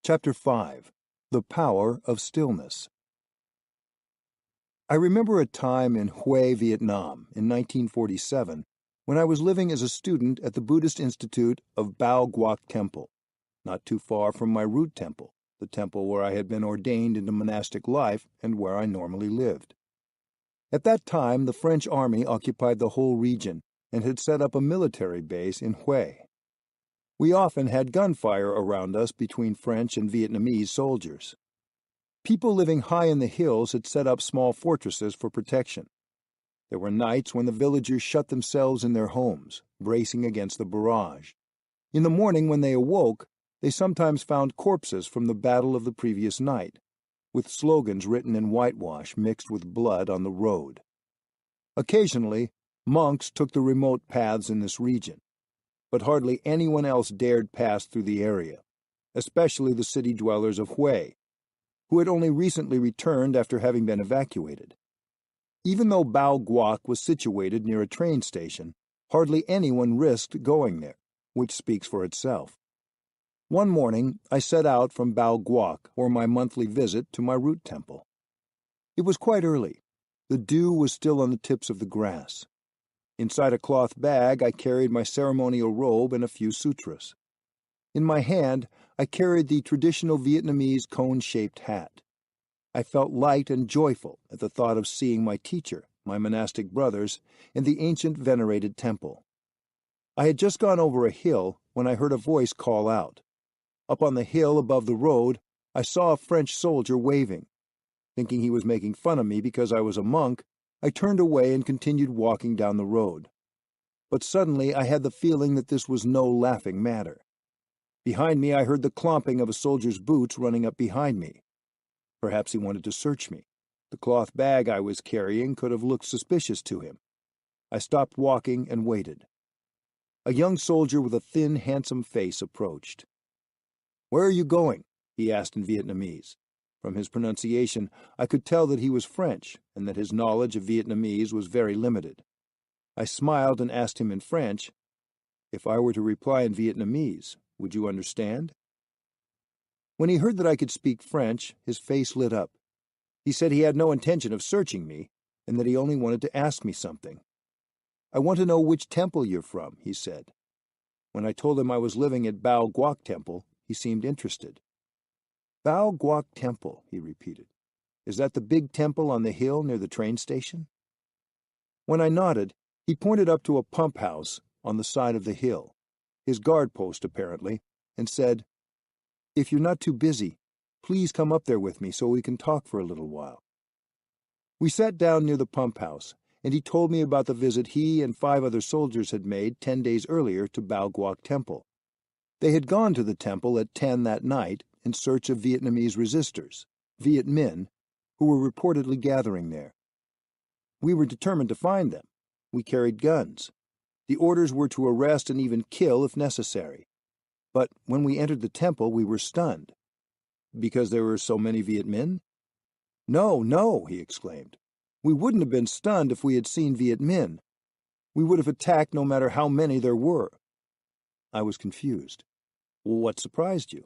Chapter 5. The Power of Stillness. I remember a time in Hue, Vietnam, in 1947, when I was living as a student at the Buddhist Institute of Bao Guoc Temple, not too far from my root temple, the temple where I had been ordained into monastic life and where I normally lived. At that time, the French army occupied the whole region and had set up a military base in Hue. We often had gunfire around us between French and Vietnamese soldiers. People living high in the hills had set up small fortresses for protection. There were nights when the villagers shut themselves in their homes, bracing against the barrage. In the morning when they awoke, they sometimes found corpses from the battle of the previous night, with slogans written in whitewash mixed with blood on the road. Occasionally, monks took the remote paths in this region, but hardly anyone else dared pass through the area, especially the city dwellers of Hue, who had only recently returned after having been evacuated. Even though Bao Guoc was situated near a train station, hardly anyone risked going there, which speaks for itself. One morning, I set out from Bao Guoc for my monthly visit to my root temple. It was quite early. The dew was still on the tips of the grass. Inside a cloth bag, I carried my ceremonial robe and a few sutras. In my hand, I carried the traditional Vietnamese cone-shaped hat. I felt light and joyful at the thought of seeing my teacher, my monastic brothers, in the ancient venerated temple. I had just gone over a hill when I heard a voice call out. Up on the hill above the road, I saw a French soldier waving. Thinking he was making fun of me because I was a monk, I turned away and continued walking down the road. But suddenly I had the feeling that this was no laughing matter. Behind me I heard the clomping of a soldier's boots running up behind me. Perhaps he wanted to search me. The cloth bag I was carrying could have looked suspicious to him. I stopped walking and waited. A young soldier with a thin, handsome face approached. "Where are you going?" he asked in Vietnamese. From his pronunciation, I could tell that he was French and that his knowledge of Vietnamese was very limited. I smiled and asked him in French, "If I were to reply in Vietnamese, would you understand?" When he heard that I could speak French, his face lit up. He said he had no intention of searching me, and that he only wanted to ask me something. "I want to know which temple you're from," he said. When I told him I was living at Bao Guoc Temple, he seemed interested. "Bao Guoc Temple," he repeated. "Is that the big temple on the hill near the train station?" When I nodded, he pointed up to a pump house on the side of the hill, his guard post apparently, and said, "If you're not too busy, please come up there with me so we can talk for a little while." We sat down near the pump house, and he told me about the visit he and 5 other soldiers had made 10 days earlier to Bao Guoc Temple. They had gone to the temple at 10 that night in search of Vietnamese resistors, Viet Minh, who were reportedly gathering there. We were determined to find them. We carried guns. The orders were to arrest and even kill if necessary. But when we entered the temple, we were stunned. Because there were so many Viet Minh? "No, no," he exclaimed. "We wouldn't have been stunned if we had seen Viet Minh. We would have attacked no matter how many there were." I was confused. "What surprised you?"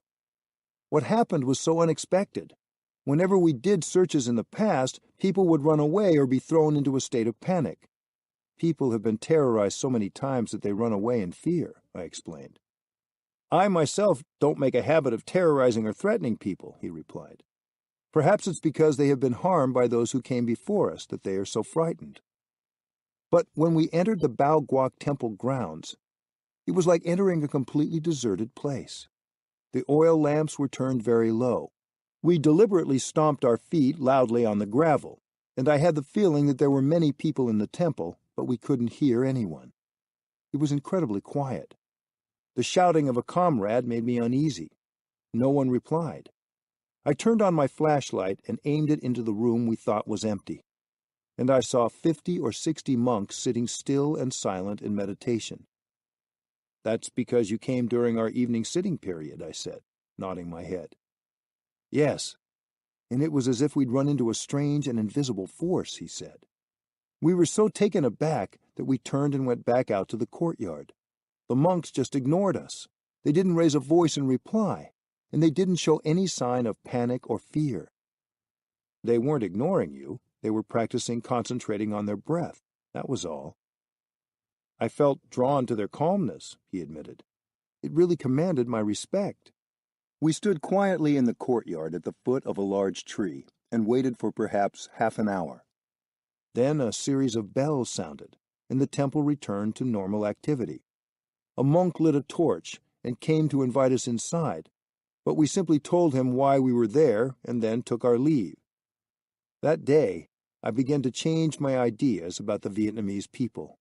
"What happened was so unexpected. Whenever we did searches in the past, people would run away or be thrown into a state of panic. People have been terrorized so many times that they run away in fear," I explained. "I myself don't make a habit of terrorizing or threatening people," he replied. "Perhaps it's because they have been harmed by those who came before us that they are so frightened." But when we entered the Bao Guoc Temple grounds, it was like entering a completely deserted place. The oil lamps were turned very low. We deliberately stomped our feet loudly on the gravel, and I had the feeling that there were many people in the temple, but we couldn't hear anyone. It was incredibly quiet. The shouting of a comrade made me uneasy. No one replied. I turned on my flashlight and aimed it into the room we thought was empty, and I saw 50 or 60 monks sitting still and silent in meditation. "That's because you came during our evening sitting period," I said, nodding my head. "Yes, and it was as if we'd run into a strange and invisible force," he said. We were so taken aback that we turned and went back out to the courtyard. The monks just ignored us. They didn't raise a voice in reply, and they didn't show any sign of panic or fear. They weren't ignoring you. They were practicing concentrating on their breath. That was all. I felt drawn to their calmness, he admitted. It really commanded my respect. We stood quietly in the courtyard at the foot of a large tree and waited for perhaps half an hour. Then a series of bells sounded, and the temple returned to normal activity. A monk lit a torch and came to invite us inside, but we simply told him why we were there and then took our leave. That day, I began to change my ideas about the Vietnamese people.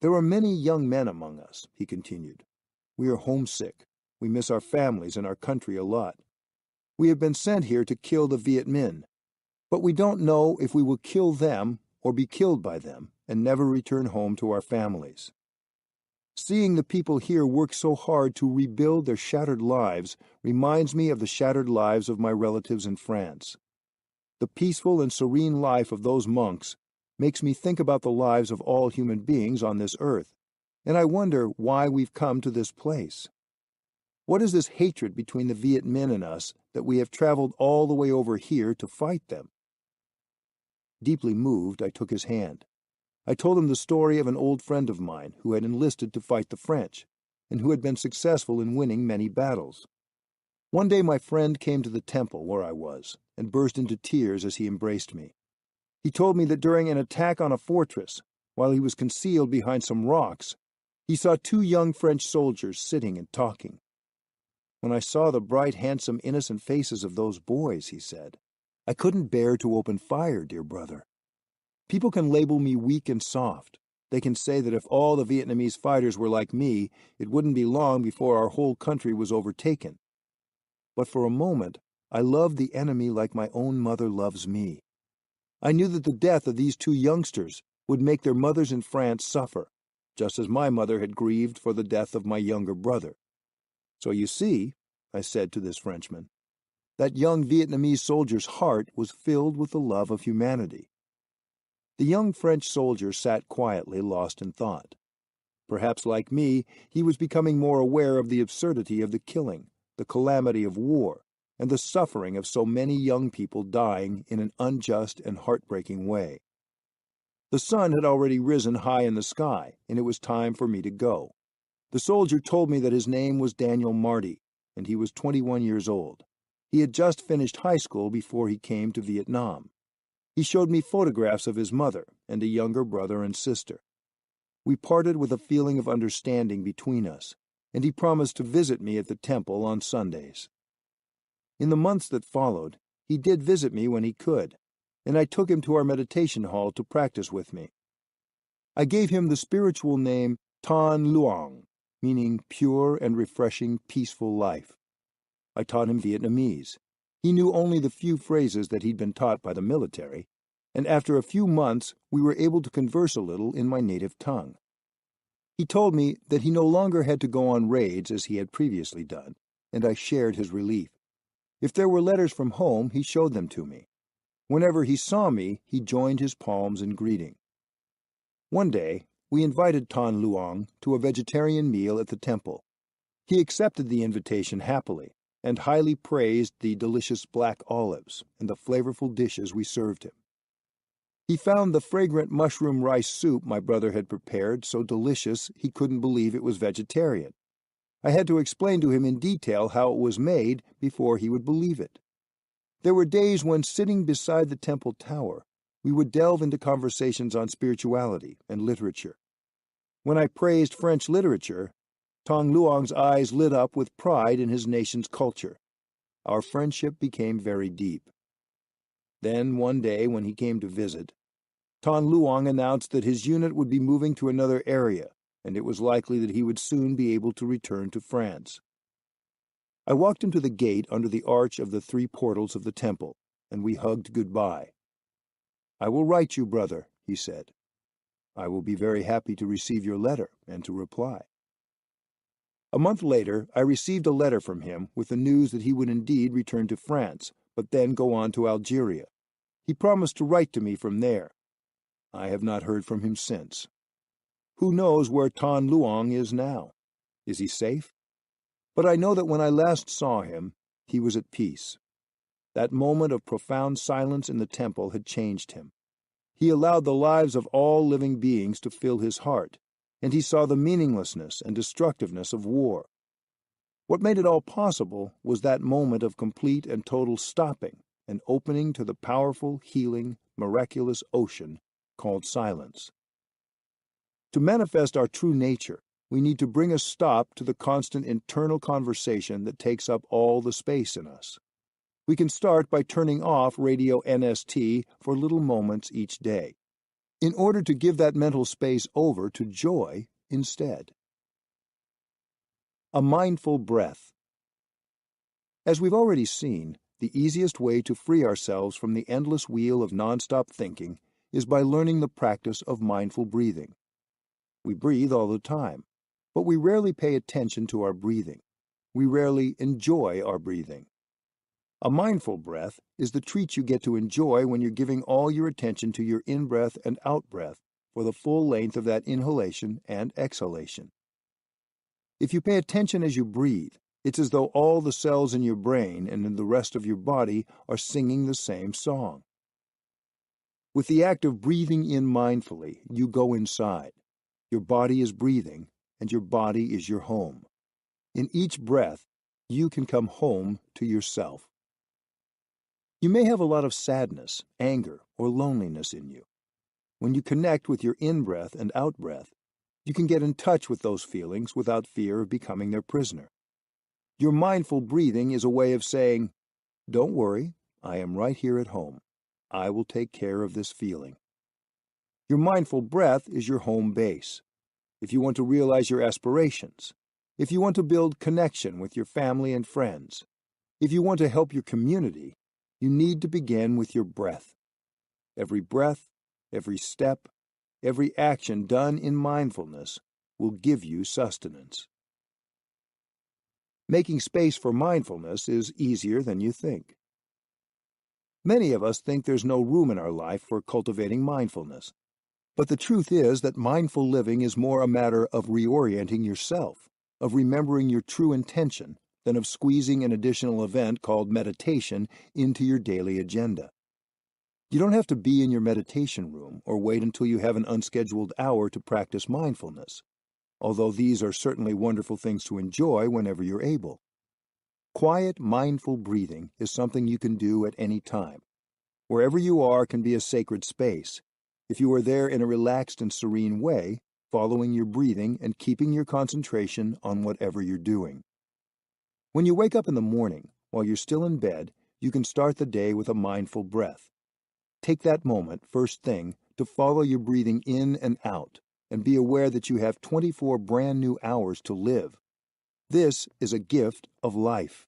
There are many young men among us, he continued. We are homesick. We miss our families and our country a lot. We have been sent here to kill the Viet Minh, but we don't know if we will kill them or be killed by them and never return home to our families. Seeing the people here work so hard to rebuild their shattered lives reminds me of the shattered lives of my relatives in France. The peaceful and serene life of those monks makes me think about the lives of all human beings on this earth, and I wonder why we've come to this place. What is this hatred between the Viet Minh and us that we have traveled all the way over here to fight them? Deeply moved, I took his hand. I told him the story of an old friend of mine who had enlisted to fight the French, and who had been successful in winning many battles. One day my friend came to the temple where I was, and burst into tears as he embraced me. He told me that during an attack on a fortress, while he was concealed behind some rocks, he saw two young French soldiers sitting and talking. When I saw the bright, handsome, innocent faces of those boys, he said, I couldn't bear to open fire, dear brother. People can label me weak and soft. They can say that if all the Vietnamese fighters were like me, it wouldn't be long before our whole country was overtaken. But for a moment, I loved the enemy like my own mother loves me. I knew that the death of these two youngsters would make their mothers in France suffer, just as my mother had grieved for the death of my younger brother. So you see, I said to this Frenchman, that young Vietnamese soldier's heart was filled with the love of humanity. The young French soldier sat quietly, lost in thought. Perhaps like me, he was becoming more aware of the absurdity of the killing, the calamity of war, and the suffering of so many young people dying in an unjust and heartbreaking way. The sun had already risen high in the sky, and it was time for me to go. The soldier told me that his name was Daniel Marty, and he was 21 years old. He had just finished high school before he came to Vietnam. He showed me photographs of his mother and a younger brother and sister. We parted with a feeling of understanding between us, and he promised to visit me at the temple on Sundays. In the months that followed, he did visit me when he could, and I took him to our meditation hall to practice with me. I gave him the spiritual name Tan Luang, meaning pure and refreshing, peaceful life. I taught him Vietnamese. He knew only the few phrases that he'd been taught by the military, and after a few months we were able to converse a little in my native tongue. He told me that he no longer had to go on raids as he had previously done, and I shared his relief. If there were letters from home, he showed them to me. Whenever he saw me, he joined his palms in greeting. One day, we invited Tan Luang to a vegetarian meal at the temple. He accepted the invitation happily, and highly praised the delicious black olives and the flavorful dishes we served him. He found the fragrant mushroom rice soup my brother had prepared so delicious he couldn't believe it was vegetarian. I had to explain to him in detail how it was made before he would believe it. There were days when, sitting beside the temple tower, we would delve into conversations on spirituality and literature. When I praised French literature, Tan Luang's eyes lit up with pride in his nation's culture. Our friendship became very deep. Then, one day when he came to visit, Tan Luang announced that his unit would be moving to another area, and it was likely that he would soon be able to return to France. I walked him to the gate under the arch of the 3 portals of the temple, and we hugged goodbye. "I will write you, brother," he said. "I will be very happy to receive your letter and to reply." A month later, I received a letter from him with the news that he would indeed return to France, but then go on to Algeria. He promised to write to me from there. I have not heard from him since. Who knows where Tan Luong is now? Is he safe? But I know that when I last saw him, he was at peace. That moment of profound silence in the temple had changed him. He allowed the lives of all living beings to fill his heart, and he saw the meaninglessness and destructiveness of war. What made it all possible was that moment of complete and total stopping and opening to the powerful, healing, miraculous ocean called silence. To manifest our true nature, we need to bring a stop to the constant internal conversation that takes up all the space in us. We can start by turning off radio NST for little moments each day, in order to give that mental space over to joy instead. A mindful breath. As we've already seen, the easiest way to free ourselves from the endless wheel of nonstop thinking is by learning the practice of mindful breathing. We breathe all the time, but we rarely pay attention to our breathing. We rarely enjoy our breathing. A mindful breath is the treat you get to enjoy when you're giving all your attention to your in-breath and out-breath for the full length of that inhalation and exhalation. If you pay attention as you breathe, it's as though all the cells in your brain and in the rest of your body are singing the same song. With the act of breathing in mindfully, you go inside. Your body is breathing, and your body is your home. In each breath, you can come home to yourself. You may have a lot of sadness, anger, or loneliness in you. When you connect with your in-breath and out-breath, you can get in touch with those feelings without fear of becoming their prisoner. Your mindful breathing is a way of saying, "Don't worry, I am right here at home. I will take care of this feeling." Your mindful breath is your home base. If you want to realize your aspirations, if you want to build connection with your family and friends, if you want to help your community, you need to begin with your breath. Every breath, every step, every action done in mindfulness will give you sustenance. Making space for mindfulness is easier than you think. Many of us think there's no room in our life for cultivating mindfulness. But the truth is that mindful living is more a matter of reorienting yourself, of remembering your true intention, than of squeezing an additional event called meditation into your daily agenda. You don't have to be in your meditation room or wait until you have an unscheduled hour to practice mindfulness, although these are certainly wonderful things to enjoy whenever you're able. Quiet, mindful breathing is something you can do at any time. Wherever you are can be a sacred space, if you are there in a relaxed and serene way, following your breathing and keeping your concentration on whatever you're doing. When you wake up in the morning, while you're still in bed, you can start the day with a mindful breath. Take that moment, first thing, to follow your breathing in and out, and be aware that you have 24 brand new hours to live. This is a gift of life.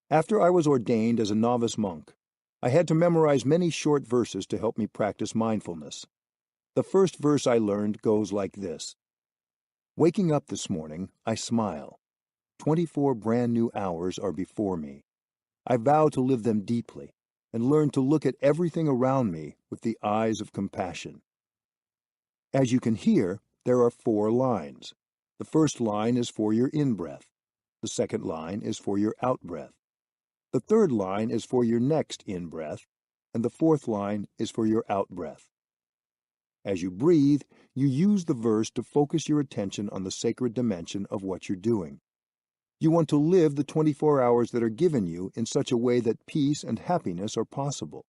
After I was ordained as a novice monk, I had to memorize many short verses to help me practice mindfulness. The first verse I learned goes like this: "Waking up this morning, I smile. 24 brand new hours are before me. I vow to live them deeply and learn to look at everything around me with the eyes of compassion." As you can hear, there are 4 lines. The first line is for your in-breath. The second line is for your out-breath. The third line is for your next in-breath, and the fourth line is for your out-breath. As you breathe, you use the verse to focus your attention on the sacred dimension of what you're doing. You want to live the 24 hours that are given you in such a way that peace and happiness are possible.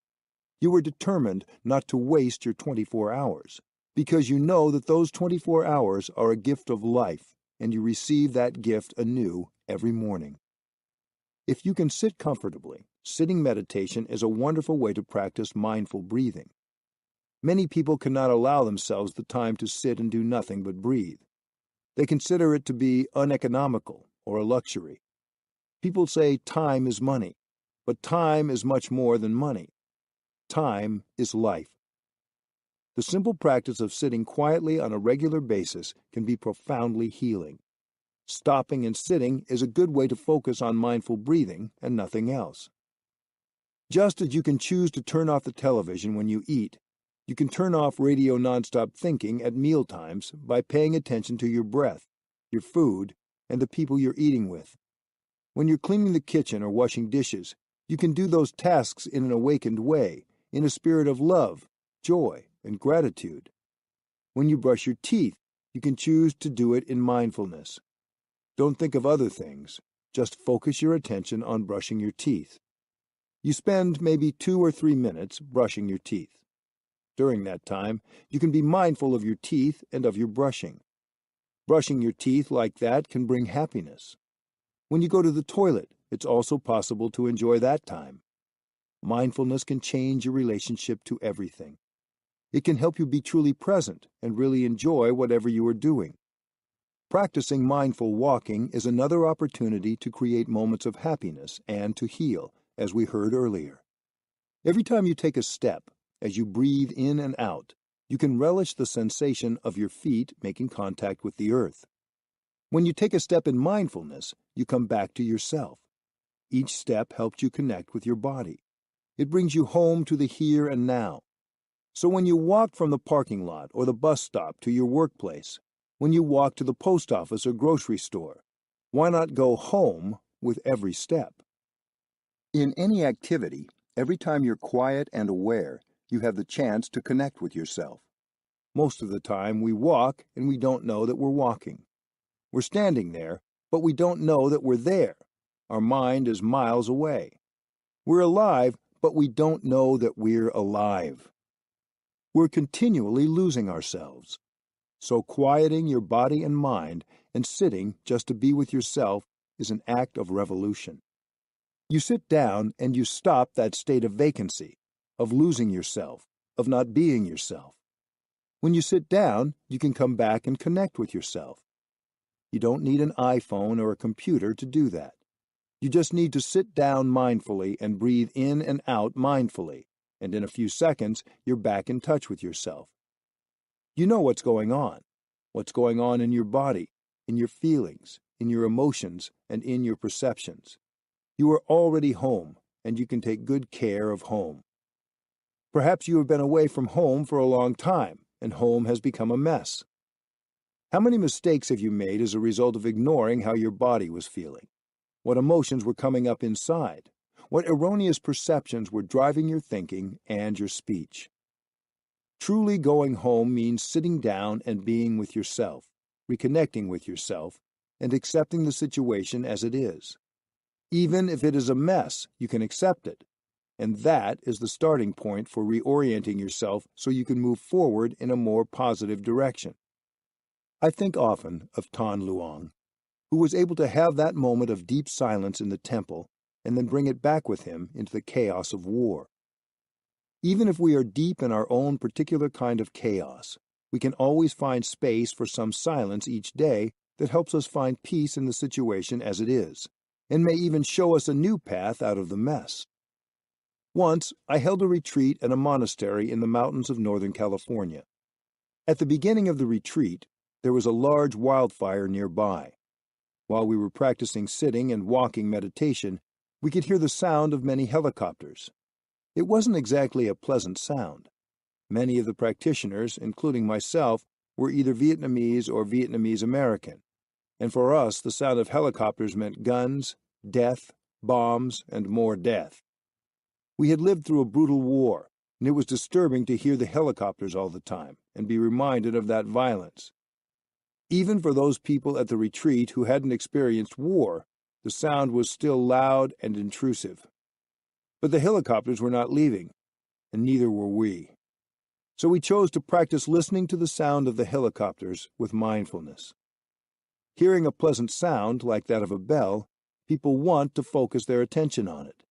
You are determined not to waste your 24 hours, because you know that those 24 hours are a gift of life, and you receive that gift anew every morning. If you can sit comfortably, sitting meditation is a wonderful way to practice mindful breathing. Many people cannot allow themselves the time to sit and do nothing but breathe. They consider it to be uneconomical or a luxury. People say time is money, but time is much more than money. Time is life. The simple practice of sitting quietly on a regular basis can be profoundly healing. Stopping and sitting is a good way to focus on mindful breathing and nothing else. Just as you can choose to turn off the television when you eat, You can turn off radio nonstop thinking at mealtimes by paying attention to your breath, your food, and the people you're eating with. When you're cleaning the kitchen or washing dishes, you can do those tasks in an awakened way, in a spirit of love, joy, and gratitude. When you brush your teeth, you can choose to do it in mindfulness. Don't think of other things. Just focus your attention on brushing your teeth. You spend maybe 2 or 3 minutes brushing your teeth. During that time, you can be mindful of your teeth and of your brushing. Brushing your teeth like that can bring happiness. When you go to the toilet, it's also possible to enjoy that time. Mindfulness can change your relationship to everything. It can help you be truly present and really enjoy whatever you are doing. Practicing mindful walking is another opportunity to create moments of happiness and to heal, as we heard earlier. Every time you take a step, as you breathe in and out, you can relish the sensation of your feet making contact with the earth. When you take a step in mindfulness, you come back to yourself. Each step helps you connect with your body. It brings you home to the here and now. So when you walk from the parking lot or the bus stop to your workplace, when you walk to the post office or grocery store, why not go home with every step? In any activity, every time you're quiet and aware, you have the chance to connect with yourself. Most of the time we walk and we don't know that we're walking. We're standing there, but we don't know that we're there. Our mind is miles away. We're alive, but we don't know that we're alive. We're continually losing ourselves. So quieting your body and mind and sitting just to be with yourself is an act of revolution. You sit down and you stop that state of vacancy, of losing yourself, of not being yourself. When you sit down, you can come back and connect with yourself. You don't need an iPhone or a computer to do that. You just need to sit down mindfully and breathe in and out mindfully, and in a few seconds, you're back in touch with yourself. You know what's going on in your body, in your feelings, in your emotions, and in your perceptions. You are already home, and you can take good care of home. Perhaps you have been away from home for a long time, and home has become a mess. How many mistakes have you made as a result of ignoring how your body was feeling? What emotions were coming up inside? What erroneous perceptions were driving your thinking and your speech? Truly going home means sitting down and being with yourself, reconnecting with yourself, and accepting the situation as it is. Even if it is a mess, you can accept it. And that is the starting point for reorienting yourself so you can move forward in a more positive direction. I think often of Tan Luang, who was able to have that moment of deep silence in the temple and then bring it back with him into the chaos of war. Even if we are deep in our own particular kind of chaos, we can always find space for some silence each day that helps us find peace in the situation as it is, and may even show us a new path out of the mess. Once, I held a retreat at a monastery in the mountains of Northern California. At the beginning of the retreat, there was a large wildfire nearby. While we were practicing sitting and walking meditation, we could hear the sound of many helicopters. It wasn't exactly a pleasant sound. Many of the practitioners, including myself, were either Vietnamese or Vietnamese American, and for us the sound of helicopters meant guns, death, bombs, and more death. We had lived through a brutal war, and it was disturbing to hear the helicopters all the time and be reminded of that violence. Even for those people at the retreat who hadn't experienced war, the sound was still loud and intrusive. But the helicopters were not leaving, and neither were we. So we chose to practice listening to the sound of the helicopters with mindfulness. Hearing a pleasant sound like that of a bell, people want to focus their attention on it.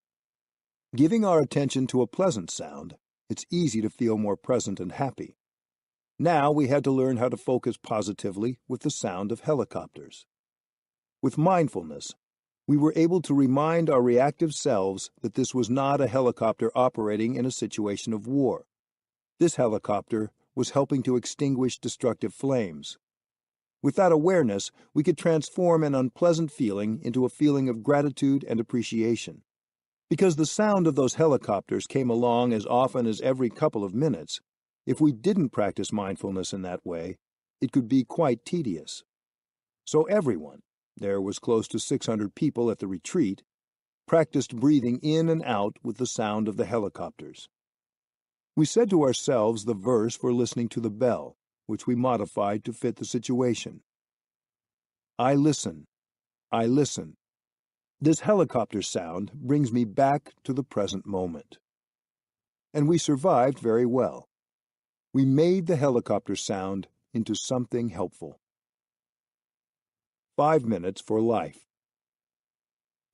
Giving our attention to a pleasant sound, it's easy to feel more present and happy. Now we had to learn how to focus positively with the sound of helicopters. With mindfulness, we were able to remind our reactive selves that this was not a helicopter operating in a situation of war. This helicopter was helping to extinguish destructive flames. With that awareness, we could transform an unpleasant feeling into a feeling of gratitude and appreciation. Because the sound of those helicopters came along as often as every couple of minutes, If we didn't practice mindfulness in that way, it could be quite tedious. So everyone, there was close to 600 people at the retreat, practiced breathing in and out with the sound of the helicopters. We said to ourselves the verse for listening to the bell, which we modified to fit the situation. I listen. I listen. This helicopter sound brings me back to the present moment. And we survived very well. We made the helicopter sound into something helpful. 5 minutes for life.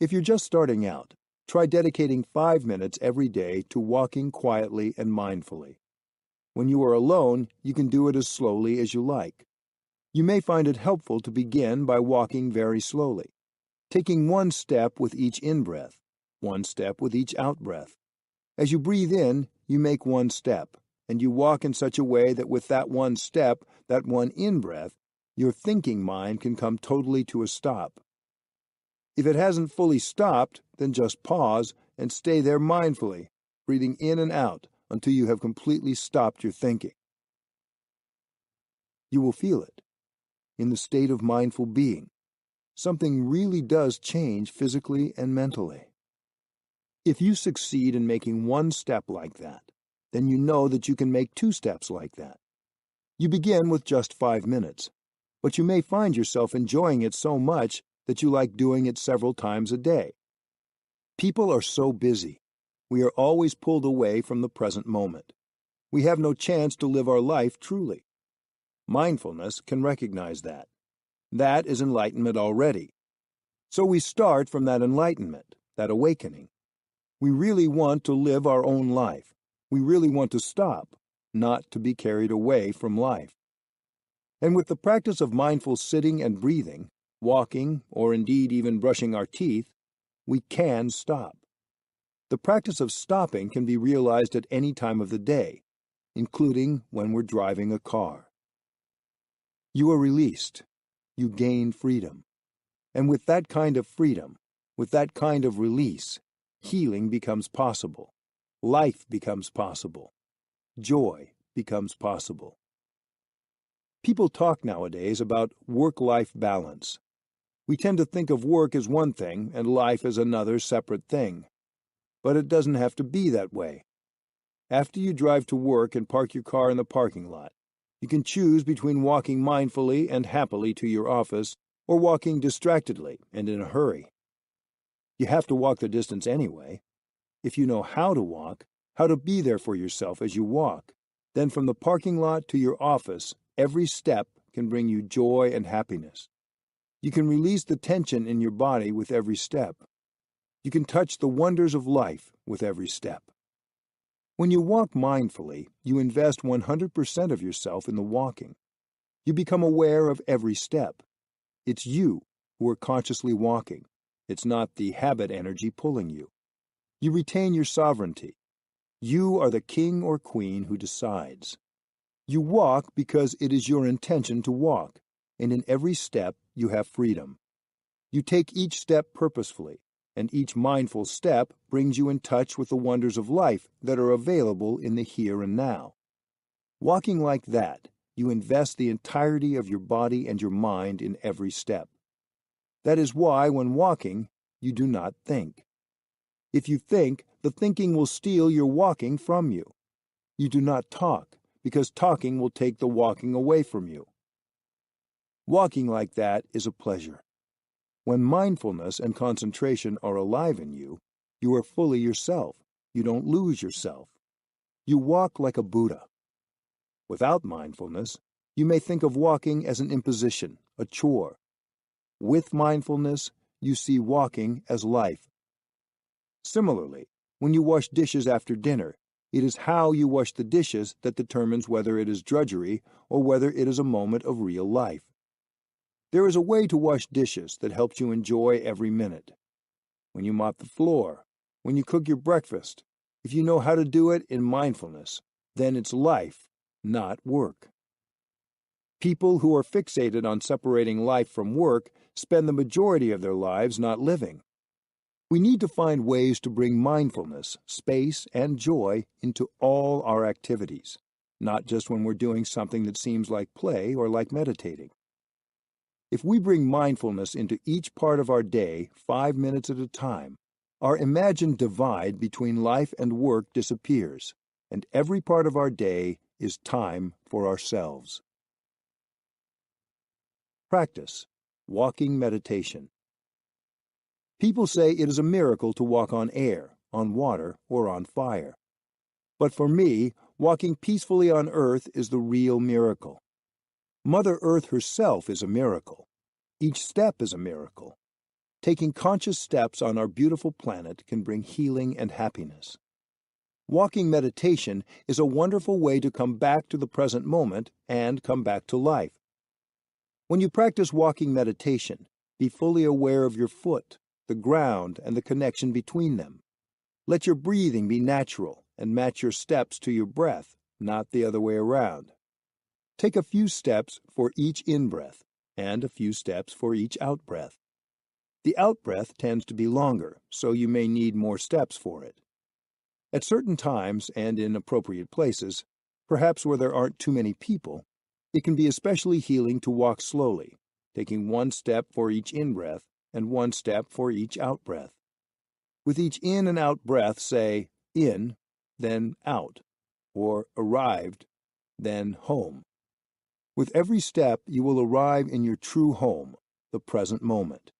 If you're just starting out, try dedicating 5 minutes every day to walking quietly and mindfully. When you are alone, you can do it as slowly as you like. You may find it helpful to begin by walking very slowly, taking one step with each in-breath, one step with each out-breath. As you breathe in, you make one step, and you walk in such a way that with that one step, that one in-breath, your thinking mind can come totally to a stop. If it hasn't fully stopped, then just pause and stay there mindfully, breathing in and out until you have completely stopped your thinking. You will feel it. In the state of mindful being, something really does change physically and mentally. If you succeed in making one step like that, then you know that you can make 2 steps like that. You begin with just 5 minutes, but you may find yourself enjoying it so much that you like doing it several times a day. People are so busy. We are always pulled away from the present moment. We have no chance to live our life truly. Mindfulness can recognize that. That is enlightenment already. So we start from that enlightenment, that awakening. We really want to live our own life. We really want to stop, not to be carried away from life. And with the practice of mindful sitting and breathing, walking, or indeed even brushing our teeth, we can stop. The practice of stopping can be realized at any time of the day, including when we're driving a car. You are released. You gain freedom. And with that kind of freedom, with that kind of release, healing becomes possible. Life becomes possible. Joy becomes possible. People talk nowadays about work-life balance. We tend to think of work as one thing and life as another separate thing. But it doesn't have to be that way. After you drive to work and park your car in the parking lot, you can choose between walking mindfully and happily to your office or walking distractedly and in a hurry. You have to walk the distance anyway. If you know how to walk, how to be there for yourself as you walk, then from the parking lot to your office, every step can bring you joy and happiness. You can release the tension in your body with every step. You can touch the wonders of life with every step. When you walk mindfully, you invest 100% of yourself in the walking. You become aware of every step. It's you who are consciously walking. It's not the habit energy pulling you. You retain your sovereignty. You are the king or queen who decides. You walk because it is your intention to walk, and in every step you have freedom. You take each step purposefully, and each mindful step brings you in touch with the wonders of life that are available in the here and now. Walking like that, you invest the entirety of your body and your mind in every step. That is why, when walking, you do not think. If you think, the thinking will steal your walking from you. You do not talk, because talking will take the walking away from you. Walking like that is a pleasure. When mindfulness and concentration are alive in you, you are fully yourself. You don't lose yourself. You walk like a Buddha. Without mindfulness, you may think of walking as an imposition, a chore. With mindfulness, you see walking as life. Similarly, when you wash dishes after dinner, it is how you wash the dishes that determines whether it is drudgery or whether it is a moment of real life. There is a way to wash dishes that helps you enjoy every minute. When you mop the floor, when you cook your breakfast, if you know how to do it in mindfulness, then it's life, not work. People who are fixated on separating life from work spend the majority of their lives not living. We need to find ways to bring mindfulness, space, and joy into all our activities. not just when we're doing something that seems like play or like meditating. If we bring mindfulness into each part of our day 5 minutes at a time, our imagined divide between life and work disappears, and every part of our day is time for ourselves. Practice. Walking meditation. People say it is a miracle to walk on air, on water, or on fire. But for me, walking peacefully on Earth is the real miracle. Mother Earth herself is a miracle. Each step is a miracle. Taking conscious steps on our beautiful planet can bring healing and happiness. Walking meditation is a wonderful way to come back to the present moment and come back to life. When you practice walking meditation, be fully aware of your foot, the ground, and the connection between them. Let your breathing be natural and match your steps to your breath, not the other way around. Take a few steps for each in-breath and a few steps for each out-breath. The out-breath tends to be longer, so you may need more steps for it. At certain times and in appropriate places, perhaps where there aren't too many people, it can be especially healing to walk slowly, taking one step for each in-breath and one step for each out-breath. With each in and out breath, say, in, then out, or arrived, then home. With every step, you will arrive in your true home, the present moment.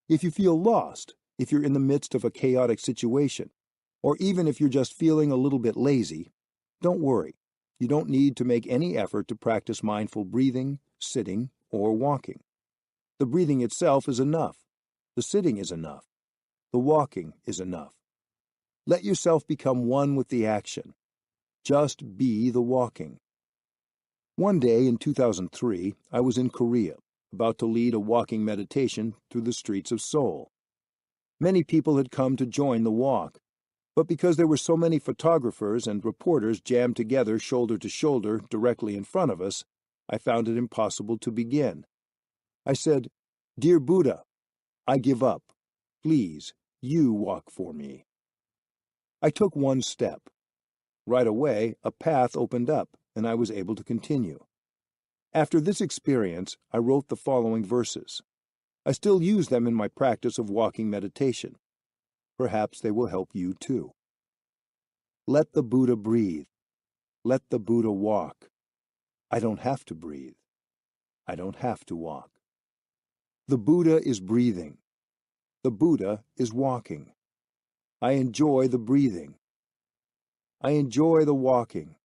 If you feel lost, if you're in the midst of a chaotic situation, or even if you're just feeling a little bit lazy, don't worry. You don't need to make any effort to practice mindful breathing, sitting, or walking. The breathing itself is enough. The sitting is enough. The walking is enough. Let yourself become one with the action. Just be the walking. One day in 2003, I was in Korea, about to lead a walking meditation through the streets of Seoul. Many people had come to join the walk, but because there were so many photographers and reporters jammed together shoulder to shoulder directly in front of us, I found it impossible to begin. I said, "Dear Buddha, I give up. Please, you walk for me." I took one step. Right away, a path opened up, and I was able to continue. After this experience, I wrote the following verses. I still use them in my practice of walking meditation. Perhaps they will help you too. Let the Buddha breathe. Let the Buddha walk. I don't have to breathe. I don't have to walk. The Buddha is breathing. The Buddha is walking. I enjoy the breathing. I enjoy the walking.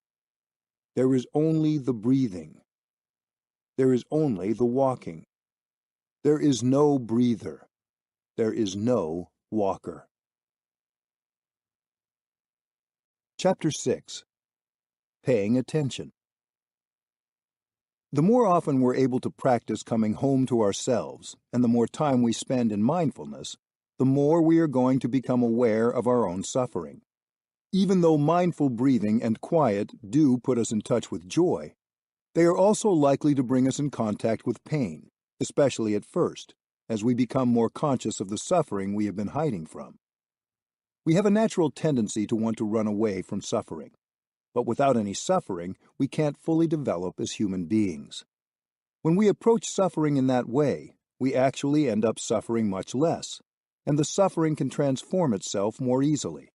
There is only the breathing. There is only the walking. There is no breather. There is no walker. Chapter 6. Paying Attention. The more often we're able to practice coming home to ourselves, and the more time we spend in mindfulness, the more we are going to become aware of our own suffering. Even though mindful breathing and quiet do put us in touch with joy, they are also likely to bring us in contact with pain, especially at first, as we become more conscious of the suffering we have been hiding from. We have a natural tendency to want to run away from suffering, but without any suffering, we can't fully develop as human beings. When we approach suffering in that way, we actually end up suffering much less, and the suffering can transform itself more easily.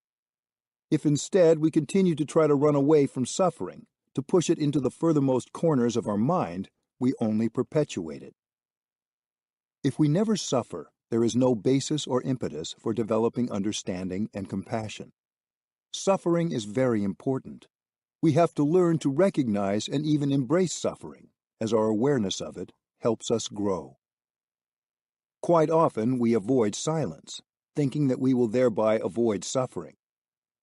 If instead we continue to try to run away from suffering, to push it into the furthermost corners of our mind, we only perpetuate it. If we never suffer, there is no basis or impetus for developing understanding and compassion. Suffering is very important. We have to learn to recognize and even embrace suffering, as our awareness of it helps us grow. Quite often we avoid silence, thinking that we will thereby avoid suffering.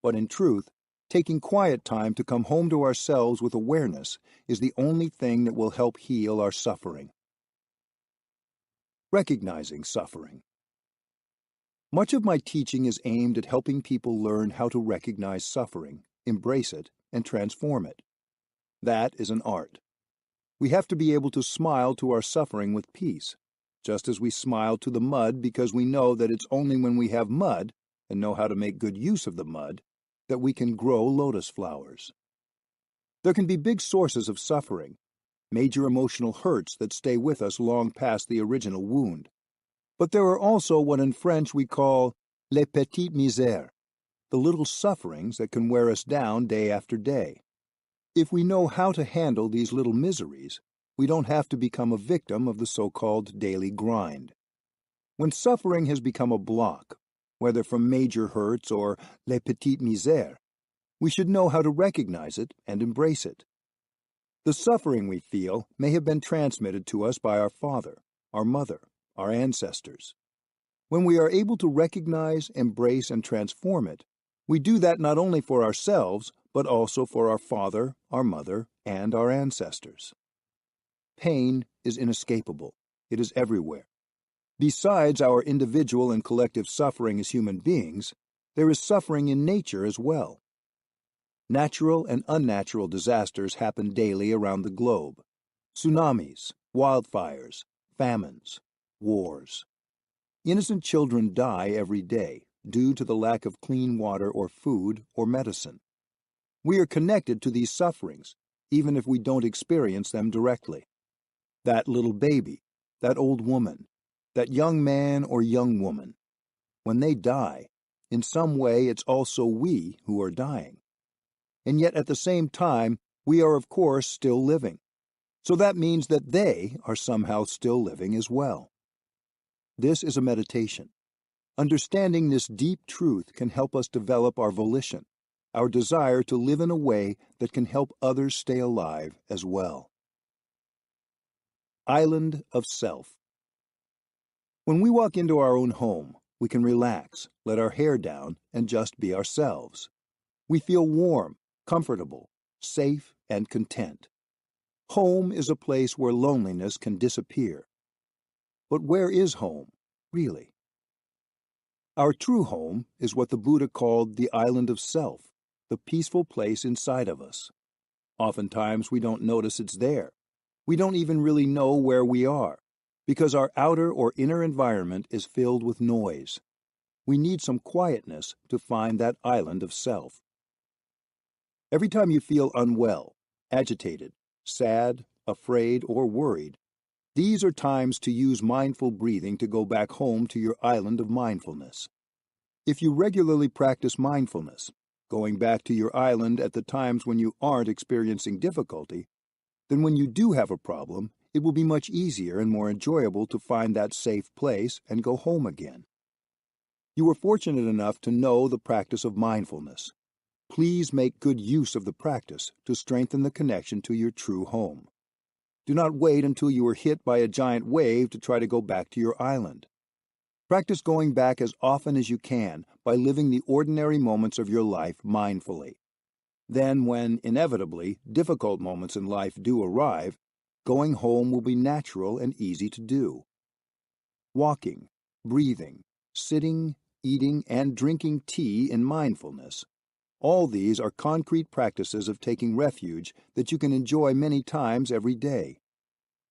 But in truth, taking quiet time to come home to ourselves with awareness is the only thing that will help heal our suffering. Recognizing suffering. Much of my teaching is aimed at helping people learn how to recognize suffering, embrace it, and transform it. That is an art. We have to be able to smile to our suffering with peace, just as we smile to the mud because we know that it's only when we have mud, and know how to make good use of the mud, that we can grow lotus flowers. There can be big sources of suffering, major emotional hurts that stay with us long past the original wound. But there are also what in French we call les petites misères, the little sufferings that can wear us down day after day. If we know how to handle these little miseries, we don't have to become a victim of the so-called daily grind. When suffering has become a block, whether from major hurts or les petites misères, we should know how to recognize it and embrace it. The suffering we feel may have been transmitted to us by our father, our mother, our ancestors. When we are able to recognize, embrace, and transform it, we do that not only for ourselves, but also for our father, our mother, and our ancestors. Pain is inescapable. It is everywhere. Besides our individual and collective suffering as human beings, there is suffering in nature as well. Natural and unnatural disasters happen daily around the globe. Tsunamis, wildfires, famines, wars. Innocent children die every day due to the lack of clean water or food or medicine. We are connected to these sufferings, even if we don't experience them directly. That little baby, that old woman, that young man or young woman, when they die, in some way it's also we who are dying. And yet at the same time, we are of course still living. So that means that they are somehow still living as well. This is a meditation. Understanding this deep truth can help us develop our volition, our desire to live in a way that can help others stay alive as well. Island of Self. When we walk into our own home, we can relax, let our hair down, and just be ourselves. We feel warm, comfortable, safe, and content. Home is a place where loneliness can disappear. But where is home, really? Our true home is what the Buddha called the island of self, the peaceful place inside of us. Oftentimes we don't notice it's there. We don't even really know where we are, because our outer or inner environment is filled with noise. We need some quietness to find that island of self. Every time you feel unwell, agitated, sad, afraid, or worried, these are times to use mindful breathing to go back home to your island of mindfulness. If you regularly practice mindfulness, going back to your island at the times when you aren't experiencing difficulty, then when you do have a problem, it will be much easier and more enjoyable to find that safe place and go home again. You are fortunate enough to know the practice of mindfulness. Please make good use of the practice to strengthen the connection to your true home. Do not wait until you are hit by a giant wave to try to go back to your island. Practice going back as often as you can by living the ordinary moments of your life mindfully. Then, when, inevitably, difficult moments in life do arrive, going home will be natural and easy to do. Walking, breathing, sitting, eating, and drinking tea in mindfulness. All these are concrete practices of taking refuge that you can enjoy many times every day.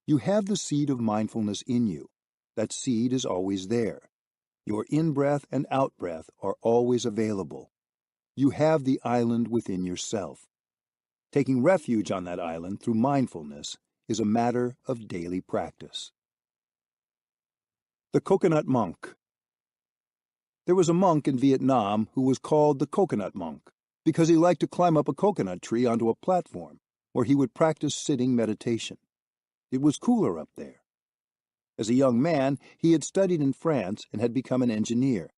You have the seed of mindfulness in you. That seed is always there. Your in-breath and out-breath are always available. You have the island within yourself. Taking refuge on that island through mindfulness is a matter of daily practice. The Coconut Monk. There was a monk in Vietnam who was called the Coconut Monk because he liked to climb up a coconut tree onto a platform where he would practice sitting meditation. It was cooler up there. As a young man, he had studied in France and had become an engineer.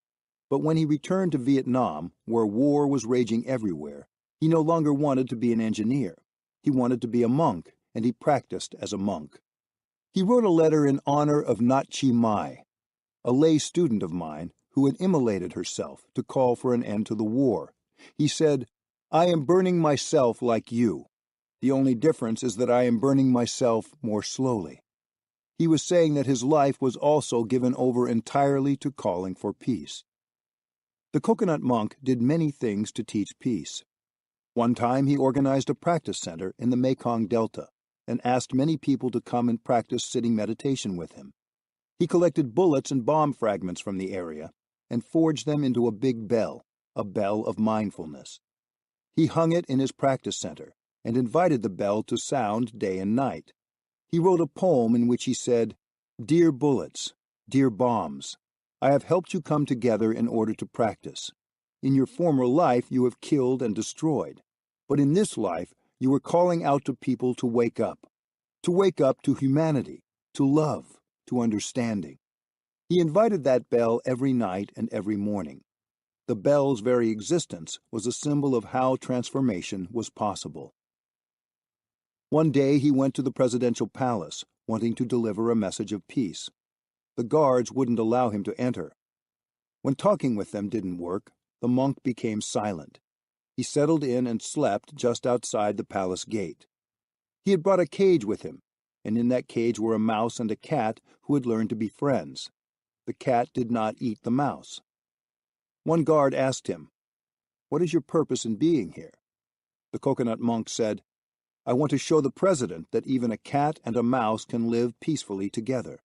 But when he returned to Vietnam, where war was raging everywhere, he no longer wanted to be an engineer. He wanted to be a monk, and he practiced as a monk. He wrote a letter in honor of Nhat Chi Mai, a lay student of mine who had immolated herself to call for an end to the war. He said, "I am burning myself like you. The only difference is that I am burning myself more slowly." He was saying that his life was also given over entirely to calling for peace. The Coconut Monk did many things to teach peace. One time he organized a practice center in the Mekong Delta and asked many people to come and practice sitting meditation with him. He collected bullets and bomb fragments from the area and forged them into a big bell, a bell of mindfulness. He hung it in his practice center and invited the bell to sound day and night. He wrote a poem in which he said, "Dear bullets, dear bombs, I have helped you come together in order to practice. In your former life you have killed and destroyed, but in this life you are calling out to people to wake up to humanity, to love, to understanding." He invited that bell every night and every morning. The bell's very existence was a symbol of how transformation was possible. One day he went to the presidential palace, wanting to deliver a message of peace. The guards wouldn't allow him to enter. When talking with them didn't work, the monk became silent. He settled in and slept just outside the palace gate. He had brought a cage with him, and in that cage were a mouse and a cat who had learned to be friends. The cat did not eat the mouse. One guard asked him, "What is your purpose in being here?" The coconut monk said, "I want to show the president that even a cat and a mouse can live peacefully together."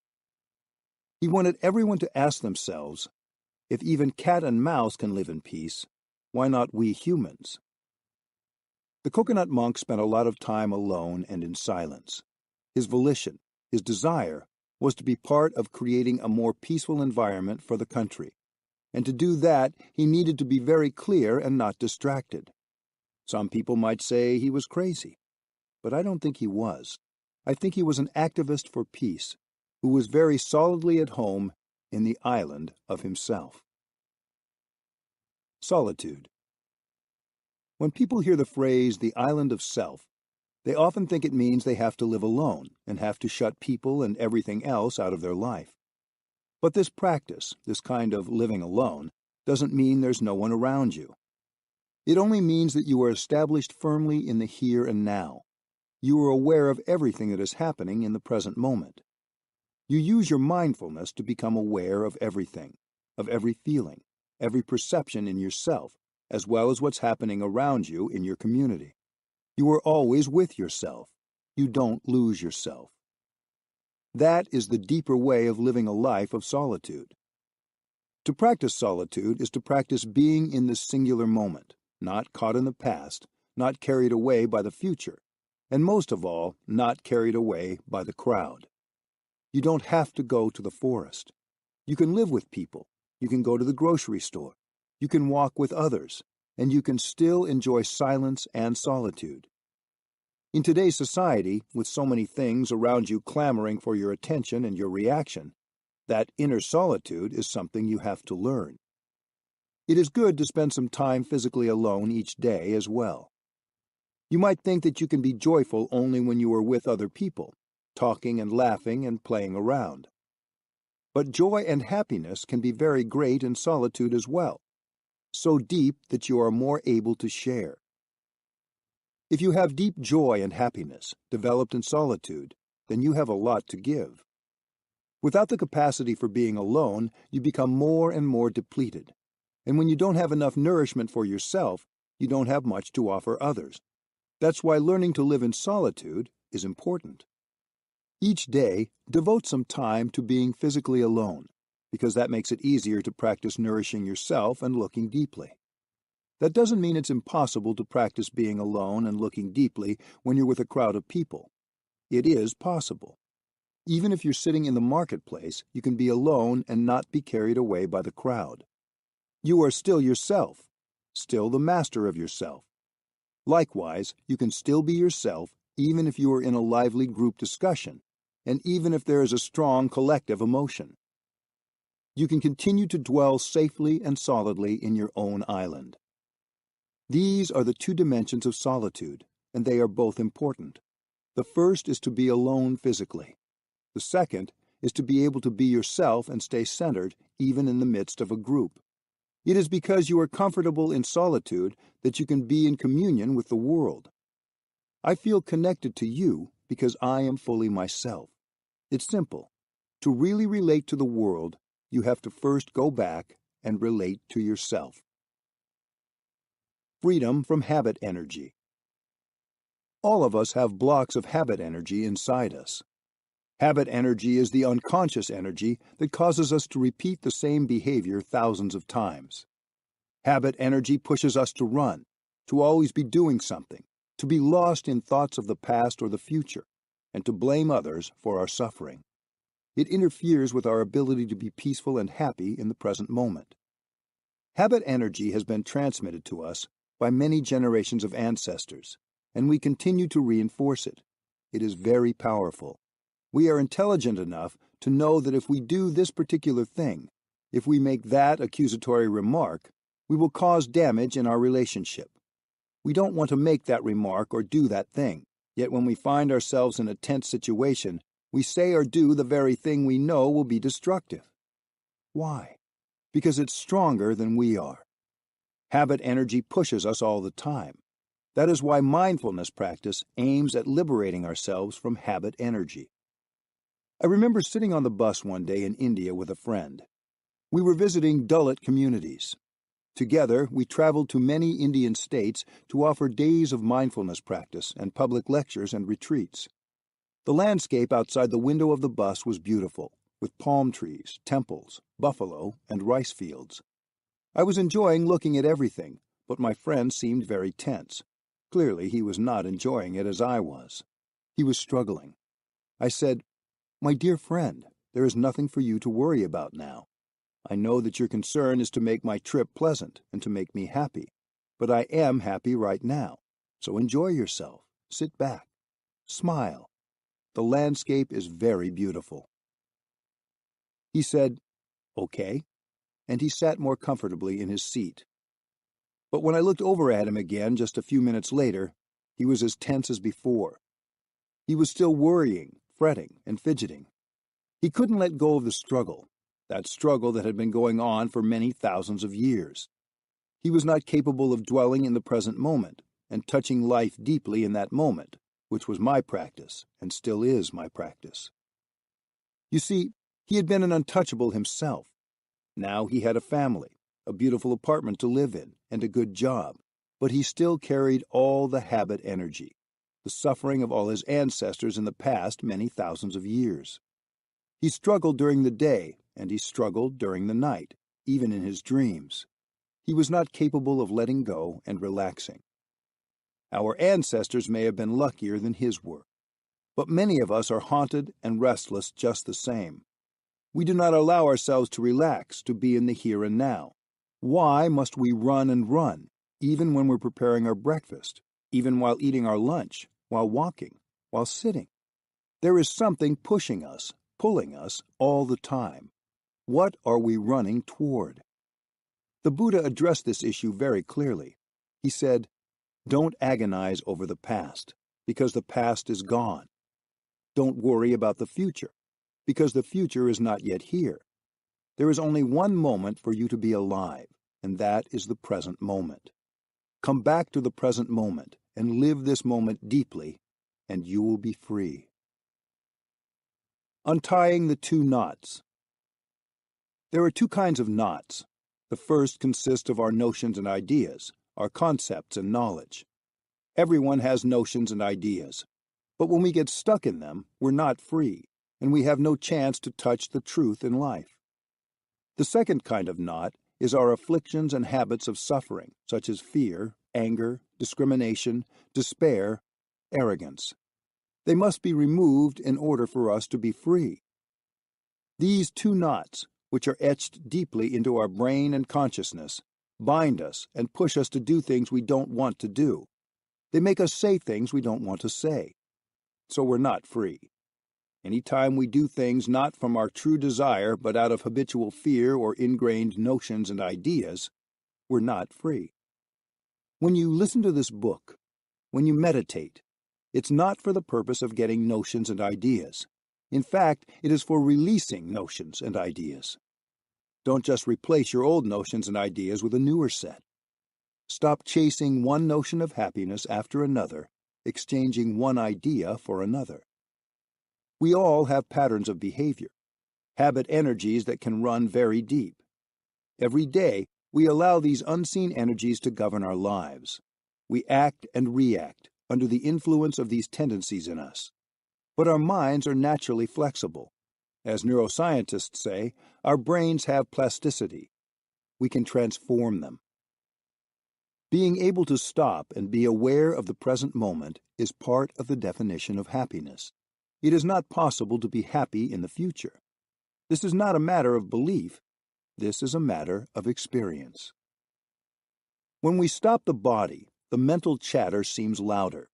He wanted everyone to ask themselves, if even cat and mouse can live in peace, why not we humans? The coconut monk spent a lot of time alone and in silence. His volition, his desire, was to be part of creating a more peaceful environment for the country. And to do that, he needed to be very clear and not distracted. Some people might say he was crazy, but I don't think he was. I think he was an activist for peace, who was very solidly at home in the island of himself. Solitude. When people hear the phrase, the island of self, they often think it means they have to live alone and have to shut people and everything else out of their life. But this practice, this kind of living alone, doesn't mean there's no one around you. It only means that you are established firmly in the here and now. You are aware of everything that is happening in the present moment. You use your mindfulness to become aware of everything, of every feeling, every perception in yourself, as well as what's happening around you in your community. You are always with yourself. You don't lose yourself. That is the deeper way of living a life of solitude. To practice solitude is to practice being in the singular moment, not caught in the past, not carried away by the future, and most of all, not carried away by the crowd. You don't have to go to the forest. You can live with people. You can go to the grocery store. You can walk with others, and you can still enjoy silence and solitude. In today's society, with so many things around you clamoring for your attention and your reaction, that inner solitude is something you have to learn. It is good to spend some time physically alone each day as well. You might think that you can be joyful only when you are with other people, talking and laughing and playing around. But joy and happiness can be very great in solitude as well, so deep that you are more able to share. If you have deep joy and happiness developed in solitude, then you have a lot to give. Without the capacity for being alone, you become more and more depleted. And when you don't have enough nourishment for yourself, you don't have much to offer others. That's why learning to live in solitude is important. Each day, devote some time to being physically alone, because that makes it easier to practice nourishing yourself and looking deeply. That doesn't mean it's impossible to practice being alone and looking deeply when you're with a crowd of people. It is possible. Even if you're sitting in the marketplace, you can be alone and not be carried away by the crowd. You are still yourself, still the master of yourself. Likewise, you can still be yourself even if you are in a lively group discussion, and even if there is a strong collective emotion. You can continue to dwell safely and solidly in your own island. These are the two dimensions of solitude, and they are both important. The first is to be alone physically. The second is to be able to be yourself and stay centered even in the midst of a group. It is because you are comfortable in solitude that you can be in communion with the world. I feel connected to you because I am fully myself. It's simple. To really relate to the world, you have to first go back and relate to yourself. Freedom from habit energy. All of us have blocks of habit energy inside us. Habit energy is the unconscious energy that causes us to repeat the same behavior thousands of times. Habit energy pushes us to run, to always be doing something, to be lost in thoughts of the past or the future, and to blame others for our suffering. It interferes with our ability to be peaceful and happy in the present moment. Habit energy has been transmitted to us by many generations of ancestors, and we continue to reinforce it. It is very powerful. We are intelligent enough to know that if we do this particular thing, if we make that accusatory remark, we will cause damage in our relationship. We don't want to make that remark or do that thing, yet when we find ourselves in a tense situation, we say or do the very thing we know will be destructive. Why? Because it's stronger than we are. Habit energy pushes us all the time. That is why mindfulness practice aims at liberating ourselves from habit energy. I remember sitting on the bus one day in India with a friend. We were visiting Dalit communities. Together, we traveled to many Indian states to offer days of mindfulness practice and public lectures and retreats. The landscape outside the window of the bus was beautiful, with palm trees, temples, buffalo, and rice fields. I was enjoying looking at everything, but my friend seemed very tense. Clearly, he was not enjoying it as I was. He was struggling. I said, "My dear friend, there is nothing for you to worry about now. I know that your concern is to make my trip pleasant and to make me happy, but I am happy right now, so enjoy yourself, sit back, smile. The landscape is very beautiful." He said, "Okay," and he sat more comfortably in his seat. But when I looked over at him again just a few minutes later, he was as tense as before. He was still worrying, fretting, and fidgeting. He couldn't let go of the struggle, that struggle that had been going on for many thousands of years. He was not capable of dwelling in the present moment and touching life deeply in that moment, which was my practice and still is my practice. You see, he had been an untouchable himself. Now he had a family, a beautiful apartment to live in, and a good job, but he still carried all the habit energy, the suffering of all his ancestors in the past many thousands of years. He struggled during the day, and he struggled during the night, even in his dreams. He was not capable of letting go and relaxing. Our ancestors may have been luckier than his were, but many of us are haunted and restless just the same. We do not allow ourselves to relax, to be in the here and now. Why must we run and run, even when we're preparing our breakfast, even while eating our lunch, while walking, while sitting? There is something pushing us, pulling us all the time. What are we running toward? The Buddha addressed this issue very clearly. He said, "Don't agonize over the past, because the past is gone. Don't worry about the future, because the future is not yet here. There is only one moment for you to be alive, and that is the present moment. Come back to the present moment and live this moment deeply, and you will be free." Untying the two knots. There are two kinds of knots. The first consists of our notions and ideas, our concepts and knowledge. Everyone has notions and ideas, but when we get stuck in them, we're not free, and we have no chance to touch the truth in life. The second kind of knot is our afflictions and habits of suffering, such as fear, anger, discrimination, despair, arrogance. They must be removed in order for us to be free. These two knots, which are etched deeply into our brain and consciousness, bind us and push us to do things we don't want to do. They make us say things we don't want to say. So we're not free. Any time we do things not from our true desire but out of habitual fear or ingrained notions and ideas, we're not free. When you listen to this book, when you meditate, it's not for the purpose of getting notions and ideas. In fact, it is for releasing notions and ideas. Don't just replace your old notions and ideas with a newer set. Stop chasing one notion of happiness after another, exchanging one idea for another. We all have patterns of behavior, habit energies that can run very deep. Every day, we allow these unseen energies to govern our lives. We act and react under the influence of these tendencies in us. But our minds are naturally flexible. As neuroscientists say, our brains have plasticity. We can transform them. Being able to stop and be aware of the present moment is part of the definition of happiness. It is not possible to be happy in the future. This is not a matter of belief. This is a matter of experience. When we stop the body, the mental chatter seems louder.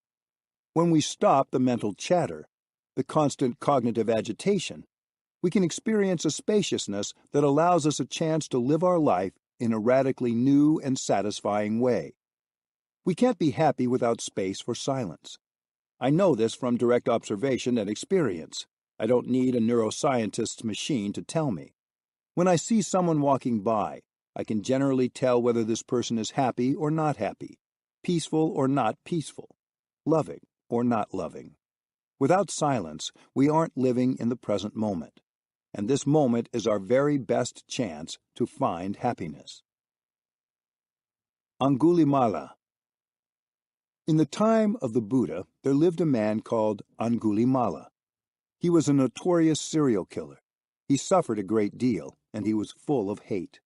When we stop the mental chatter, the constant cognitive agitation, we can experience a spaciousness that allows us a chance to live our life in a radically new and satisfying way. We can't be happy without space for silence. I know this from direct observation and experience. I don't need a neuroscientist's machine to tell me. When I see someone walking by, I can generally tell whether this person is happy or not happy, peaceful or not peaceful, loving or not loving. Without silence, we aren't living in the present moment, and this moment is our very best chance to find happiness. Angulimala. In the time of the Buddha, there lived a man called Angulimala. He was a notorious serial killer. He suffered a great deal, and he was full of hate.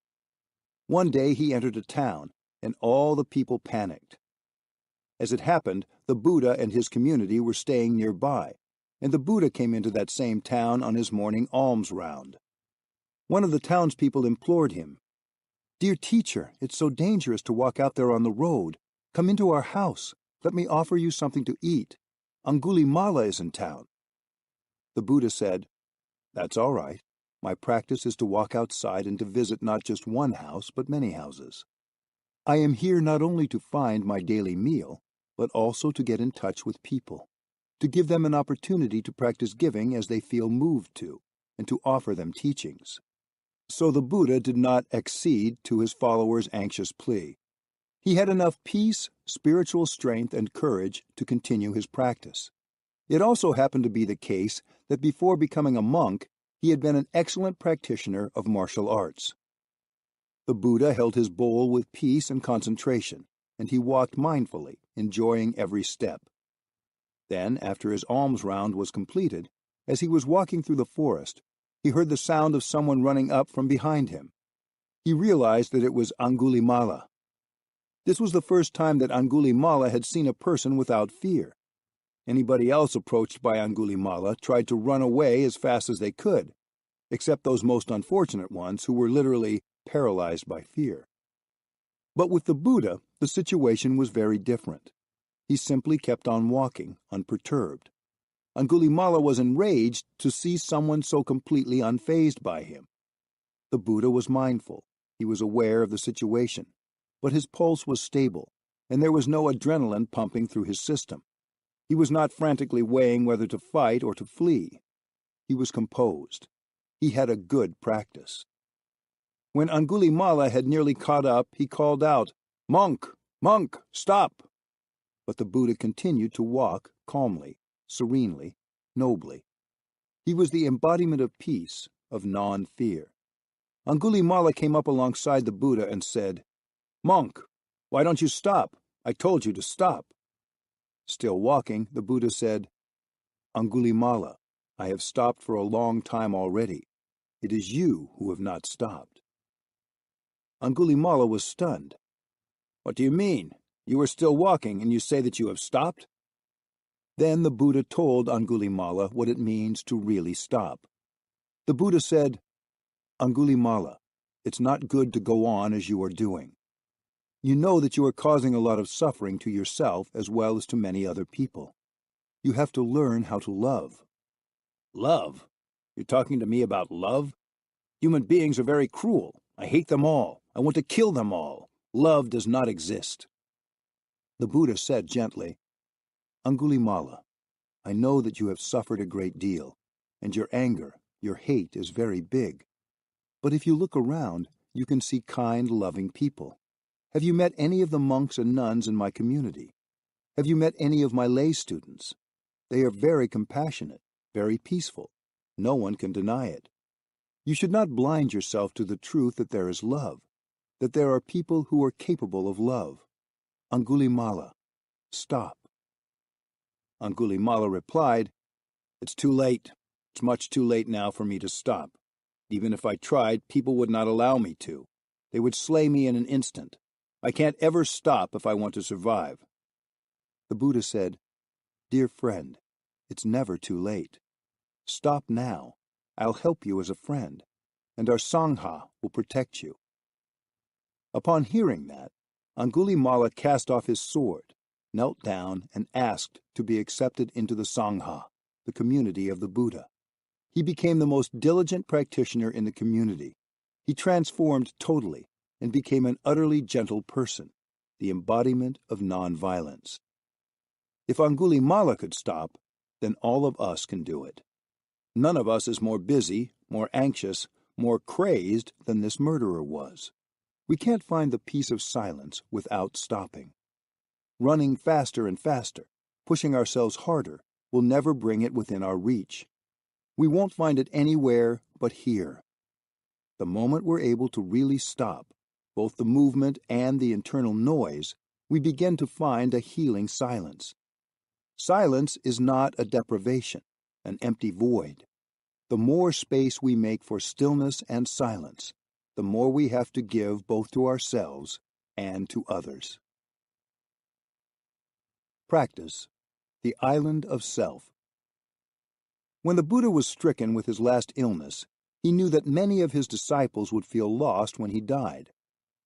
One day he entered a town, and all the people panicked. As it happened, the Buddha and his community were staying nearby, and the Buddha came into that same town on his morning alms round. One of the townspeople implored him, "Dear teacher, it's so dangerous to walk out there on the road. Come into our house. Let me offer you something to eat. Angulimala is in town." The Buddha said, "That's all right. My practice is to walk outside and to visit not just one house, but many houses. I am here not only to find my daily meal, but also to get in touch with people, to give them an opportunity to practice giving as they feel moved to, and to offer them teachings." So the Buddha did not accede to his followers' anxious plea. He had enough peace, spiritual strength, and courage to continue his practice. It also happened to be the case that before becoming a monk, he had been an excellent practitioner of martial arts. The Buddha held his bowl with peace and concentration, and he walked mindfully, enjoying every step. Then, after his alms round was completed, as he was walking through the forest, he heard the sound of someone running up from behind him. He realized that it was Angulimala. This was the first time that Angulimala had seen a person without fear. Anybody else approached by Angulimala tried to run away as fast as they could, except those most unfortunate ones who were literally paralyzed by fear. But with the Buddha, the situation was very different. He simply kept on walking, unperturbed. Angulimala was enraged to see someone so completely unfazed by him. The Buddha was mindful. He was aware of the situation, but his pulse was stable, and there was no adrenaline pumping through his system. He was not frantically weighing whether to fight or to flee. He was composed. He had a good practice. When Angulimala had nearly caught up, he called out, "Monk! Monk! Stop!" But the Buddha continued to walk calmly, serenely, nobly. He was the embodiment of peace, of non-fear. Angulimala came up alongside the Buddha and said, "Monk, why don't you stop? I told you to stop." Still walking, the Buddha said, "Angulimala, I have stopped for a long time already. It is you who have not stopped." Angulimala was stunned. "What do you mean? You are still walking, and you say that you have stopped?" Then the Buddha told Angulimala what it means to really stop. The Buddha said, "Angulimala, it's not good to go on as you are doing. You know that you are causing a lot of suffering to yourself as well as to many other people. You have to learn how to love." "Love? You're talking to me about love? Human beings are very cruel. I hate them all. I want to kill them all. Love does not exist." The Buddha said gently, "Angulimala, I know that you have suffered a great deal, and your anger, your hate is very big. But if you look around, you can see kind, loving people. Have you met any of the monks and nuns in my community? Have you met any of my lay students? They are very compassionate, very peaceful. No one can deny it. You should not blind yourself to the truth that there is love, that there are people who are capable of love. Angulimala, stop." Angulimala replied, "It's too late. It's much too late now for me to stop. Even if I tried, people would not allow me to. They would slay me in an instant. I can't ever stop if I want to survive." The Buddha said, "Dear friend, it's never too late. Stop now. I'll help you as a friend, and our Sangha will protect you." Upon hearing that, Angulimala cast off his sword, knelt down, and asked to be accepted into the Sangha, the community of the Buddha. He became the most diligent practitioner in the community. He transformed totally and became an utterly gentle person, the embodiment of non-violence. If Angulimala could stop, then all of us can do it. None of us is more busy, more anxious, more crazed than this murderer was. We can't find the peace of silence without stopping. Running faster and faster, pushing ourselves harder, will never bring it within our reach. We won't find it anywhere but here. The moment we're able to really stop, both the movement and the internal noise, we begin to find a healing silence. Silence is not a deprivation, an empty void. The more space we make for stillness and silence, the more we have to give both to ourselves and to others. Practice: the island of self. When the Buddha was stricken with his last illness, he knew that many of his disciples would feel lost when he died.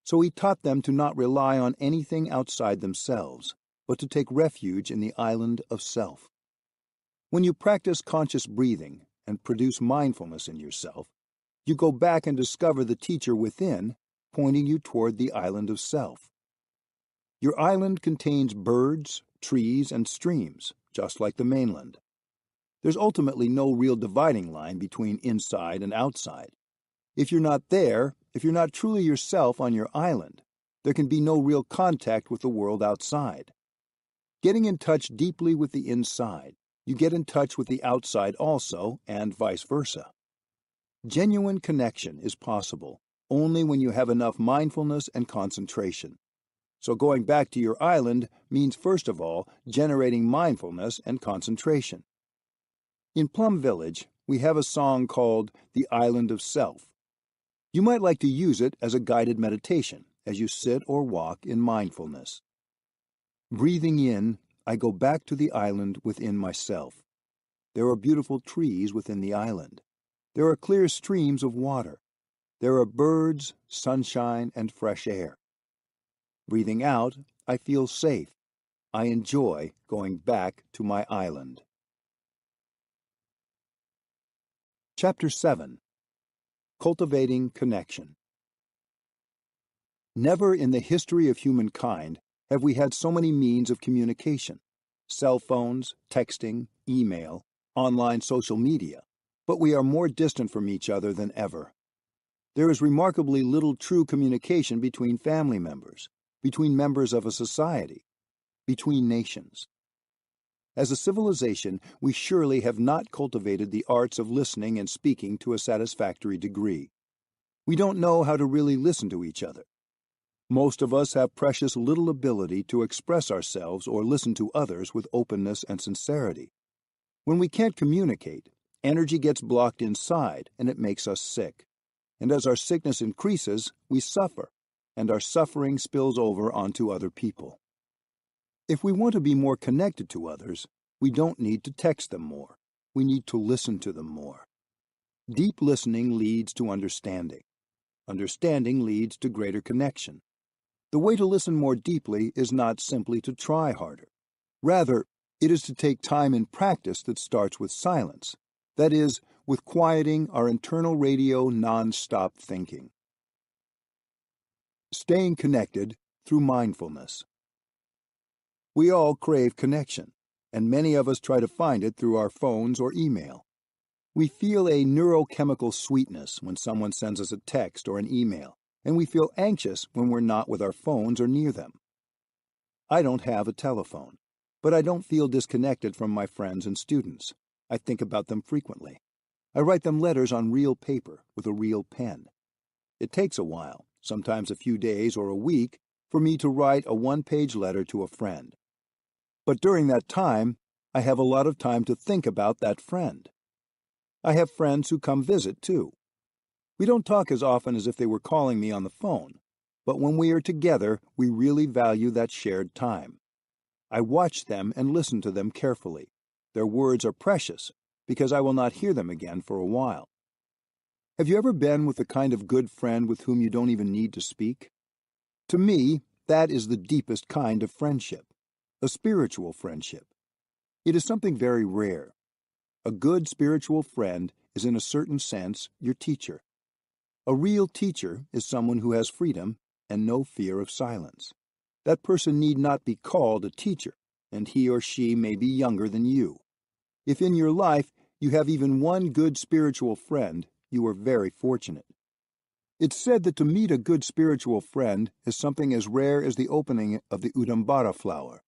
So he taught them to not rely on anything outside themselves, but to take refuge in the island of self. When you practice conscious breathing and produce mindfulness in yourself, you go back and discover the teacher within, pointing you toward the island of self. Your island contains birds, trees, and streams, just like the mainland. There's ultimately no real dividing line between inside and outside. If you're not there, if you're not truly yourself on your island, there can be no real contact with the world outside. Getting in touch deeply with the inside, you get in touch with the outside also, and vice versa. Genuine connection is possible only when you have enough mindfulness and concentration. So going back to your island means, first of all, generating mindfulness and concentration. In Plum Village, we have a song called "The Island of Self." You might like to use it as a guided meditation as you sit or walk in mindfulness. Breathing in, I go back to the island within myself. There are beautiful trees within the island. There are clear streams of water. There are birds, sunshine, and fresh air. Breathing out, I feel safe. I enjoy going back to my island. Chapter 7. Cultivating Connection. Never in the history of humankind have we had so many means of communication: cell phones, texting, email, online social media, but we are more distant from each other than ever. There is remarkably little true communication between family members, between members of a society, between nations. As a civilization, we surely have not cultivated the arts of listening and speaking to a satisfactory degree. We don't know how to really listen to each other. Most of us have precious little ability to express ourselves or listen to others with openness and sincerity. When we can't communicate, energy gets blocked inside and it makes us sick. And as our sickness increases, we suffer, and our suffering spills over onto other people. If we want to be more connected to others, we don't need to text them more. We need to listen to them more. Deep listening leads to understanding. Understanding leads to greater connection. The way to listen more deeply is not simply to try harder. Rather, it is to take time in practice that starts with silence. That is, with quieting our internal radio non-stop thinking. Staying connected through mindfulness. We all crave connection, and many of us try to find it through our phones or email. We feel a neurochemical sweetness when someone sends us a text or an email, and we feel anxious when we're not with our phones or near them. I don't have a telephone, but I don't feel disconnected from my friends and students. I think about them frequently. I write them letters on real paper with a real pen. It takes a while, sometimes a few days or a week, for me to write a one-page letter to a friend. But during that time, I have a lot of time to think about that friend. I have friends who come visit, too. We don't talk as often as if they were calling me on the phone, But when we are together, we really value that shared time. I watch them and listen to them carefully. Their words are precious, because I will not hear them again for a while. Have you ever been with the kind of good friend with whom you don't even need to speak? To me, that is the deepest kind of friendship, a spiritual friendship. It is something very rare. A good spiritual friend is in a certain sense your teacher. A real teacher is someone who has freedom and no fear of silence. That person need not be called a teacher, and he or she may be younger than you. If in your life you have even one good spiritual friend, you are very fortunate. It's said that to meet a good spiritual friend is something as rare as the opening of the Udambara flower,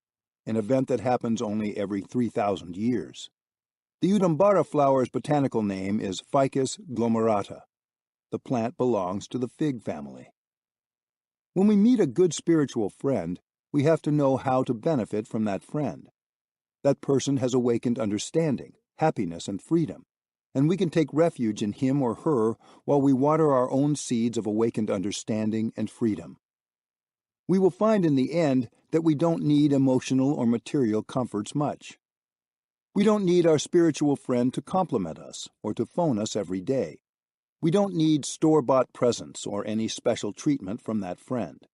an event that happens only every 3,000 years. The Udambara flower's botanical name is Ficus glomerata. The plant belongs to the fig family. When we meet a good spiritual friend, we have to know how to benefit from that friend. That person has awakened understanding, happiness, and freedom, and we can take refuge in him or her while we water our own seeds of awakened understanding and freedom. We will find in the end that we don't need emotional or material comforts much. We don't need our spiritual friend to compliment us or to phone us every day. We don't need store-bought presents or any special treatment from that friend.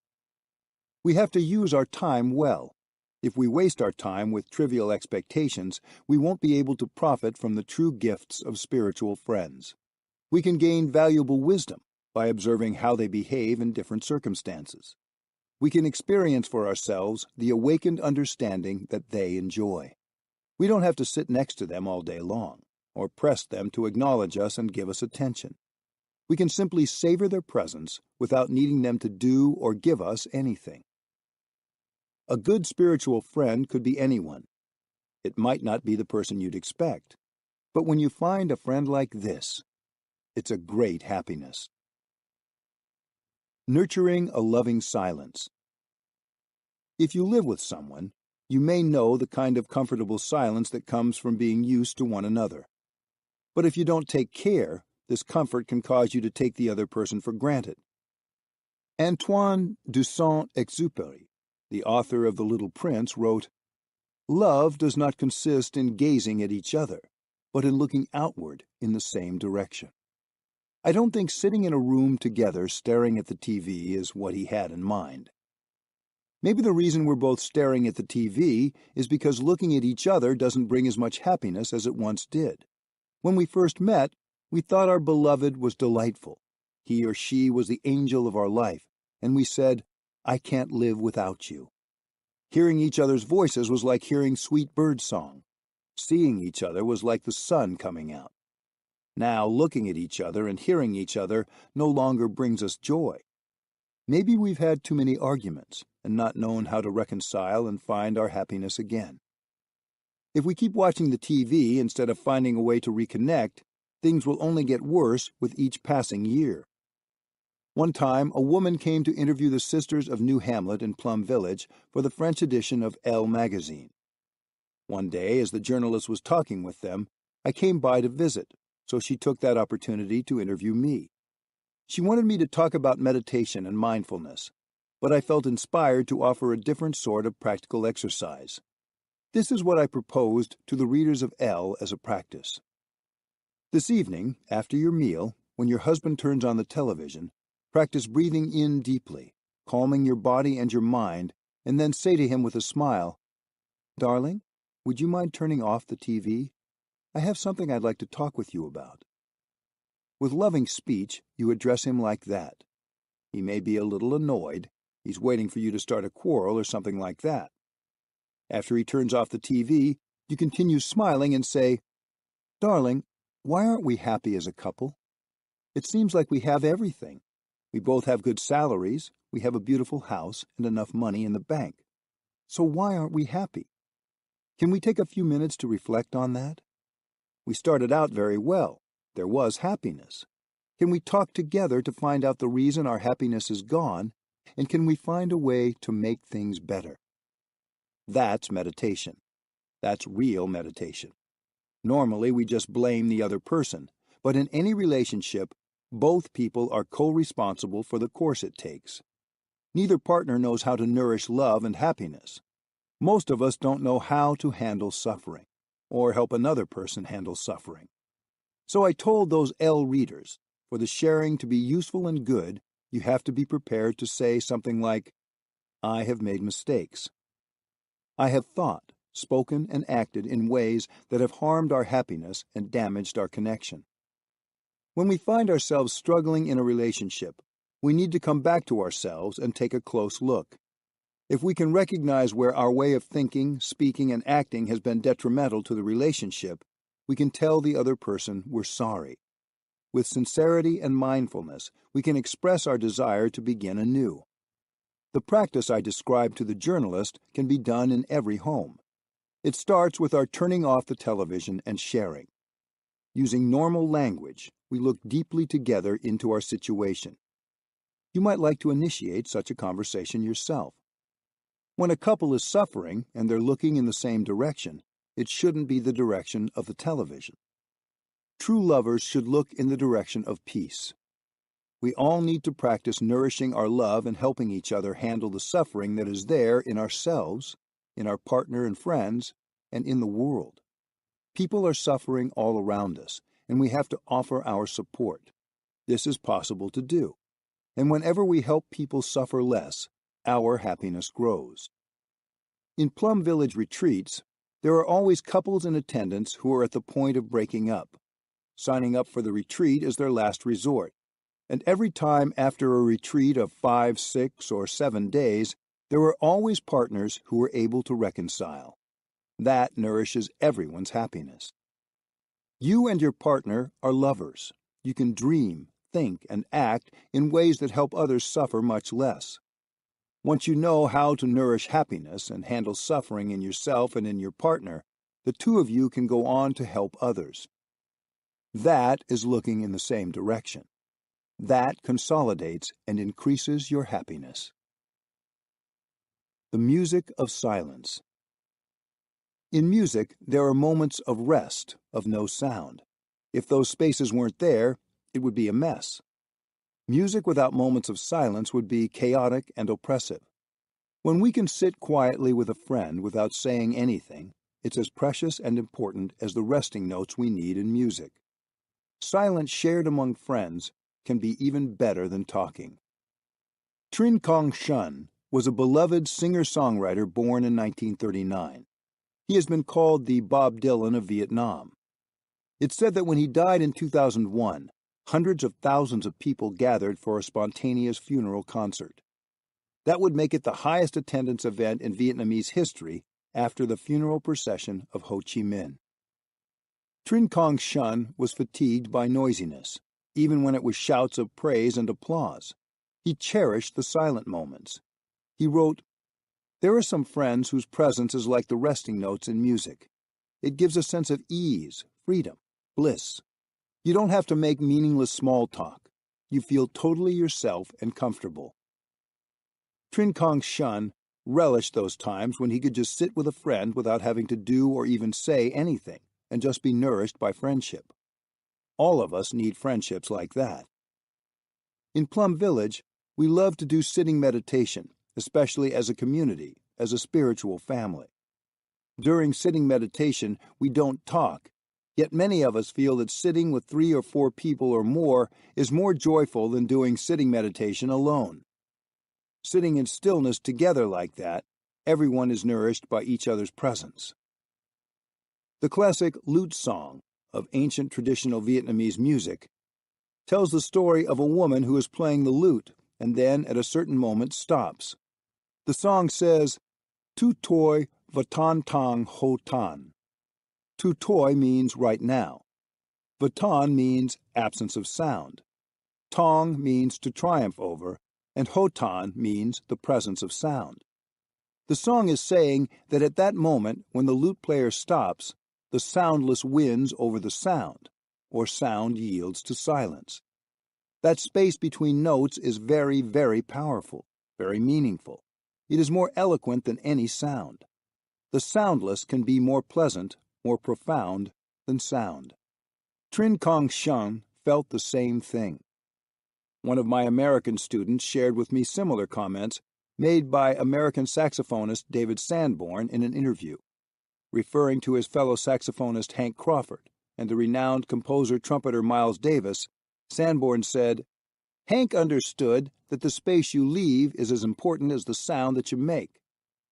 We have to use our time well. If we waste our time with trivial expectations, we won't be able to profit from the true gifts of spiritual friends. We can gain valuable wisdom by observing how they behave in different circumstances. We can experience for ourselves the awakened understanding that they enjoy. We don't have to sit next to them all day long, or press them to acknowledge us and give us attention. We can simply savor their presence without needing them to do or give us anything. A good spiritual friend could be anyone. It might not be the person you'd expect, but when you find a friend like this, it's a great happiness. Nurturing a loving silence. If you live with someone, you may know the kind of comfortable silence that comes from being used to one another. But if you don't take care, this comfort can cause you to take the other person for granted. Antoine de Saint-Exupéry, the author of The Little Prince, wrote, "Love does not consist in gazing at each other, but in looking outward in the same direction." I don't think sitting in a room together staring at the TV is what he had in mind. Maybe the reason we're both staring at the TV is because looking at each other doesn't bring as much happiness as it once did. When we first met, we thought our beloved was delightful. He or she was the angel of our life, and we said, "I can't live without you." Hearing each other's voices was like hearing sweet bird song. Seeing each other was like the sun coming out. Now, looking at each other and hearing each other no longer brings us joy. Maybe we've had too many arguments and not known how to reconcile and find our happiness again. If we keep watching the TV instead of finding a way to reconnect, things will only get worse with each passing year. One time, a woman came to interview the sisters of New Hamlet in Plum Village for the French edition of Elle magazine. One day, as the journalist was talking with them, I came by to visit, so she took that opportunity to interview me. She wanted me to talk about meditation and mindfulness, but I felt inspired to offer a different sort of practical exercise. This is what I proposed to the readers of Elle as a practice. This evening, after your meal, when your husband turns on the television, practice breathing in deeply, calming your body and your mind, and then say to him with a smile, "Darling, would you mind turning off the TV? I have something I'd like to talk with you about." With loving speech, you address him like that. He may be a little annoyed. He's waiting for you to start a quarrel or something like that. After he turns off the TV, you continue smiling and say, "Darling, why aren't we happy as a couple? It seems like we have everything. We both have good salaries, we have a beautiful house, and enough money in the bank. So why aren't we happy? Can we take a few minutes to reflect on that? We started out very well. There was happiness. Can we talk together to find out the reason our happiness is gone, and can we find a way to make things better?" That's meditation. That's real meditation. Normally, we just blame the other person, but in any relationship, both people are co-responsible for the course it takes. Neither partner knows how to nourish love and happiness. Most of us don't know how to handle suffering, or help another person handle suffering. So I told those L readers, for the sharing to be useful and good, you have to be prepared to say something like, I have made mistakes. I have thought, spoken, and acted in ways that have harmed our happiness and damaged our connection. When we find ourselves struggling in a relationship, we need to come back to ourselves and take a close look. If we can recognize where our way of thinking, speaking, and acting has been detrimental to the relationship, we can tell the other person we're sorry. With sincerity and mindfulness, we can express our desire to begin anew. The practice I described to the journalist can be done in every home. It starts with our turning off the television and sharing. Using normal language, we look deeply together into our situation. You might like to initiate such a conversation yourself. When a couple is suffering and they're looking in the same direction, it shouldn't be the direction of the television. True lovers should look in the direction of peace. We all need to practice nourishing our love and helping each other handle the suffering that is there in ourselves, in our partner and friends, and in the world. People are suffering all around us, and we have to offer our support. This is possible to do. And whenever we help people suffer less, our happiness grows. In Plum Village retreats, there are always couples in attendance who are at the point of breaking up. Signing up for the retreat is their last resort, and every time after a retreat of 5, 6, or 7 days, there are always partners who are able to reconcile. That nourishes everyone's happiness. You and your partner are lovers. You can dream, think, and act in ways that help others suffer much less. Once you know how to nourish happiness and handle suffering in yourself and in your partner, the two of you can go on to help others. That is looking in the same direction. That consolidates and increases your happiness. The music of silence. In music, there are moments of rest, of no sound. If those spaces weren't there, it would be a mess. Music without moments of silence would be chaotic and oppressive. When we can sit quietly with a friend without saying anything, it's as precious and important as the resting notes we need in music. Silence shared among friends can be even better than talking. Trinh Quang Xuân was a beloved singer-songwriter born in 1939. He has been called the Bob Dylan of Vietnam. It's said that when he died in 2001, hundreds of thousands of people gathered for a spontaneous funeral concert. That would make it the highest attendance event in Vietnamese history after the funeral procession of Ho Chi Minh. Trinh Quang Xuân was fatigued by noisiness, even when it was shouts of praise and applause. He cherished the silent moments. He wrote, "There are some friends whose presence is like the resting notes in music. It gives a sense of ease, freedom, bliss. You don't have to make meaningless small talk. You feel totally yourself and comfortable." Trinh Quang Xuân relished those times when he could just sit with a friend without having to do or even say anything, and just be nourished by friendship. All of us need friendships like that. In Plum Village, we love to do sitting meditation, especially as a community, as a spiritual family. During sitting meditation, we don't talk, yet many of us feel that sitting with 3 or 4 people or more is more joyful than doing sitting meditation alone. Sitting in stillness together like that, everyone is nourished by each other's presence. The classic lute song of ancient traditional Vietnamese music tells the story of a woman who is playing the lute and then at a certain moment stops. The song says, "Tu toi va tan tang ho tan." Tu toi means right now. Va tan means absence of sound. Tong means to triumph over, and ho tan means the presence of sound. The song is saying that at that moment, when the lute player stops, the soundless wins over the sound, or sound yields to silence. That space between notes is very, very powerful, very meaningful. It is more eloquent than any sound. The soundless can be more pleasant, more profound than sound. Trinh Quang Xuân felt the same thing. One of my American students shared with me similar comments made by American saxophonist David Sanborn in an interview. Referring to his fellow saxophonist Hank Crawford and the renowned composer-trumpeter Miles Davis, Sanborn said, "Hank understood that the space you leave is as important as the sound that you make.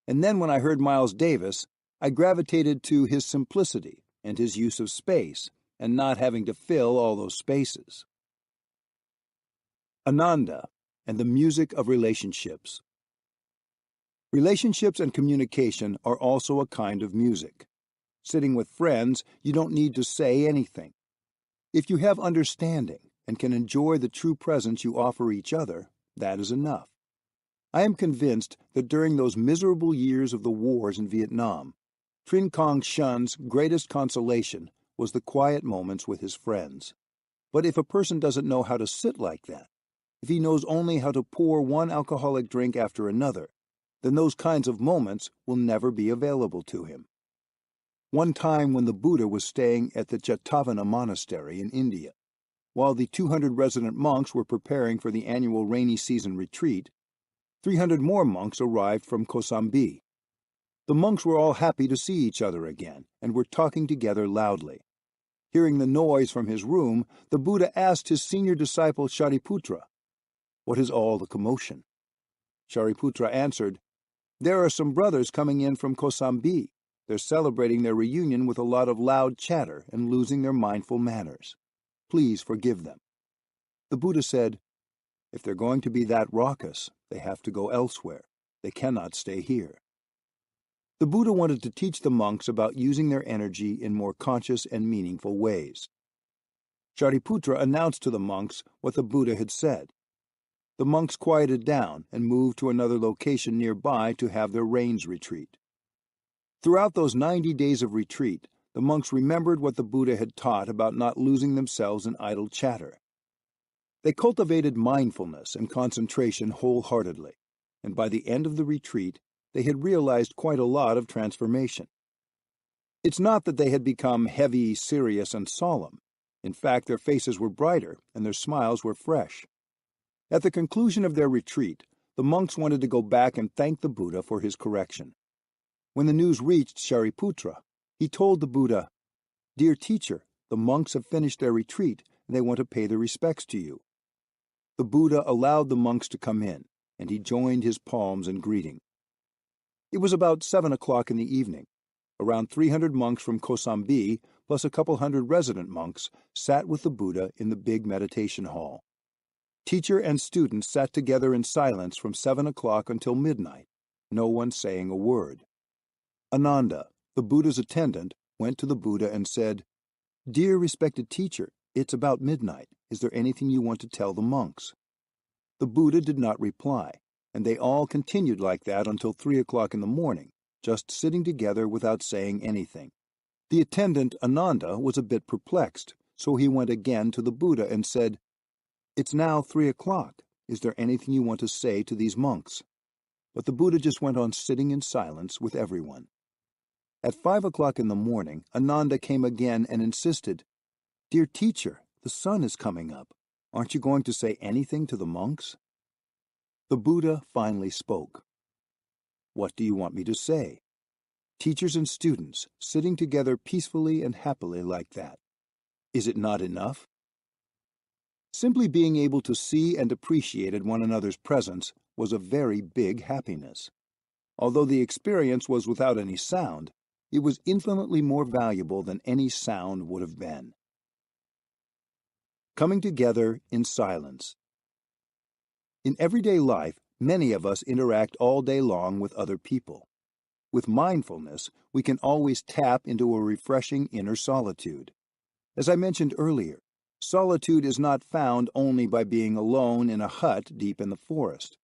And then when I heard Miles Davis, I gravitated to his simplicity and his use of space and not having to fill all those spaces." Ananda and the music of relationships. Relationships and communication are also a kind of music. Sitting with friends, you don't need to say anything. If you have understanding and can enjoy the true presence you offer each other, that is enough. I am convinced that during those miserable years of the wars in Vietnam, Trinh Quang Shun's greatest consolation was the quiet moments with his friends. But if a person doesn't know how to sit like that, if he knows only how to pour one alcoholic drink after another, then those kinds of moments will never be available to him. One time when the Buddha was staying at the Jetavana monastery in India, while the 200 resident monks were preparing for the annual rainy season retreat, 300 more monks arrived from Kosambi. The monks were all happy to see each other again and were talking together loudly. Hearing the noise from his room, the Buddha asked his senior disciple Shariputra, "What is all the commotion?" Shariputra answered, "There are some brothers coming in from Kosambi. They're celebrating their reunion with a lot of loud chatter and losing their mindful manners. Please forgive them." The Buddha said, "If they're going to be that raucous, they have to go elsewhere. They cannot stay here." The Buddha wanted to teach the monks about using their energy in more conscious and meaningful ways. Shariputra announced to the monks what the Buddha had said. The monks quieted down and moved to another location nearby to have their rains retreat. Throughout those 90 days of retreat, the monks remembered what the Buddha had taught about not losing themselves in idle chatter. They cultivated mindfulness and concentration wholeheartedly, and by the end of the retreat, they had realized quite a lot of transformation. It's not that they had become heavy, serious, and solemn. In fact, their faces were brighter and their smiles were fresh. At the conclusion of their retreat, the monks wanted to go back and thank the Buddha for his correction. When the news reached Shariputra, he told the Buddha, "Dear teacher, the monks have finished their retreat and they want to pay their respects to you." The Buddha allowed the monks to come in, and he joined his palms in greeting. It was about 7 o'clock in the evening. Around 300 monks from Kosambi, plus a couple hundred resident monks, sat with the Buddha in the big meditation hall. Teacher and students sat together in silence from 7 o'clock until midnight, no one saying a word. Ananda, the Buddha's attendant, went to the Buddha and said, "Dear respected teacher, it's about midnight. Is there anything you want to tell the monks?" The Buddha did not reply, and they all continued like that until 3 o'clock in the morning, just sitting together without saying anything. The attendant, Ananda, was a bit perplexed, so he went again to the Buddha and said, "It's now 3 o'clock. Is there anything you want to say to these monks?" But the Buddha just went on sitting in silence with everyone. At 5 o'clock in the morning, Ananda came again and insisted, "Dear teacher, the sun is coming up. Aren't you going to say anything to the monks?" The Buddha finally spoke. "What do you want me to say? Teachers and students sitting together peacefully and happily like that. Is it not enough?" Simply being able to see and appreciate one another's presence was a very big happiness. Although the experience was without any sound, it was infinitely more valuable than any sound would have been. Coming together in silence. In everyday life, many of us interact all day long with other people. With mindfulness, we can always tap into a refreshing inner solitude. As I mentioned earlier, solitude is not found only by being alone in a hut deep in the forest.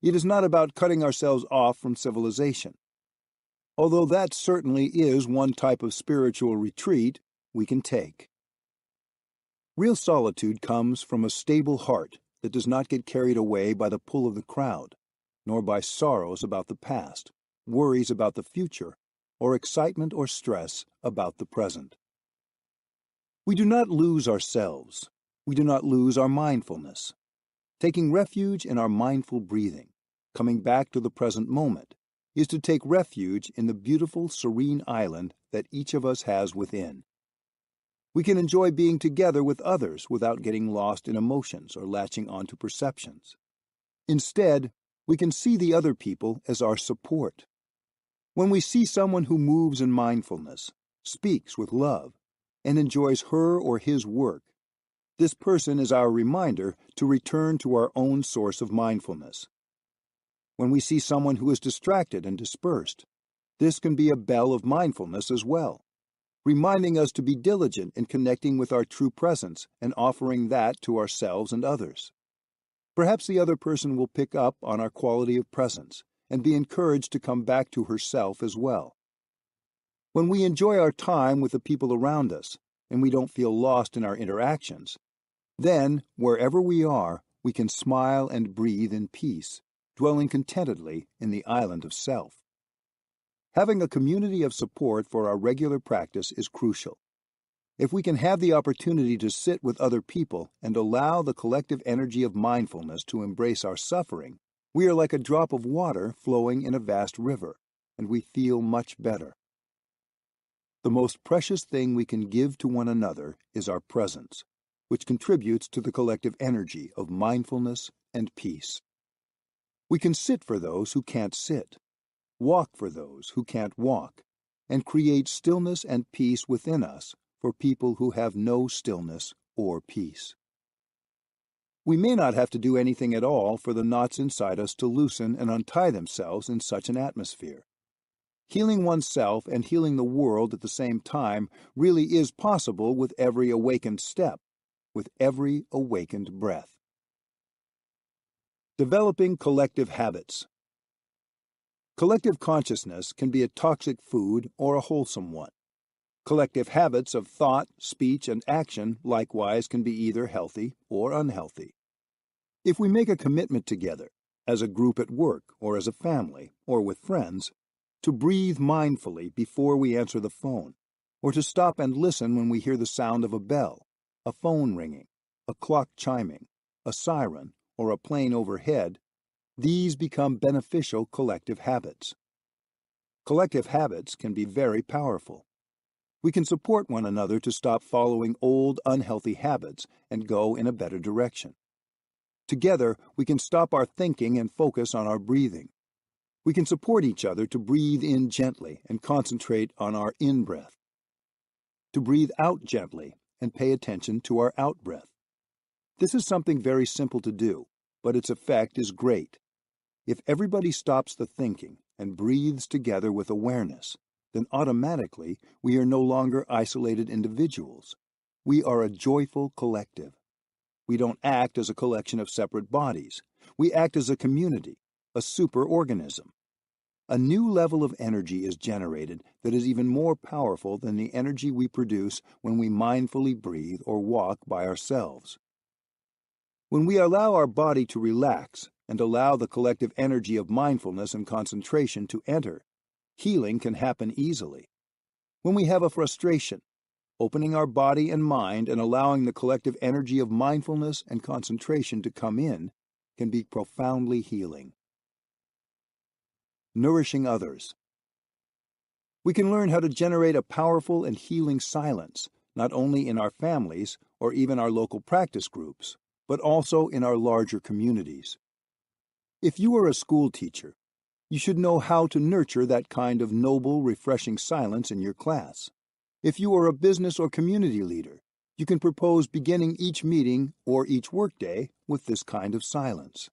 It is not about cutting ourselves off from civilization. Although that certainly is one type of spiritual retreat we can take. Real solitude comes from a stable heart that does not get carried away by the pull of the crowd, nor by sorrows about the past, worries about the future, or excitement or stress about the present. We do not lose ourselves. We do not lose our mindfulness. Taking refuge in our mindful breathing, coming back to the present moment, is to take refuge in the beautiful, serene island that each of us has within. We can enjoy being together with others without getting lost in emotions or latching onto perceptions. Instead, we can see the other people as our support. When we see someone who moves in mindfulness, speaks with love, and enjoys her or his work, this person is our reminder to return to our own source of mindfulness. When we see someone who is distracted and dispersed, this can be a bell of mindfulness as well, reminding us to be diligent in connecting with our true presence and offering that to ourselves and others. Perhaps the other person will pick up on our quality of presence and be encouraged to come back to herself as well. When we enjoy our time with the people around us and we don't feel lost in our interactions, then, wherever we are, we can smile and breathe in peace, dwelling contentedly in the island of self. Having a community of support for our regular practice is crucial. If we can have the opportunity to sit with other people and allow the collective energy of mindfulness to embrace our suffering, we are like a drop of water flowing in a vast river, and we feel much better. The most precious thing we can give to one another is our presence, which contributes to the collective energy of mindfulness and peace. We can sit for those who can't sit, walk for those who can't walk, and create stillness and peace within us for people who have no stillness or peace. We may not have to do anything at all for the knots inside us to loosen and untie themselves in such an atmosphere. Healing oneself and healing the world at the same time really is possible with every awakened step, with every awakened breath. Developing collective habits. Collective consciousness can be a toxic food or a wholesome one. Collective habits of thought, speech, and action likewise can be either healthy or unhealthy. If we make a commitment together, as a group at work or as a family or with friends, to breathe mindfully before we answer the phone, or to stop and listen when we hear the sound of a bell, a phone ringing, a clock chiming, a siren, or a plane overhead, these become beneficial collective habits. Collective habits can be very powerful. We can support one another to stop following old, unhealthy habits and go in a better direction. Together, we can stop our thinking and focus on our breathing. We can support each other to breathe in gently and concentrate on our in-breath, to breathe out gently and pay attention to our out-breath. This is something very simple to do, but its effect is great. If everybody stops the thinking and breathes together with awareness, then automatically we are no longer isolated individuals. We are a joyful collective. We don't act as a collection of separate bodies. We act as a community, a superorganism. A new level of energy is generated that is even more powerful than the energy we produce when we mindfully breathe or walk by ourselves. When we allow our body to relax and allow the collective energy of mindfulness and concentration to enter, healing can happen easily. When we have a frustration, opening our body and mind and allowing the collective energy of mindfulness and concentration to come in can be profoundly healing. Nourishing others. We can learn how to generate a powerful and healing silence, not only in our families or even our local practice groups, but also in our larger communities. If you are a school teacher, you should know how to nurture that kind of noble, refreshing silence in your class. If you are a business or community leader, you can propose beginning each meeting or each workday with this kind of silence.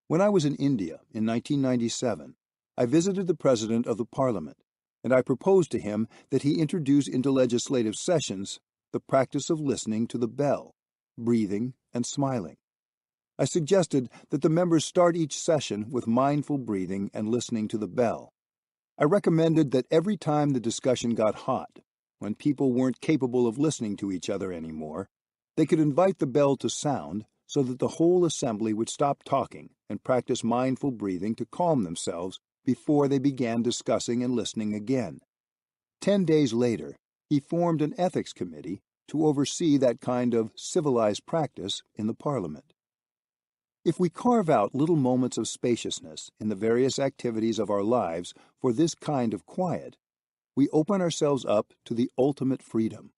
When I was in India in 1997, I visited the President of the Parliament, and I proposed to him that he introduce into legislative sessions the practice of listening to the bell, breathing, and smiling. I suggested that the members start each session with mindful breathing and listening to the bell. I recommended that every time the discussion got hot, when people weren't capable of listening to each other anymore, they could invite the bell to sound so that the whole assembly would stop talking and practice mindful breathing to calm themselves before they began discussing and listening again. 10 days later, he formed an ethics committee to oversee that kind of civilized practice in the Parliament. If we carve out little moments of spaciousness in the various activities of our lives for this kind of quiet, we open ourselves up to the ultimate freedom.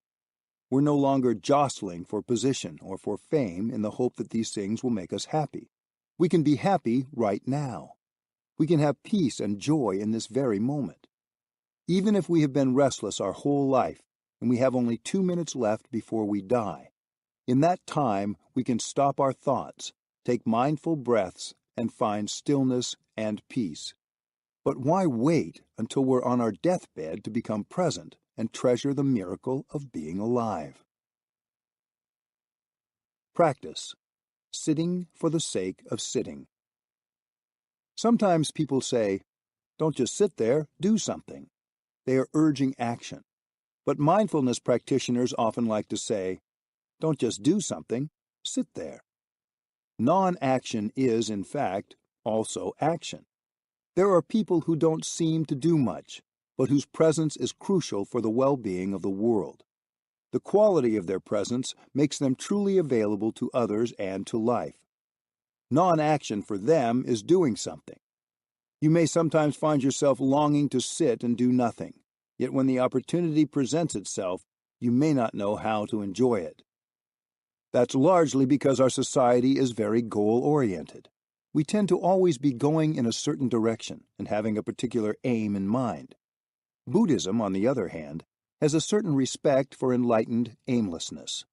We're no longer jostling for position or for fame in the hope that these things will make us happy. We can be happy right now. We can have peace and joy in this very moment. Even if we have been restless our whole life and we have only 2 minutes left before we die, in that time we can stop our thoughts, take mindful breaths, and find stillness and peace. But why wait until we're on our deathbed to become present and treasure the miracle of being alive? Practice. Sitting for the sake of sitting. Sometimes people say, "Don't just sit there, do something." They are urging action. But mindfulness practitioners often like to say, "Don't just do something, sit there." Non-action is, in fact, also action. There are people who don't seem to do much, but whose presence is crucial for the well-being of the world. The quality of their presence makes them truly available to others and to life. Non-action for them is doing something. You may sometimes find yourself longing to sit and do nothing, yet when the opportunity presents itself, you may not know how to enjoy it. That's largely because our society is very goal-oriented. We tend to always be going in a certain direction and having a particular aim in mind. Buddhism, on the other hand, has a certain respect for enlightened aimlessness.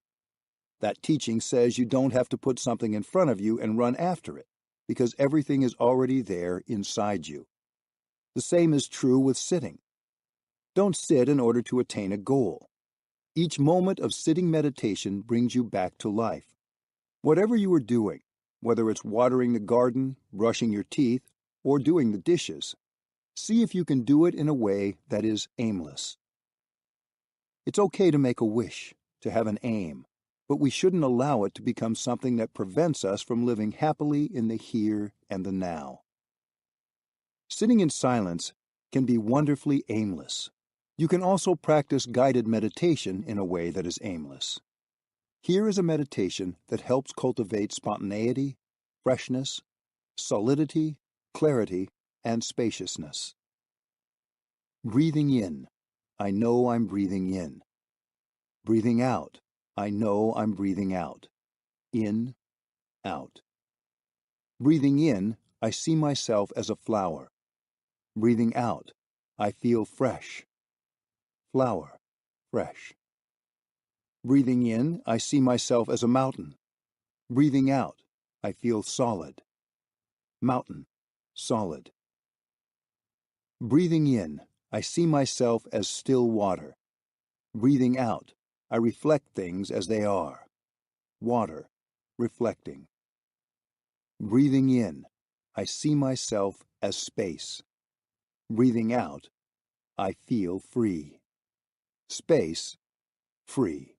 That teaching says you don't have to put something in front of you and run after it, because everything is already there inside you. The same is true with sitting. Don't sit in order to attain a goal. Each moment of sitting meditation brings you back to life. Whatever you are doing, whether it's watering the garden, brushing your teeth, or doing the dishes, see if you can do it in a way that is aimless. It's okay to make a wish, to have an aim, but we shouldn't allow it to become something that prevents us from living happily in the here and the now. Sitting in silence can be wonderfully aimless. You can also practice guided meditation in a way that is aimless. Here is a meditation that helps cultivate spontaneity, freshness, solidity, clarity, and spaciousness. Breathing in, I know I'm breathing in. Breathing out, I know I'm breathing out. In, out. Breathing in, I see myself as a flower. Breathing out, I feel fresh. Flower, fresh. Breathing in, I see myself as a mountain. Breathing out, I feel solid. Mountain, solid. Breathing in, I see myself as still water. Breathing out, I reflect things as they are. Water, reflecting. Breathing in, I see myself as space. Breathing out, I feel free. Space, free.